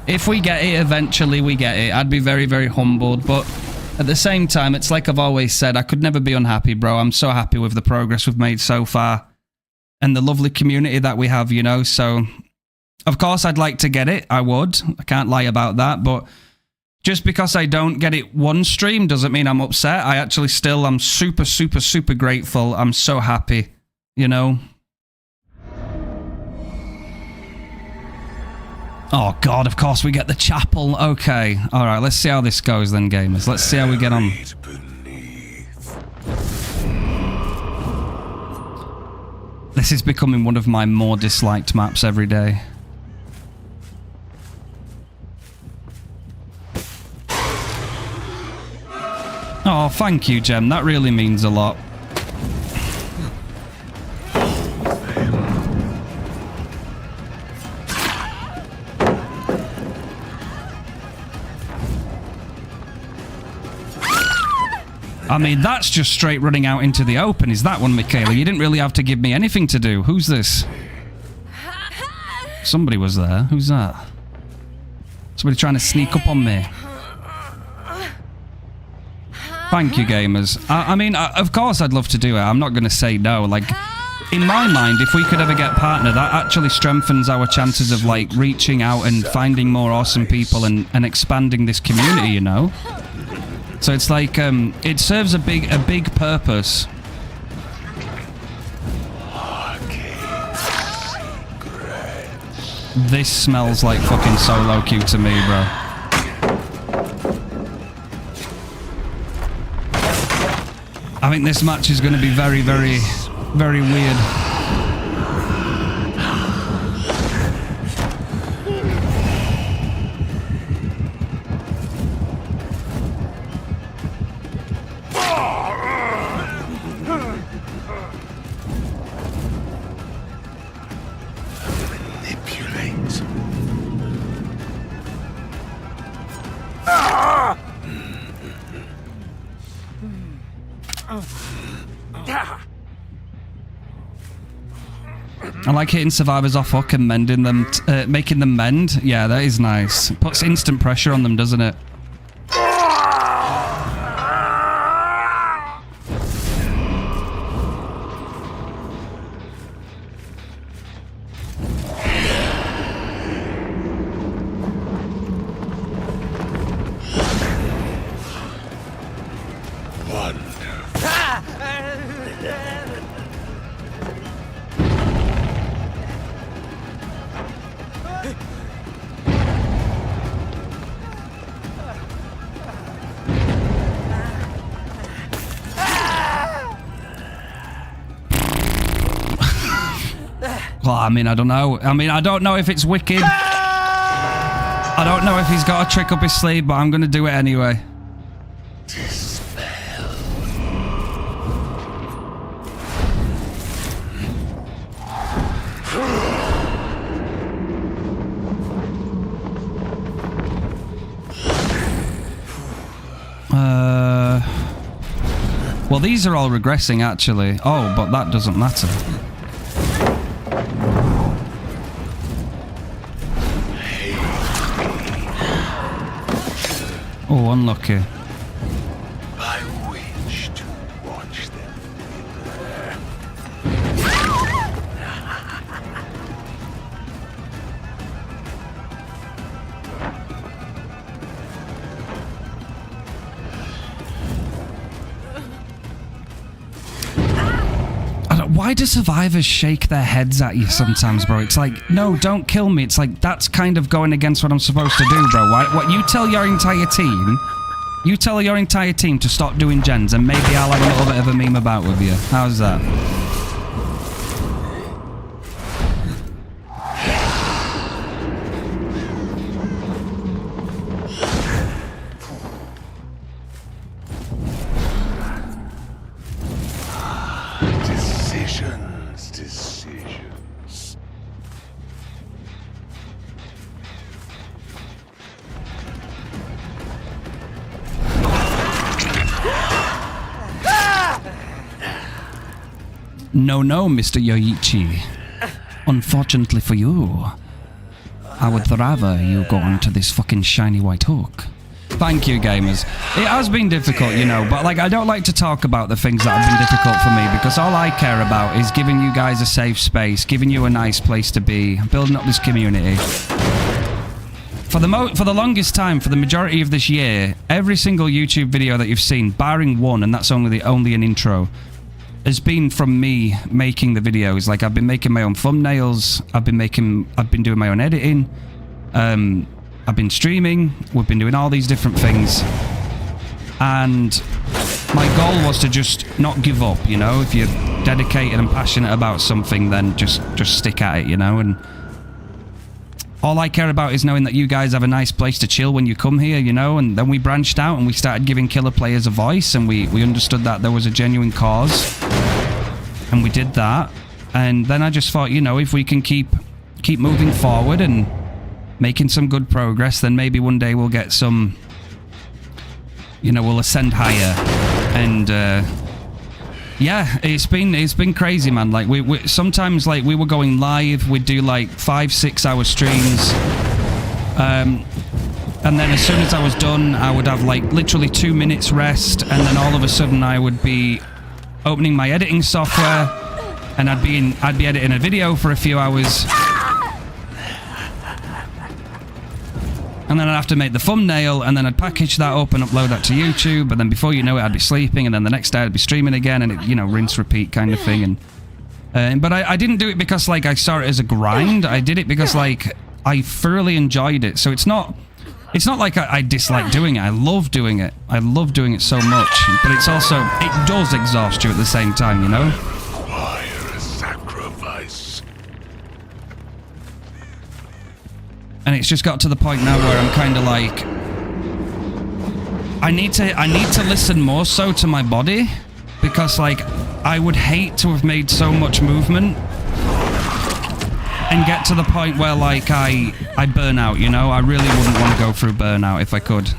[SPEAKER 1] If we get it, eventually we get it. I'd be very, very humbled, but at the same time, it's like I've always said, I could never be unhappy, bro. I'm so happy with the progress we've made so far and the lovely community that we have, you know? So, of course, I'd like to get it. I would. I can't lie about that, but just because I don't get it one stream doesn't mean I'm upset. I actually I'm super, super, super grateful. I'm so happy, you know? Oh, God, of course we get the chapel. Okay. All right, let's see how this goes then, gamers. Let's see how we get on. This is becoming one of my more disliked maps every day. Oh, thank you, Gem. That really means a lot. I mean, that's just straight running out into the open. Is that one, Michaela? You didn't really have to give me anything to do. Who's this? Somebody was there. Who's that? Somebody trying to sneak up on me. Thank you, gamers. I mean, of course I'd love to do it. I'm not going to say no. Like, in my mind, if we could ever get partner, that actually strengthens our chances of, like, reaching out and finding more awesome people and expanding this community, you know? So it's like, it serves a big purpose. This smells like fucking solo queue to me, bro. I think this match is going to be very, very, very weird. I like hitting survivors off hook and mending them, making them mend. Yeah, that is nice. Puts instant pressure on them, doesn't it? Well, I mean, I don't know. I mean, I don't know if it's wicked. I don't know if he's got a trick up his sleeve, but I'm going to do it anyway. Well, these are all regressing, actually. Oh, but that doesn't matter. Oh, unlucky.
[SPEAKER 2] I wish to watch them.
[SPEAKER 1] Why do survivors shake their heads at you sometimes, bro? It's like, no, don't kill me. It's like, that's kind of going against what I'm supposed to do, bro. What you tell your entire team, to stop doing gens, and maybe I'll have a little bit of a meme about with you. How's that?
[SPEAKER 2] Decisions.
[SPEAKER 1] No, Mr. Yoichi. Unfortunately for you, I would rather you go onto this fucking shiny white hook. Thank you, gamers. It has been difficult, you know, but like I don't like to talk about the things that have been difficult for me because all I care about is giving you guys a safe space, giving you a nice place to be, building up this community. For the longest time, for the majority of this year, every single YouTube video that you've seen, barring one, and that's only an intro, has been from me making the videos. Like I've been making my own thumbnails, I've been doing my own editing, I've been streaming, we've been doing all these different things. And my goal was to just not give up, you know? If you're dedicated and passionate about something, then just stick at it, you know? And all I care about is knowing that you guys have a nice place to chill when you come here, you know? And then we branched out and we started giving killer players a voice, and we understood that there was a genuine cause. And we did that. And then I just thought, you know, if we can keep moving forward and making some good progress, then maybe one day we'll get some, you know, we'll ascend higher. And yeah, it's been crazy, man. Like we sometimes, like, we were going live, we'd do like 5-6 hour streams, and then as soon as I was done, I would have like literally 2 minutes rest, and then all of a sudden I would be opening my editing software, and I'd be editing a video for a few hours. And then I'd have to make the thumbnail, and then I'd package that up and upload that to YouTube, and then before you know it, I'd be sleeping, and then the next day I'd be streaming again, and it, you know, rinse, repeat kind of thing. And but I didn't do it because, like, I saw it as a grind. I did it because, like, I thoroughly enjoyed it. So it's not like I dislike doing it. I love doing it. I love doing it so much. But it's also, it does exhaust you at the same time, you know?
[SPEAKER 2] Require a sacrifice.
[SPEAKER 1] And it's just got to the point now where I'm kind of like, I need to listen more so to my body, because like I would hate to have made so much movement and get to the point where like I burn out, you know? I really wouldn't want to go through burnout if I could.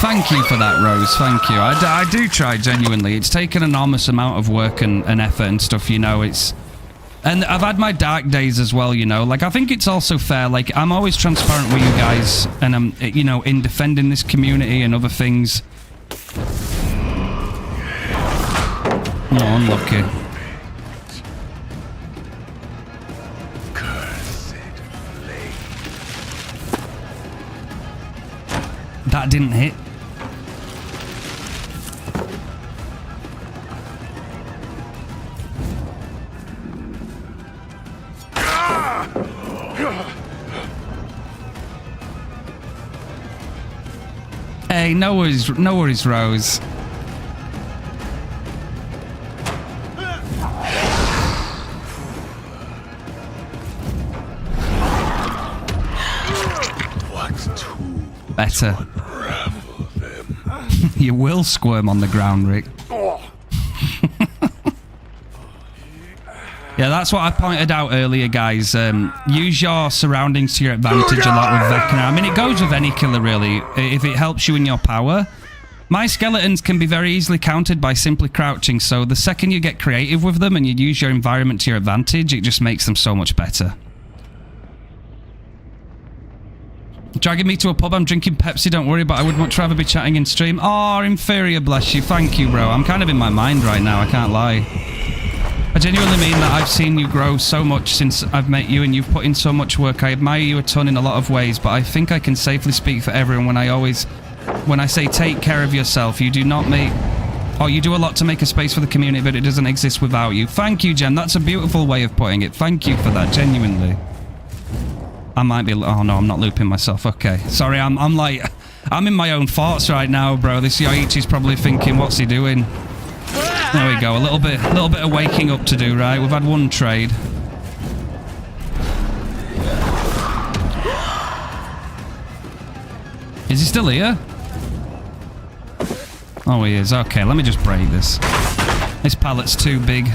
[SPEAKER 1] Thank you for that, Rose. Thank you. I do try, genuinely. It's taken an enormous amount of work and effort and stuff, you know. And I've had my dark days as well, you know. Like, I think it's also fair. Like, I'm always transparent with you guys, and I'm, you know, in defending this community and other things. Oh, unlucky. That didn't hit. Hey, no worries, Rose. Better. You will squirm on the ground, Rick. Yeah, that's what I pointed out earlier, guys. Use your surroundings to your advantage a lot with Vecna. I mean, it goes with any killer, really, if it helps you in your power. My skeletons can be very easily countered by simply crouching, so the second you get creative with them and you use your environment to your advantage, it just makes them so much better. Dragging me to a pub, I'm drinking Pepsi, don't worry, but I would much rather be chatting in stream. Oh, inferior, bless you. Thank you, bro. I'm kind of in my mind right now, I can't lie. I genuinely mean that I've seen you grow so much since I've met you and you've put in so much work. I admire you a ton in a lot of ways, but I think I can safely speak for everyone when I say take care of yourself. You do not make... Oh, you do a lot to make a space for the community, but it doesn't exist without you. Thank you, Jen. That's a beautiful way of putting it. Thank you for that, genuinely. I might be... Oh, no, I'm not looping myself. Okay. Sorry, I'm like... I'm in my own thoughts right now, bro. This Yoichi's probably thinking, what's he doing? There we go. A little bit of waking up to do, right? We've had one trade. Is he still here? Oh, he is. Okay, let me just break this. This pallet's too big.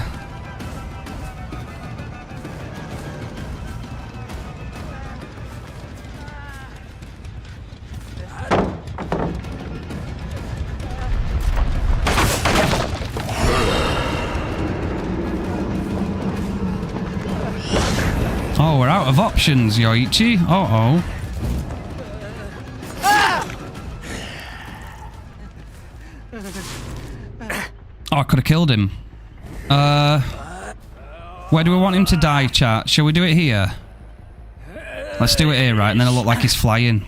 [SPEAKER 1] Oh, we're out of options, Yoichi. Uh-oh. Oh, I could have killed him. Where do we want him to die, chat? Shall we do it here? Let's do it here, right? And then it'll look like he's flying.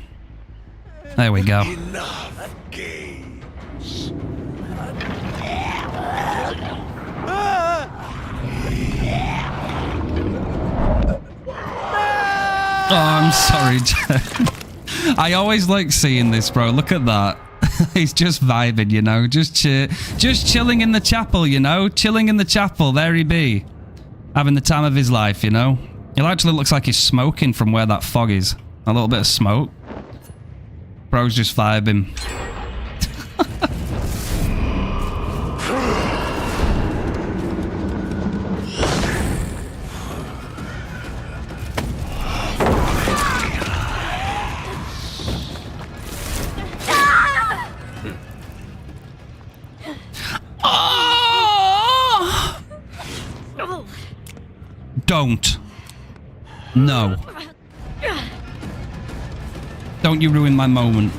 [SPEAKER 1] There we go.
[SPEAKER 2] Enough games.
[SPEAKER 1] Oh, I'm sorry, Jen. I always like seeing this, bro. Look at that. He's just vibing, you know. Just chilling in the chapel, you know. Chilling in the chapel. There he be. Having the time of his life, you know. It actually looks like he's smoking from where that fog is. A little bit of smoke. Bro's just vibing. Don't. No. Don't you ruin my moment.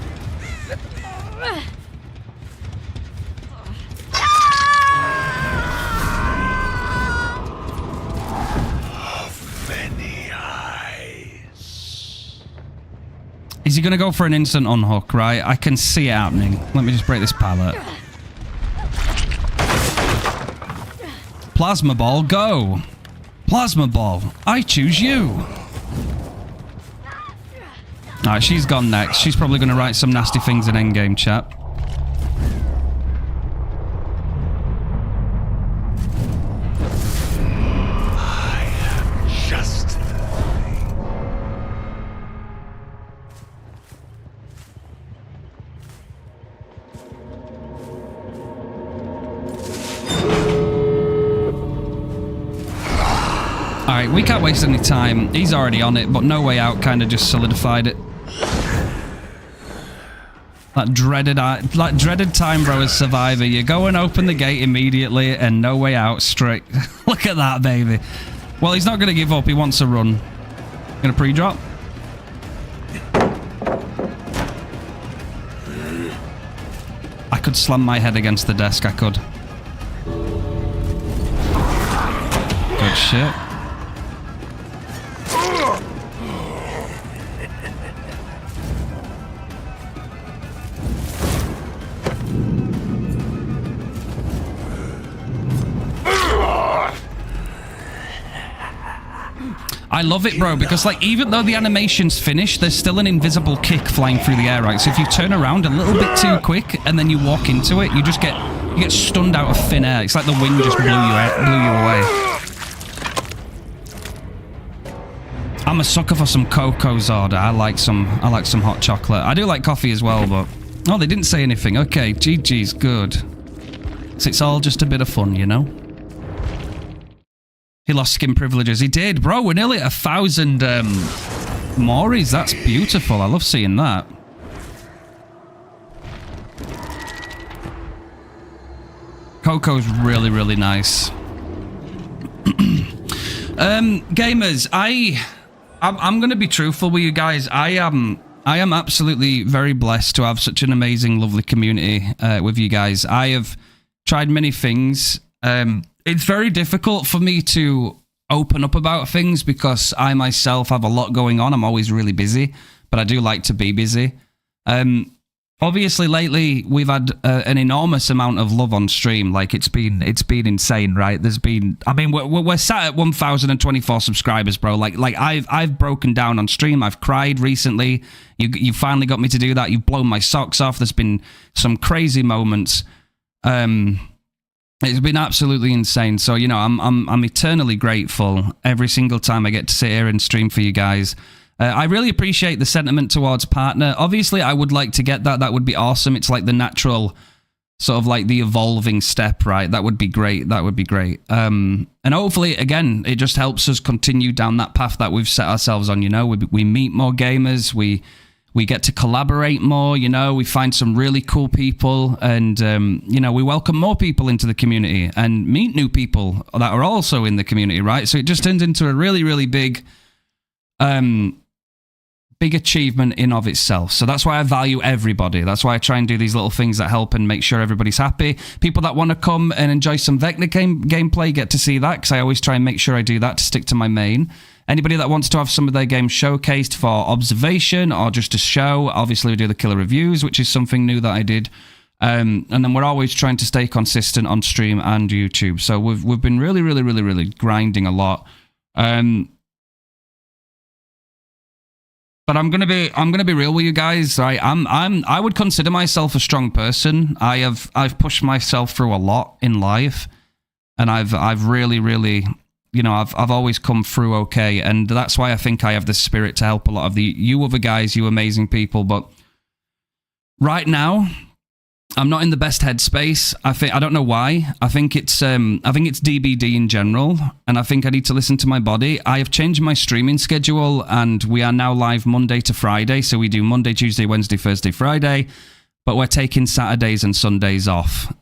[SPEAKER 2] Many eyes.
[SPEAKER 1] Is he going to go for an instant unhook, right? I can see it happening. Let me just break this pallet. Plasma ball, go. Plasma ball, I choose you. Alright, she's gone next. She's probably going to write some nasty things in endgame chat.
[SPEAKER 2] I am just the thing.
[SPEAKER 1] Alright, we can't waste any time. He's already on it, but No Way Out kind of just solidified it. That dreaded time, bro, as Survivor. You go and open the gate immediately and No Way Out straight. Look at that, baby. Well, he's not going to give up. He wants a run. Going to pre-drop. I could slam my head against the desk. I could. Good shit. I love it, bro, because like even though the animation's finished, there's still an invisible kick flying through the air, right? So if you turn around a little bit too quick and then you walk into it, you get stunned out of thin air. It's like the wind just blew you away. I'm a sucker for some cocoa Zorda. I like some hot chocolate. I do like coffee as well, but oh, they didn't say anything. Okay, GG's good. So it's all just a bit of fun, you know. He lost skin privileges. He did, bro. We're nearly at 1,000 Moris. That's beautiful. I love seeing that. Coco's really, really nice. Gamers, I'm going to be truthful with you guys. I am absolutely very blessed to have such an amazing, lovely community with you guys. I have tried many things. It's very difficult for me to open up about things because I myself have a lot going on. I'm always really busy, but I do like to be busy. Obviously, lately we've had an enormous amount of love on stream. Like it's been insane, right? There's been, I mean, we're sat at 1,024 subscribers, bro. Like I've broken down on stream. I've cried recently. You finally got me to do that. You've blown my socks off. There's been some crazy moments. It's been absolutely insane. So, you know, I'm eternally grateful every single time I get to sit here and stream for you guys. I really appreciate the sentiment towards partner. Obviously, I would like to get that. That would be awesome. It's like the natural, sort of like the evolving step, right? That would be great. That would be great. And hopefully, again, it just helps us continue down that path that we've set ourselves on. You know, we meet more gamers. We get to collaborate more, you know, we find some really cool people and, you know, we welcome more people into the community and meet new people that are also in the community, right? So it just turns into a really, really big achievement in of itself. So that's why I value everybody. That's why I try and do these little things that help and make sure everybody's happy. People that want to come and enjoy some Vecna gameplay get to see that because I always try and make sure I do that to stick to my main. Anybody that wants to have some of their games showcased for observation or just to show, obviously we do the killer reviews, which is something new that I did. And then we're always trying to stay consistent on stream and YouTube. So we've been really, really, really, really grinding a lot. But I'm gonna be real with you guys. Right? I would consider myself a strong person. I've pushed myself through a lot in life, and I've really, really, you know, I've always come through okay, and that's why I think I have the spirit to help a lot of you other guys, you amazing people. But right now, I'm not in the best headspace. I don't know why. I think it's DBD in general, and I think I need to listen to my body. I have changed my streaming schedule, and we are now live Monday to Friday. So we do Monday, Tuesday, Wednesday, Thursday, Friday, but we're taking Saturdays and Sundays off.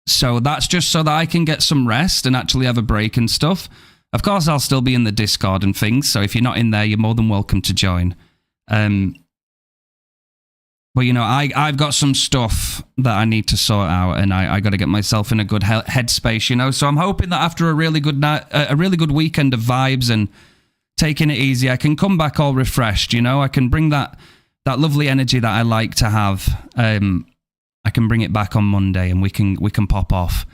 [SPEAKER 1] So that's just so that I can get some rest and actually have a break and stuff. Of course, I'll still be in the Discord and things. So if you're not in there, you're more than welcome to join. But, you know, I've got some stuff that I need to sort out, and I got to get myself in a good headspace, you know. So I'm hoping that after a really good night, a really good weekend of vibes and taking it easy, I can come back all refreshed, you know. I can bring that lovely energy that I like to have. I can bring it back on Monday, and we can pop off.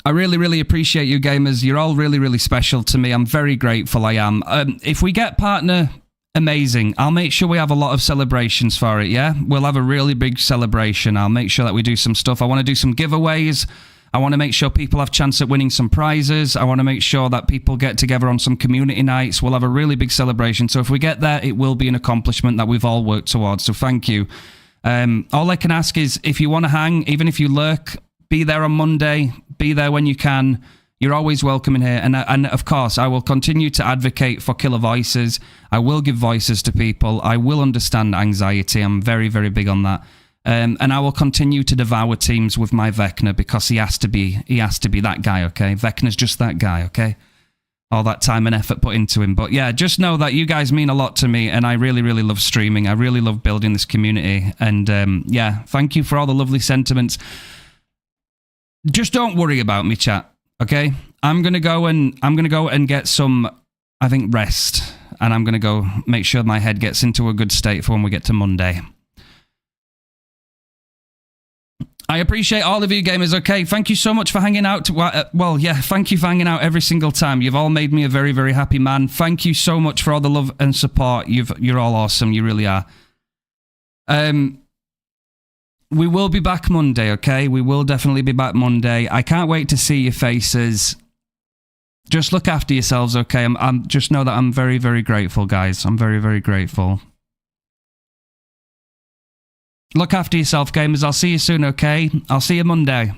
[SPEAKER 1] I really, really appreciate you gamers. You're all really, really special to me. I'm very grateful. I am. If we get partner, amazing. I'll make sure we have a lot of celebrations for it, yeah? We'll have a really big celebration. I'll make sure that we do some stuff. I want to do some giveaways. I want to make sure people have a chance at winning some prizes. I want to make sure that people get together on some community nights. We'll have a really big celebration. So if we get there, it will be an accomplishment that we've all worked towards. So thank you. All I can ask is if you want to hang, even if you lurk, be there on Monday. Be there when you can. You're always welcome in here. And of course, I will continue to advocate for killer voices. I will give voices to people. I will understand anxiety. I'm very, very big on that. And I will continue to devour teams with my Vecna because he has to be that guy, okay? Vecna's just that guy, okay? All that time and effort put into him. But yeah, just know that you guys mean a lot to me, and I really, really love streaming. I really love building this community. And yeah, thank you for all the lovely sentiments. Just don't worry about me, chat, okay? I'm gonna go and get some, I think, rest. And I'm gonna go make sure my head gets into a good state for when we get to Monday. I appreciate all of you gamers, okay? Thank you so much for hanging out. Well, yeah, thank you for hanging out every single time. You've all made me a very, very happy man. Thank you so much for all the love and support. You're all awesome. You really are. We will be back Monday, okay? We will definitely be back Monday. I can't wait to see your faces. Just look after yourselves, okay? I'm just know that I'm very, very grateful, guys. I'm very, very grateful. Look after yourself, gamers. I'll see you soon, okay? I'll see you Monday.